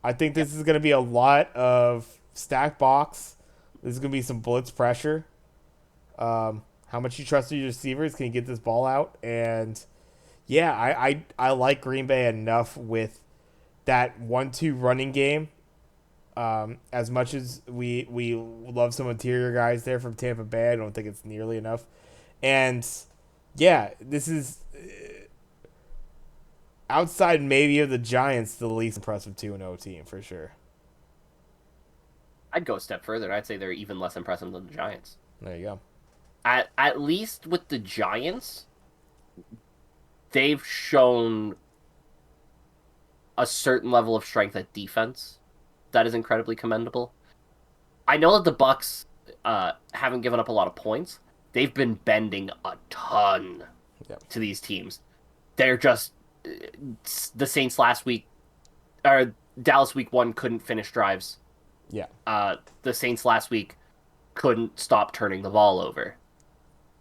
I think this is going to be a lot of stack box. This is going to be some blitz pressure. How much you trust your receivers? Can you get this ball out? And yeah, I like Green Bay enough with that 1-2 running game. As much as we love some interior guys there from Tampa Bay, I don't think it's nearly enough. And yeah, this is outside maybe of the Giants, the least impressive 2-0 team for sure. I'd go a step further, and I'd say they're even less impressive than the Giants. There you go. At least with the Giants, they've shown a certain level of strength at defense that is incredibly commendable. I know that the Bucks haven't given up a lot of points. They've been bending a ton to these teams. They're just the Saints last week, or Dallas week 1 couldn't finish drives. Yeah. The Saints last week couldn't stop turning the ball over.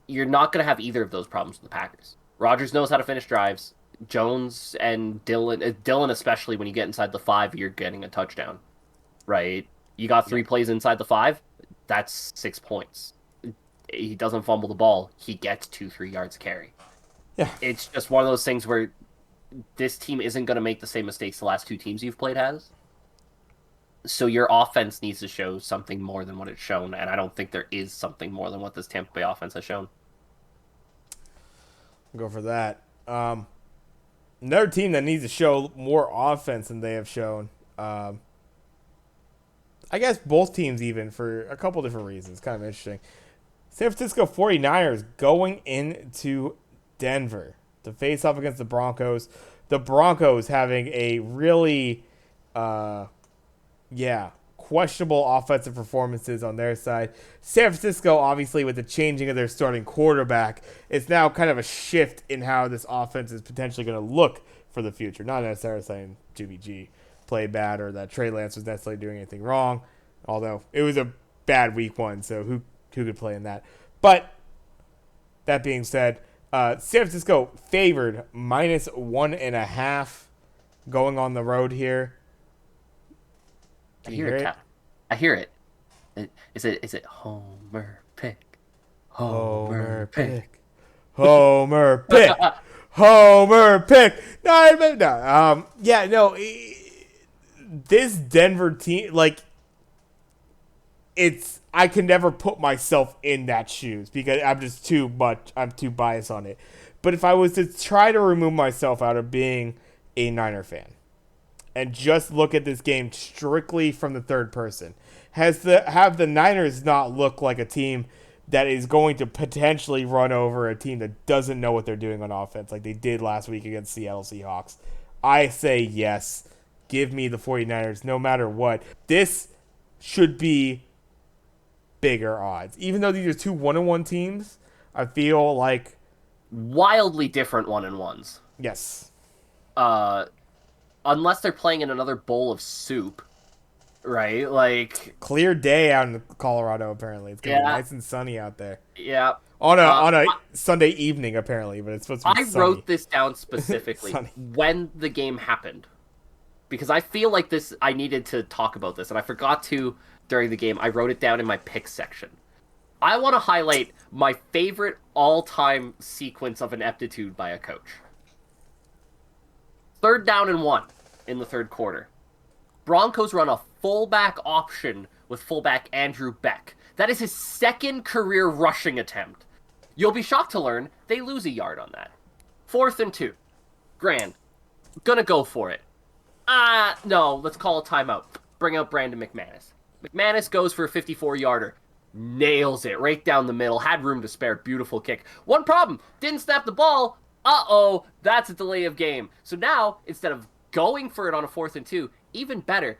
You're not going to have either of those problems with the Packers. Rodgers knows how to finish drives. Jones and Dylan especially, when you get inside the 5, you're getting a touchdown, right? You got 3 plays inside the 5, that's 6 points. He doesn't fumble the ball. He gets 2-3 yards carry. Yeah. It's just one of those things where this team isn't going to make the same mistakes the last 2 teams you've played has. So your offense needs to show something more than what it's shown, and I don't think there is something more than what this Tampa Bay offense has shown. Go for that. Another team that needs to show more offense than they have shown. I guess both teams even for a couple different reasons. Kind of interesting. San Francisco 49ers going into Denver to face off against the Broncos. The Broncos having a really, questionable offensive performances on their side. San Francisco, obviously, with the changing of their starting quarterback, it's now kind of a shift in how this offense is potentially going to look for the future. Not necessarily saying Jimmy G played bad or that Trey Lance was necessarily doing anything wrong, although it was a bad week 1, so who could play in that? But that being said, San Francisco favored -1.5 going on the road here. I hear it. I hear it. Is it Homer pick? Homer pick. Homer pick. Homer pick. Yeah, no. This Denver team, like, I can never put myself in that shoes because I'm too biased on it. But if I was to try to remove myself out of being a Niner fan and just look at this game strictly from the third person, have the Niners not look like a team that is going to potentially run over a team that doesn't know what they're doing on offense like they did last week against Seattle Seahawks? I say yes. Give me the 49ers no matter what. This should be bigger odds. Even though these are two 1-1 teams, I feel like Wildly different 1-1s. yes. Uh, unless they're playing in another bowl of soup, right? Like, Clear day out in Colorado apparently. It's going to be yeah, nice and sunny out there. yeah. On a I, Sunday evening apparently, but it's supposed to be I sunny. wrote this down specifically when the game happened because I feel like I needed to talk about this and I forgot to during the game. I wrote it down in my picks section. I want to highlight my favorite all-time sequence of ineptitude by a coach. 3rd down and 1 in the third quarter. Broncos run a fullback option with fullback Andrew Beck. That is his 2nd career rushing attempt. You'll be shocked to learn they lose a yard on that. 4th and 2. Grand. Gonna go for it. No, let's call a timeout. Bring out Brandon McManus. McManus goes for a 54-yarder. Nails it right down the middle. Had room to spare. Beautiful kick. One problem. Didn't snap the ball. Uh-oh. That's a delay of game. So now, instead of going for it on a 4th and 2, even better,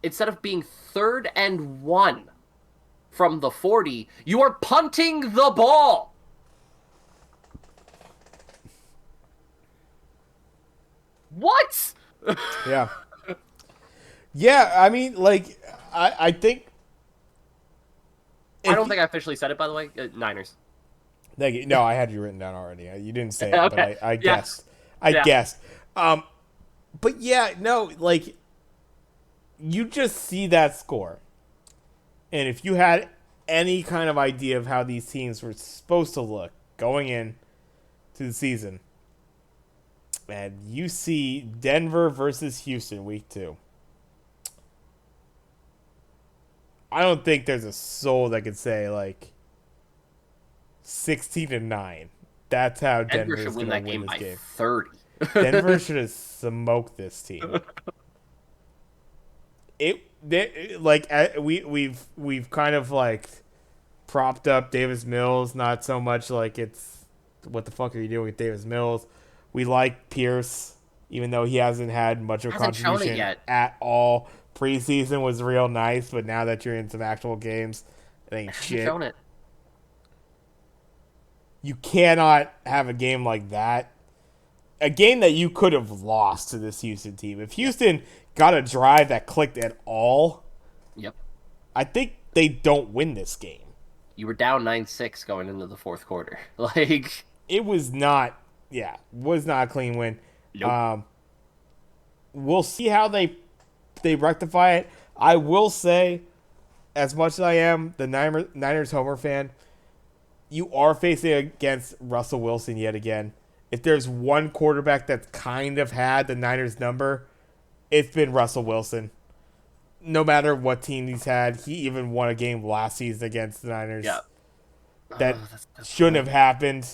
instead of being 3rd and 1 from the 40, you are punting the ball. What? Yeah. Yeah, I mean, like, I think... I don't think I officially said it, by the way. Niners. Thank you. No, I had you written down already. You didn't say it, Okay. but I Yeah. guessed. I Yeah. guessed. But yeah, no, like, you just see that score. And if you had any kind of idea of how these teams were supposed to look going in to the season, and you see Denver versus Houston week 2. I don't think there's a soul that could say, like, 16-9. That's how Denver Denver's should win going that to win game this by game. 30. Denver should have smoked this team. We've kind of like propped up Davis Mills, not so much like it's what the fuck are you doing with Davis Mills. We like Pierce, even though he hasn't had much of a Hasn't shown it contribution yet. at all. Preseason was real nice, but now that you're in some actual games, it ain't shit. Shown it. You cannot have a game like that. A game that you could have lost to this Houston team. If Houston got a drive that clicked at all, Yep. I think they don't win this game. You were down 9-6 going into the 4th quarter. Like, It was not a clean win. nope. We'll see how they rectify it. I will say, as much as I am the Niners Homer fan, you are facing against Russell Wilson yet again. If there's one quarterback that's kind of had the Niners number, it's been Russell Wilson. No matter what team he's had, he even won a game last season against the Niners. Yeah. That That's shouldn't have happened.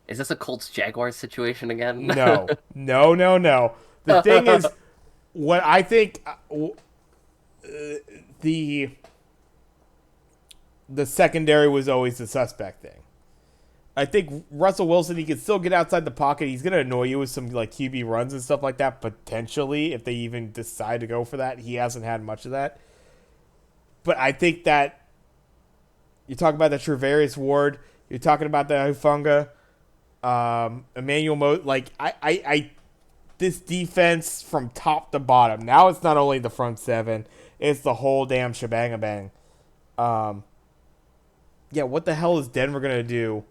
Is this a Colts-Jaguars situation again? No. The thing is, what I think the secondary was always the suspect thing. I think Russell Wilson, he can still get outside the pocket. He's going to annoy you with some like QB runs and stuff like that, potentially, if they even decide to go for that. He hasn't had much of that. But I think that you're talking about the Travarius Ward, you're talking about the Hufanga, Emmanuel like I this defense from top to bottom. Now it's not only the front seven, it's the whole damn shebang-a-bang. Yeah, what the hell is Denver going to do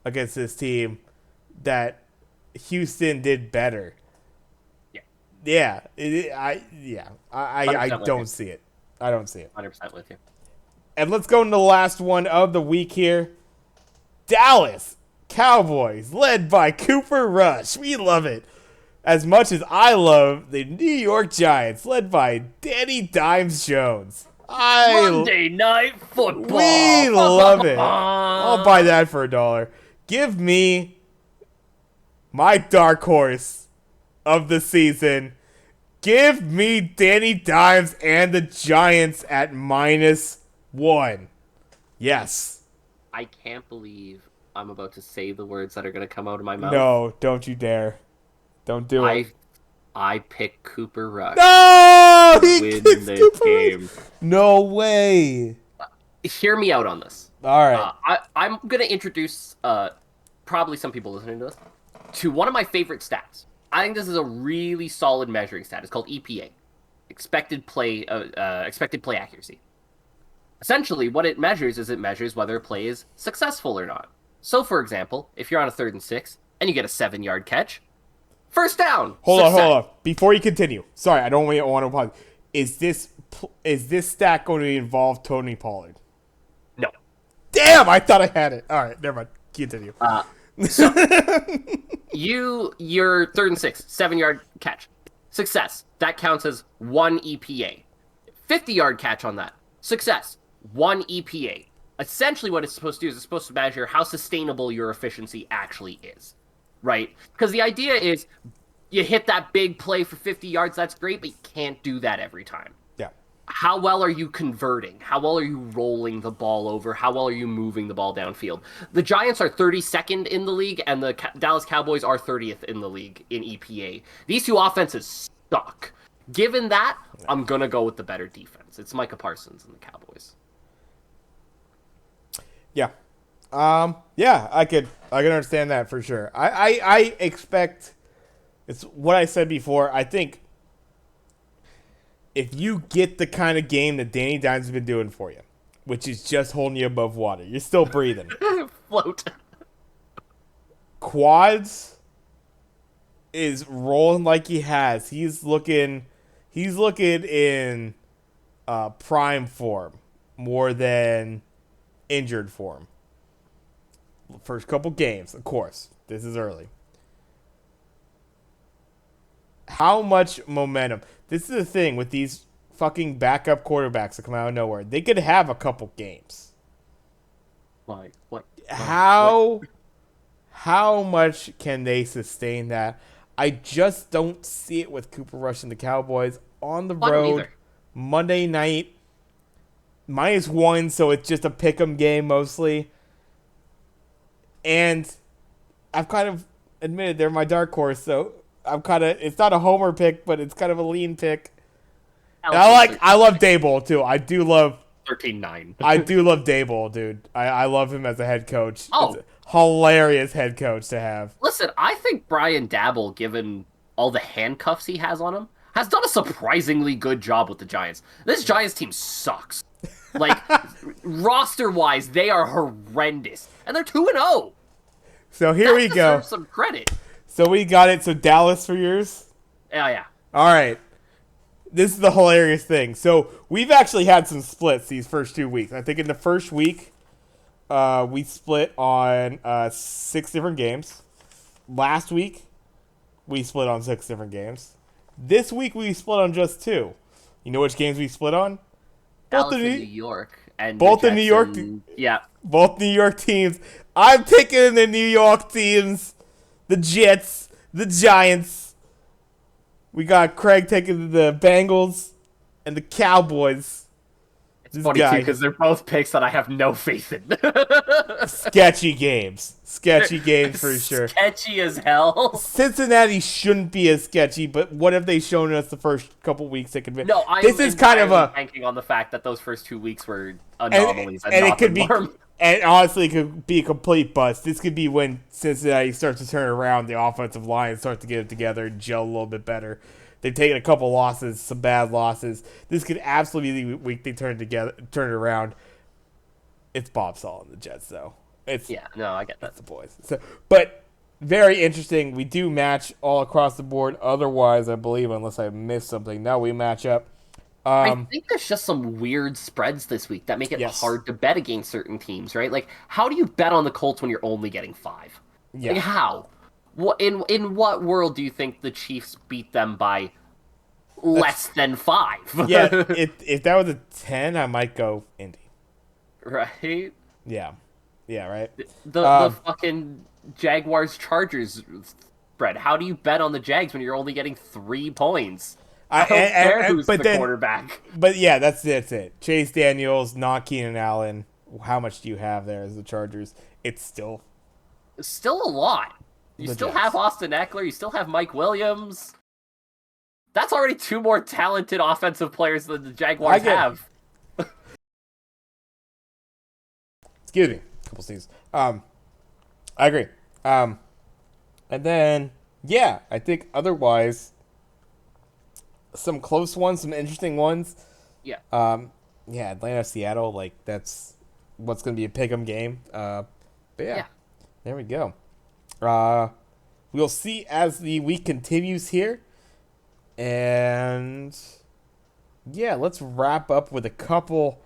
against this team that Houston did better? Yeah. I don't see it. I don't see it. 100% with you. And let's go into the last one of the week here. Dallas Cowboys, led by Cooper Rush. We love it. As much as I love the New York Giants, led by Danny Dimes Jones. Monday Night We Football. love it. I'll buy that for $1. Give me my dark horse of the season. Give me Danny Dimes and the Giants at -1. Yes. I can't believe I'm about to say the words that are going to come out of my mouth. No, don't you dare. Don't do it. I pick Cooper Rush. No! He win kicks this Cooper game. Rush. No way. Hear me out on this. All right. I'm going to introduce probably some people listening to this to one of my favorite stats. I think this is a really solid measuring stat. It's called EPA, expected play accuracy. Essentially, what it measures is it measures whether a play is successful or not. So, for example, if you're on a 3rd and 6 and you get a 7-yard catch, first down. Hold on. Before you continue, sorry, I don't want to pause. Is this stat going to involve Tony Pollard? No. Damn, I thought I had it. All right, never mind. Continue. So, you're 3rd and 6, 7-yard catch. Success. That counts as 1 EPA. 50-yard catch on that. Success. 1 EPA. Essentially what it's supposed to do is it's supposed to measure how sustainable your efficiency actually is. Right? Because the idea is you hit that big play for 50 yards, that's great, but you can't do that every time. Yeah. How well are you converting? How well are you rolling the ball over? How well are you moving the ball downfield? The Giants are 32nd in the league, and the Dallas Cowboys are 30th in the league in EPA. These two offenses suck. Given that, I'm going to go with the better defense. It's Micah Parsons and the Cowboys. Yeah. Yeah, I can understand that for sure. I expect, it's what I said before. I think if you get the kind of game that Danny Dimes has been doing for you, which is just holding you above water, you're still breathing. Float. Quads is rolling like he has. He's looking in prime form more than injured form. First couple games, of course. This is early. How much momentum? This is the thing with these fucking backup quarterbacks that come out of nowhere. They could have a couple games. Like what? How much can they sustain that? I just don't see it with Cooper Rush and the Cowboys on the road. Monday night, -1, so it's just a pick'em game mostly. And I've kind of admitted they're my dark horse, so it's not a homer pick, but it's kind of a lean pick. And I love Daboll too. I do love 13-9. I do love Daboll, dude. I love him as a head coach. Oh. It's a hilarious head coach to have. Listen, I think Brian Daboll, given all the handcuffs he has on him, has done a surprisingly good job with the Giants. This Giants team sucks. Like, roster-wise, they are horrendous. And they're 2-0. So here we go. Some credit. So we got it. So Dallas for yours? Yeah. All right. This is the hilarious thing. So we've actually had some splits these first 2 weeks. I think in the first week, we split on 6 different games. Last week, we split on 6 different games. This week, we split on just 2. You know which games we split on? Dallas and New York. And both the New York. Yeah. Both New York teams. I'm taking the New York teams. The Jets. The Giants. We got Craig taking the Bengals and the Cowboys. It's funny, too, because they're both picks that I have no faith in. Sketchy games. Sketchy games for sure. Sketchy as hell. Cincinnati shouldn't be as sketchy, but what have they shown us the first couple weeks they could be? No, this is kind of a banking on the fact that those first 2 weeks were anomalies and it not could the norm. And honestly, it could be a complete bust. This could be when Cincinnati starts to turn around, the offensive line starts to get it together and gel a little bit better. They've taken a couple losses, some bad losses. This could absolutely be the week they turn it around. It's Bob Saul and the Jets, though. I get that. It's the boys. So, but very interesting. We do match all across the board. Otherwise, I believe, unless I missed something, now we match up I Um, think there's just some weird spreads this week that make it yes. hard to bet against certain teams, right? Like, how do you bet on the Colts when you're only getting 5? Like, Yeah. how? What in what world do you think the Chiefs beat them by That's less than 5? yeah. If that was a 10, I might go Indy. Right? Yeah. Yeah. Right. The Um. fucking Jaguars Chargers spread. How do you bet on the Jags when you're only getting 3 points? I I don't care and who's but the then quarterback. but yeah, that's it. Chase Daniels, not Keenan Allen. How much do you have there as the Chargers? It's still Still a lot. You the still have Jags. Austin Eckler. You still have Mike Williams. That's already 2 more talented offensive players than the I Jaguars get. have. Excuse me. A couple sneezes. I agree. Um, and then yeah, I think otherwise some close ones, some interesting ones. Yeah. Yeah, Atlanta, Seattle, like that's what's going to be a pick'em game. But yeah, Yeah. there we go. Uh, we'll see as the week continues here, and yeah, let's wrap up with a couple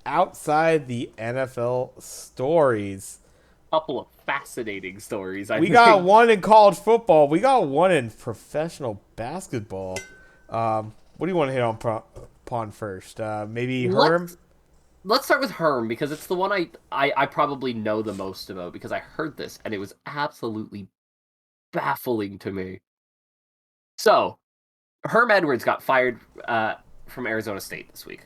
outside the NFL stories. Couple of fascinating stories, I We got think. one in college football. We got one in professional basketball. What do you want to hit upon first? Maybe Herm. Let's let's start with Herm because it's the one I probably know the most about because I heard this and it was absolutely baffling to me. So, Herm Edwards got fired from Arizona State this week.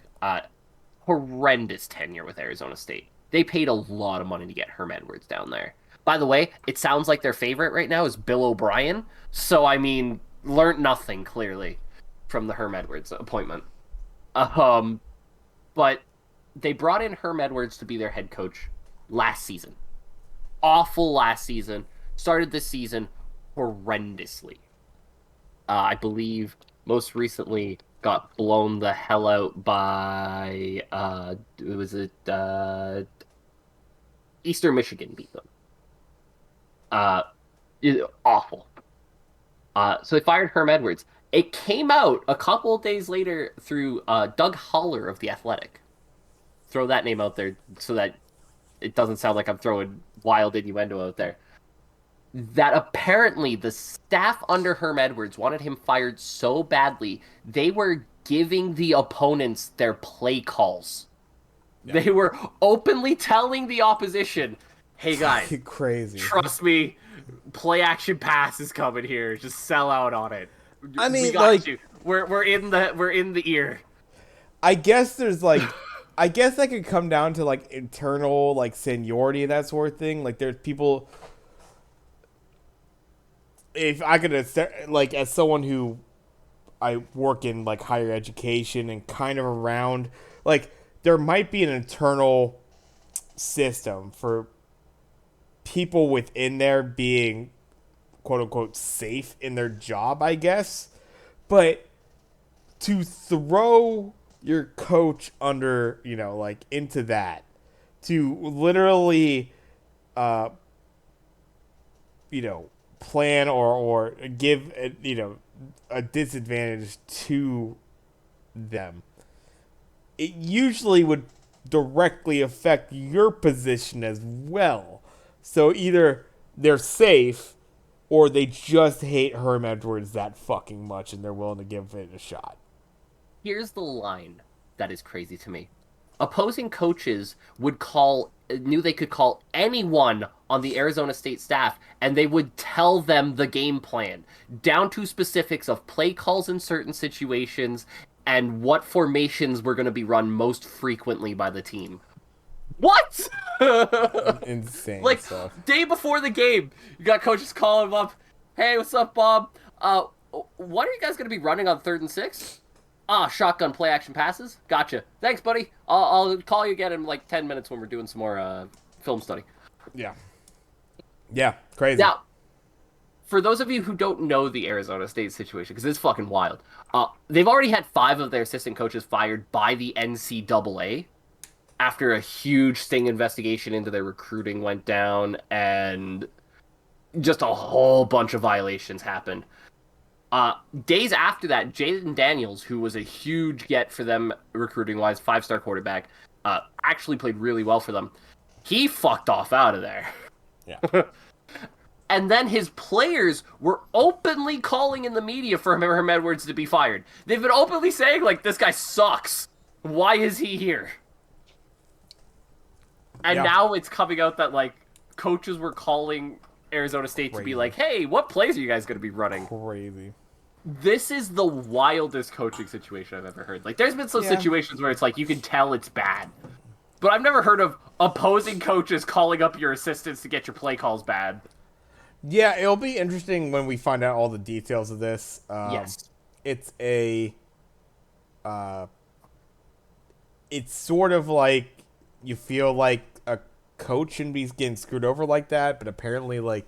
Horrendous tenure with Arizona State. They paid a lot of money to get Herm Edwards down there. By the way, it sounds like their favorite right now is Bill O'Brien. So, I mean, learned nothing clearly from the Herm Edwards appointment. Um, but they brought in Herm Edwards to be their head coach last season. Awful last season. Started this season horrendously. I believe most recently got blown the hell out by was it Eastern Michigan beat them. Uh, Awful. So they fired Herm Edwards. It came out a couple of days later through Doug Holler of the Athletic. Throw that name out there so that it doesn't sound like I'm throwing wild innuendo out there. That apparently the staff under Herm Edwards wanted him fired so badly, they were giving the opponents their play calls. Yeah. They were openly telling the opposition, hey guys, Fucking crazy. trust me, play action pass is coming here. Just sell out on it. I We mean, got like, you. We're in the ear. I guess there's like, I guess that could come down to like internal like seniority and that sort of thing. Like, there's people. If I could, like, as someone who I work in like higher education and kind of around, like, there might be an internal system for people within there being quote unquote safe in their job, I guess. But to throw your coach under, like into that, to literally, uh, you know, plan or give, a disadvantage to them, it usually would directly affect your position as well. So either they're safe or they just hate Herm Edwards that fucking much and they're willing to give it a shot. Here's the line that is crazy to me. Opposing coaches would call knew they could call anyone on the Arizona State staff and they would tell them the game plan down to specifics of play calls in certain situations and what formations were going to be run most frequently by the team. What? Insane Like stuff. day before the game, you got coaches calling him up. Hey, what's up, Bob? What are you guys going to be running on 3rd and 6? Shotgun play action passes. Gotcha. Thanks, buddy. I'll call you again in like 10 minutes when we're doing some more film study. Yeah. Yeah. Crazy. Now, for those of you who don't know the Arizona State situation, because it's fucking wild, they've already had 5 of their assistant coaches fired by the NCAA after a huge sting investigation into their recruiting went down and just a whole bunch of violations happened. Days after that, Jaden Daniels, who was a huge get for them recruiting wise, 5-star quarterback, actually played really well for them. He fucked off out of there. Yeah. And then his players were openly calling in the media for Herm Edwards to be fired. They've been openly saying, like, this guy sucks. Why is he here? And Yeah. now it's coming out that, like, coaches were calling Arizona State to be like, hey, what plays are you guys going to be running? Crazy. This is the wildest coaching situation I've ever heard. Like, there's been some situations where it's like, you can tell it's bad. But I've never heard of opposing coaches calling up your assistants to get your play calls bad. Yeah, it'll be interesting when we find out all the details of this. Yes. It's it's sort of like you feel like a coach shouldn't be getting screwed over like that, but apparently, like,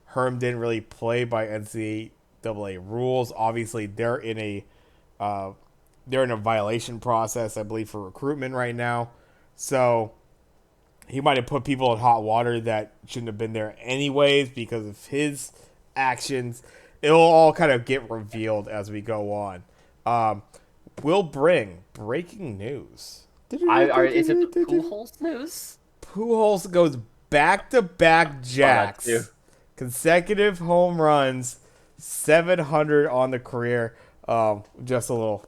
Herm didn't really play by NCAA rules. Obviously, they're in a violation process, I believe, for recruitment right now. So he might have put people in hot water that shouldn't have been there anyways because of his actions. It'll all kind of get revealed as we go on. We'll bring breaking news. Is it the Pujols news? Pujols goes back-to-back jacks. Consecutive home runs. 700 on the career. Just a little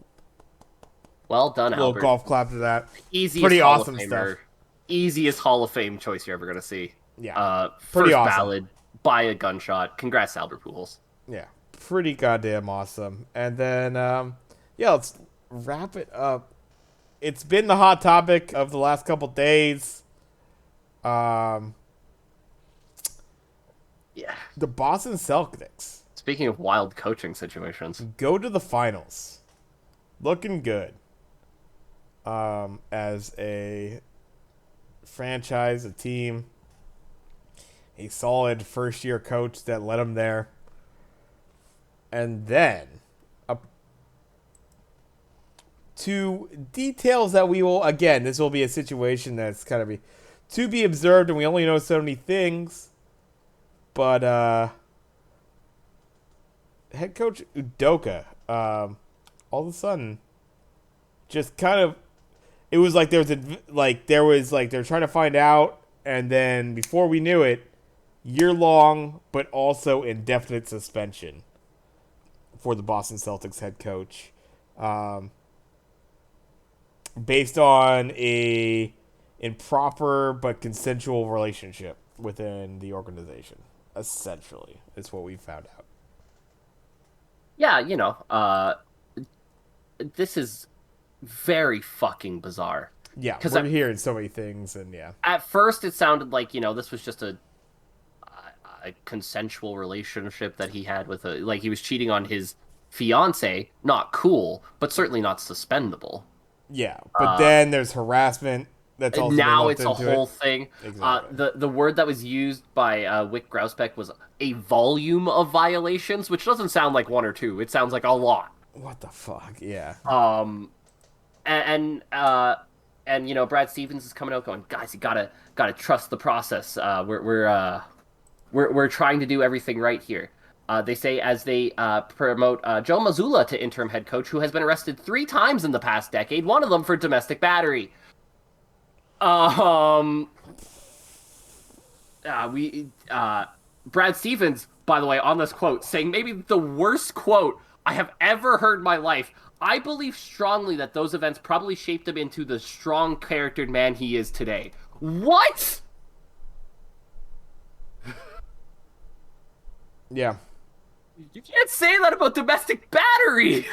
Albert. Golf clap to that. Easiest pretty Hall awesome of Famer, stuff. Easiest Hall of Fame choice you're ever gonna see. Yeah, pretty awesome. ballot by a gunshot. Congrats, Albert Pujols. Yeah, pretty goddamn awesome. And then, let's wrap it up. It's been the hot topic of the last couple days. The Boston Celtics. Speaking of wild coaching situations, go to the finals. Looking good. As a franchise, a team, a solid first-year coach that led them there. And then, to details that we will, again, this will be a situation that's kind of to be observed, and we only know so many things. But, head coach Udoka, all of a sudden, just kind of, it was like they were trying to find out, and then before we knew it, year-long, but also indefinite suspension for the Boston Celtics head coach, based on a improper but consensual relationship within the organization. Essentially, is what we found out. Yeah, this is very fucking bizarre. Yeah, we're hearing so many things, and yeah. At first, it sounded like, this was just a consensual relationship that he had with like he was cheating on his fiance. Not cool, but certainly not suspendable. Yeah, but then there's harassment. That's also now it's a whole thing. Exactly. The word that was used by Wick Grauspec was a volume of violations, which doesn't sound like one or two. It sounds like a lot. What the fuck? Yeah. And Brad Stevens is coming out going, guys, you gotta trust the process. We're trying to do everything right here. They say as they promote Joe Mazzulla to interim head coach, who has been arrested 3 times in the past decade, one of them for domestic battery. Brad Stevens, by the way, on this quote, saying maybe the worst quote I have ever heard in my life. I believe strongly that those events probably shaped him into the strong-charactered man he is today. What? Yeah. You can't say that about domestic battery.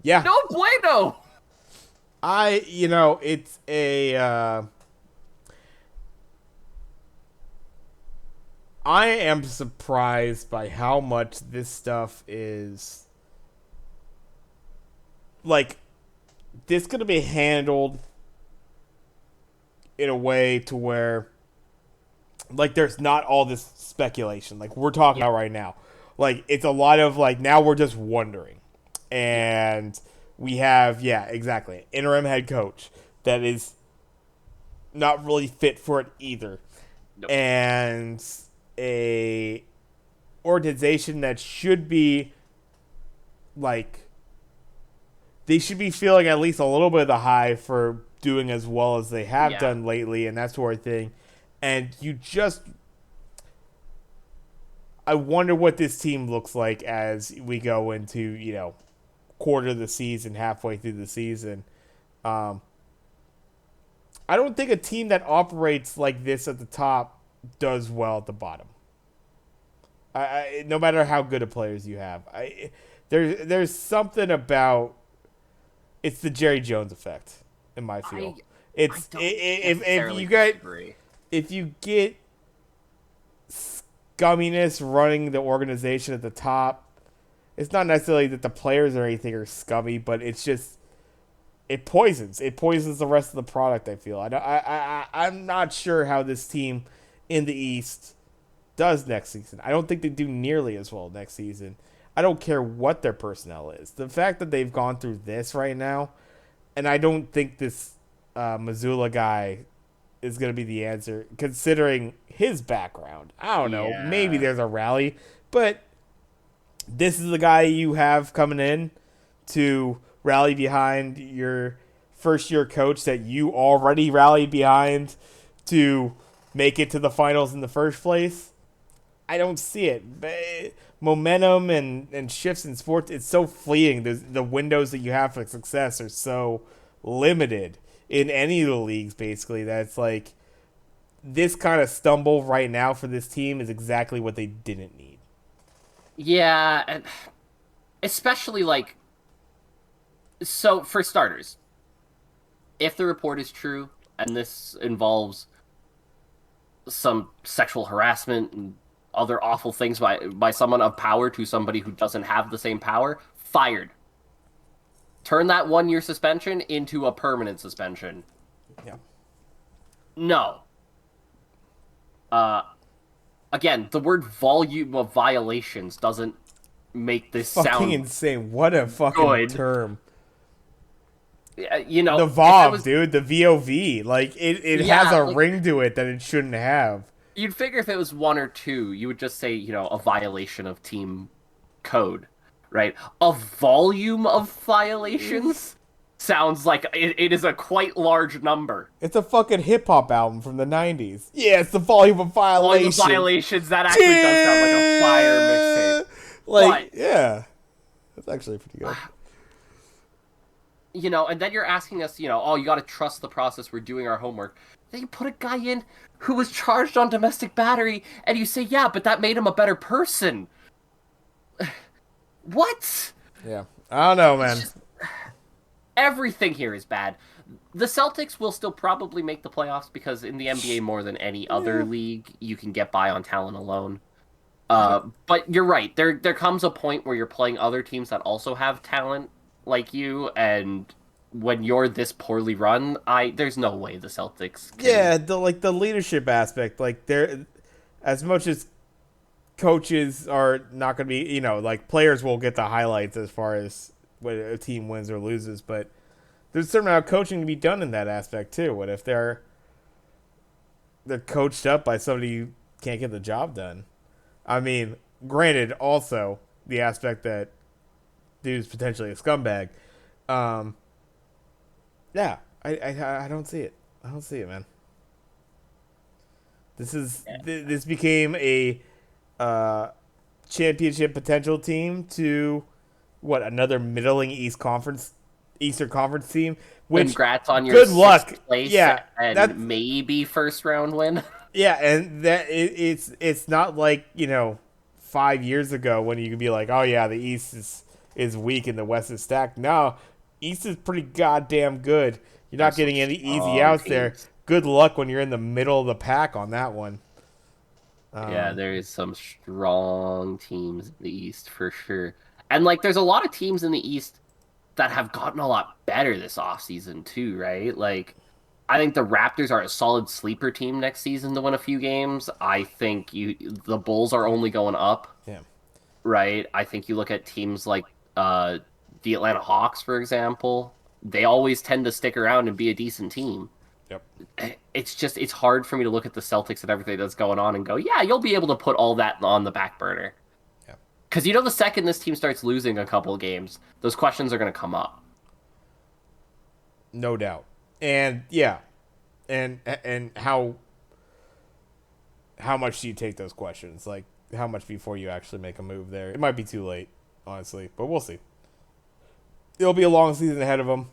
Yeah. No bueno. It's a, I am surprised by how much this stuff is, like, this going to be handled in a way to where, like, there's not all this speculation like we're talking about right now. Like, it's a lot of, like, now we're just wondering. And we have, exactly, interim head coach that is not really fit for it either. Nope. And a organization that should be like they should be feeling at least a little bit of the high for doing as well as they have Yeah. done lately and that sort of thing. And you just I wonder what this team looks like as we go into, quarter of the season, halfway through the season. Um, I don't think a team that operates like this at the top does well at the bottom. No matter how good of players you have, there's something about it's the Jerry Jones effect in my I feel. I It's don't if necessarily you get disagree. if you get scumminess running the organization at the top, it's not necessarily that the players or anything are scummy, but it's just it poisons. It poisons the rest of the product. I feel. I'm not sure how this team in the East does next season. I don't think they do nearly as well next season. I don't care what their personnel is. The fact that they've gone through this right now, and I don't think this Missoula guy is going to be the answer, considering his background. I don't know. Maybe Yeah. there's a rally, but this is the guy you have coming in to rally behind your first year coach that you already rallied behind to make it to the finals in the first place. I don't see it. Momentum and shifts in sports, it's so fleeting. The windows that you have for success are so limited in any of the leagues, basically, that it's like this kind of stumble right now for this team is exactly what they didn't need. Yeah, and especially like so for starters, if the report is true and this involves some sexual harassment and other awful things by someone of power to somebody who doesn't have the same power, fired. Turn that 1 year suspension into a permanent suspension. Yeah. No. Uh Again, the word volume of violations doesn't make this Fucking sound insane. What a fucking good. term. You know, The if it VOV, was dude, the VOV. Like it has yeah, a like ring to it that it shouldn't have. you'd figure if it was one or two, you would just say, a violation of team code, right? A volume of violations sounds like it is a quite large number. It's a fucking hip hop album from the '90s. Yeah, it's the volume of Volume of violation. violations, that actually does sound like a fire mixtape. Like, But, yeah, that's actually pretty good. and then you're asking us, oh, you got to trust the process. We're doing our homework. Then you put a guy in who was charged on domestic battery, and you say, yeah, but that made him a better person. What? Yeah, I don't know, It's man. just everything here is bad. The Celtics will still probably make the playoffs because in the NBA more than any other Yeah. league, you can get by on talent alone. But you're right. There comes a point where you're playing other teams that also have talent like you, and when you're this poorly run, there's no way the Celtics can. Yeah, the leadership aspect, like they're as much as coaches are not going to be, like players will get the highlights as far as when a team wins or loses, but there's a certain amount of coaching to be done in that aspect too. What if they're coached up by somebody who can't get the job done? I mean, granted, also the aspect that dude's potentially a scumbag. Um, yeah, I don't see it. I don't see it, man. This became a uh, championship potential team to what another middling Eastern Conference team. Which Congrats on your good luck. sixth place Yeah, and that's maybe first round win. yeah, and it's not like 5 years ago when you could be like, oh yeah, the East is weak and the West is stacked. No, East is pretty goddamn good. You're not There's some getting any easy strong outs there. teams. Good luck when you're in the middle of the pack on that one. Yeah, Um, there is some strong teams in the East for sure. And like there's a lot of teams in the East that have gotten a lot better this offseason too, right? Like I think the Raptors are a solid sleeper team next season to win a few games. I think the Bulls are only going up, yeah. right? I think you look at teams like the Atlanta Hawks, for example. They always tend to stick around and be a decent team. Yep. It's hard for me to look at the Celtics and everything that's going on and go, yeah, you'll be able to put all that on the back burner. Because you know, the second this team starts losing a couple of games, those questions are going to come up. No doubt. And yeah, and how much do you take those questions? Like, how much before you actually make a move there? It might be too late, honestly, but we'll see. It'll be a long season ahead of them.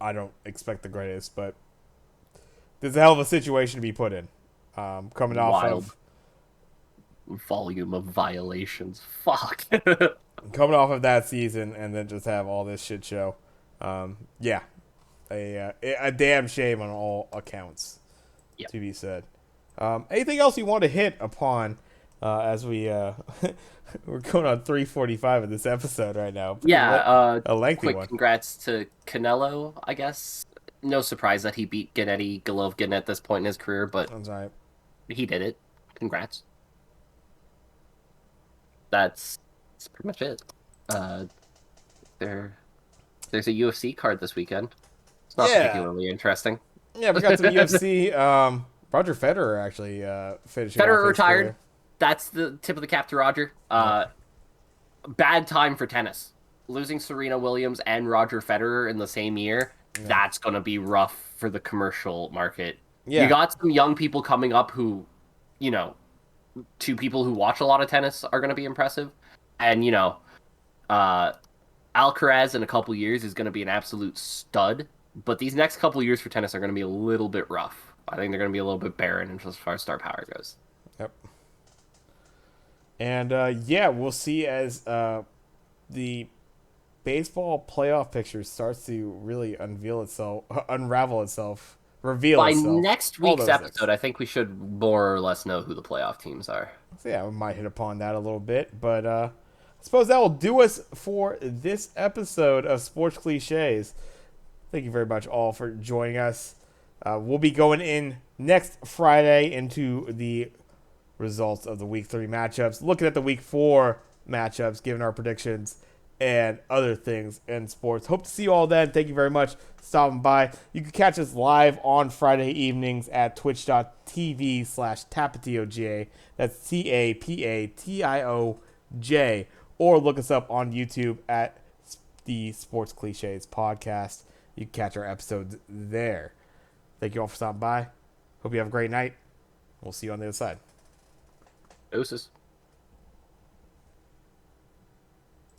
I don't expect the greatest, but there's a hell of a situation to be put in. Coming off Wild of volume of violations. Fuck. that season, and then just have all this shit show. Yeah, a damn shame on all accounts, Yep. to be said. Anything else you want to hit upon as we we're going on 3:45 of this episode right now? A lengthy Quick one. congrats to Canelo, I guess. No surprise that he beat Gennady Golovkin at this point in his career, but I'm sorry. he did it. Congrats. That's pretty much it. Uh, there, there's a UFC card this weekend. It's not Yeah, particularly interesting. yeah. We got some UFC. Roger Federer actually finishing off Federer his retired. career. That's the tip of the cap to Roger. Bad time for tennis. Losing Serena Williams and Roger Federer in the same year, that's going to be rough for the commercial market. You Yeah, got some young people coming up who, you know, two people who watch a lot of tennis are going to be impressive. And, uh, Alcaraz in a couple years is going to be an absolute stud. But these next couple years for tennis are going to be a little bit rough. I think they're going to be a little bit barren as far as star power goes. yep. And yeah, we'll see as the baseball playoff picture starts to really unravel itself, reveal By itself. next All week's those things. episode, I think we should more or less know who the playoff teams are. So yeah, we might hit upon that a little bit, but I suppose that will do us for this episode of Sports Cliches. Thank you very much all for joining us. We'll be going in next Friday into the results of the Week 3 matchups, looking at the Week 4 matchups, giving our predictions and other things in sports. Hope to see you all then. Thank you very much for stopping by. You can catch us live on Friday evenings at twitch.tv/tapatioJ. That's TAPATIOJ. Or look us up on YouTube at the Sports Cliches podcast. You can catch our episodes there. Thank you all for stopping by. Hope you have a great night. We'll see you on the other side. Doses.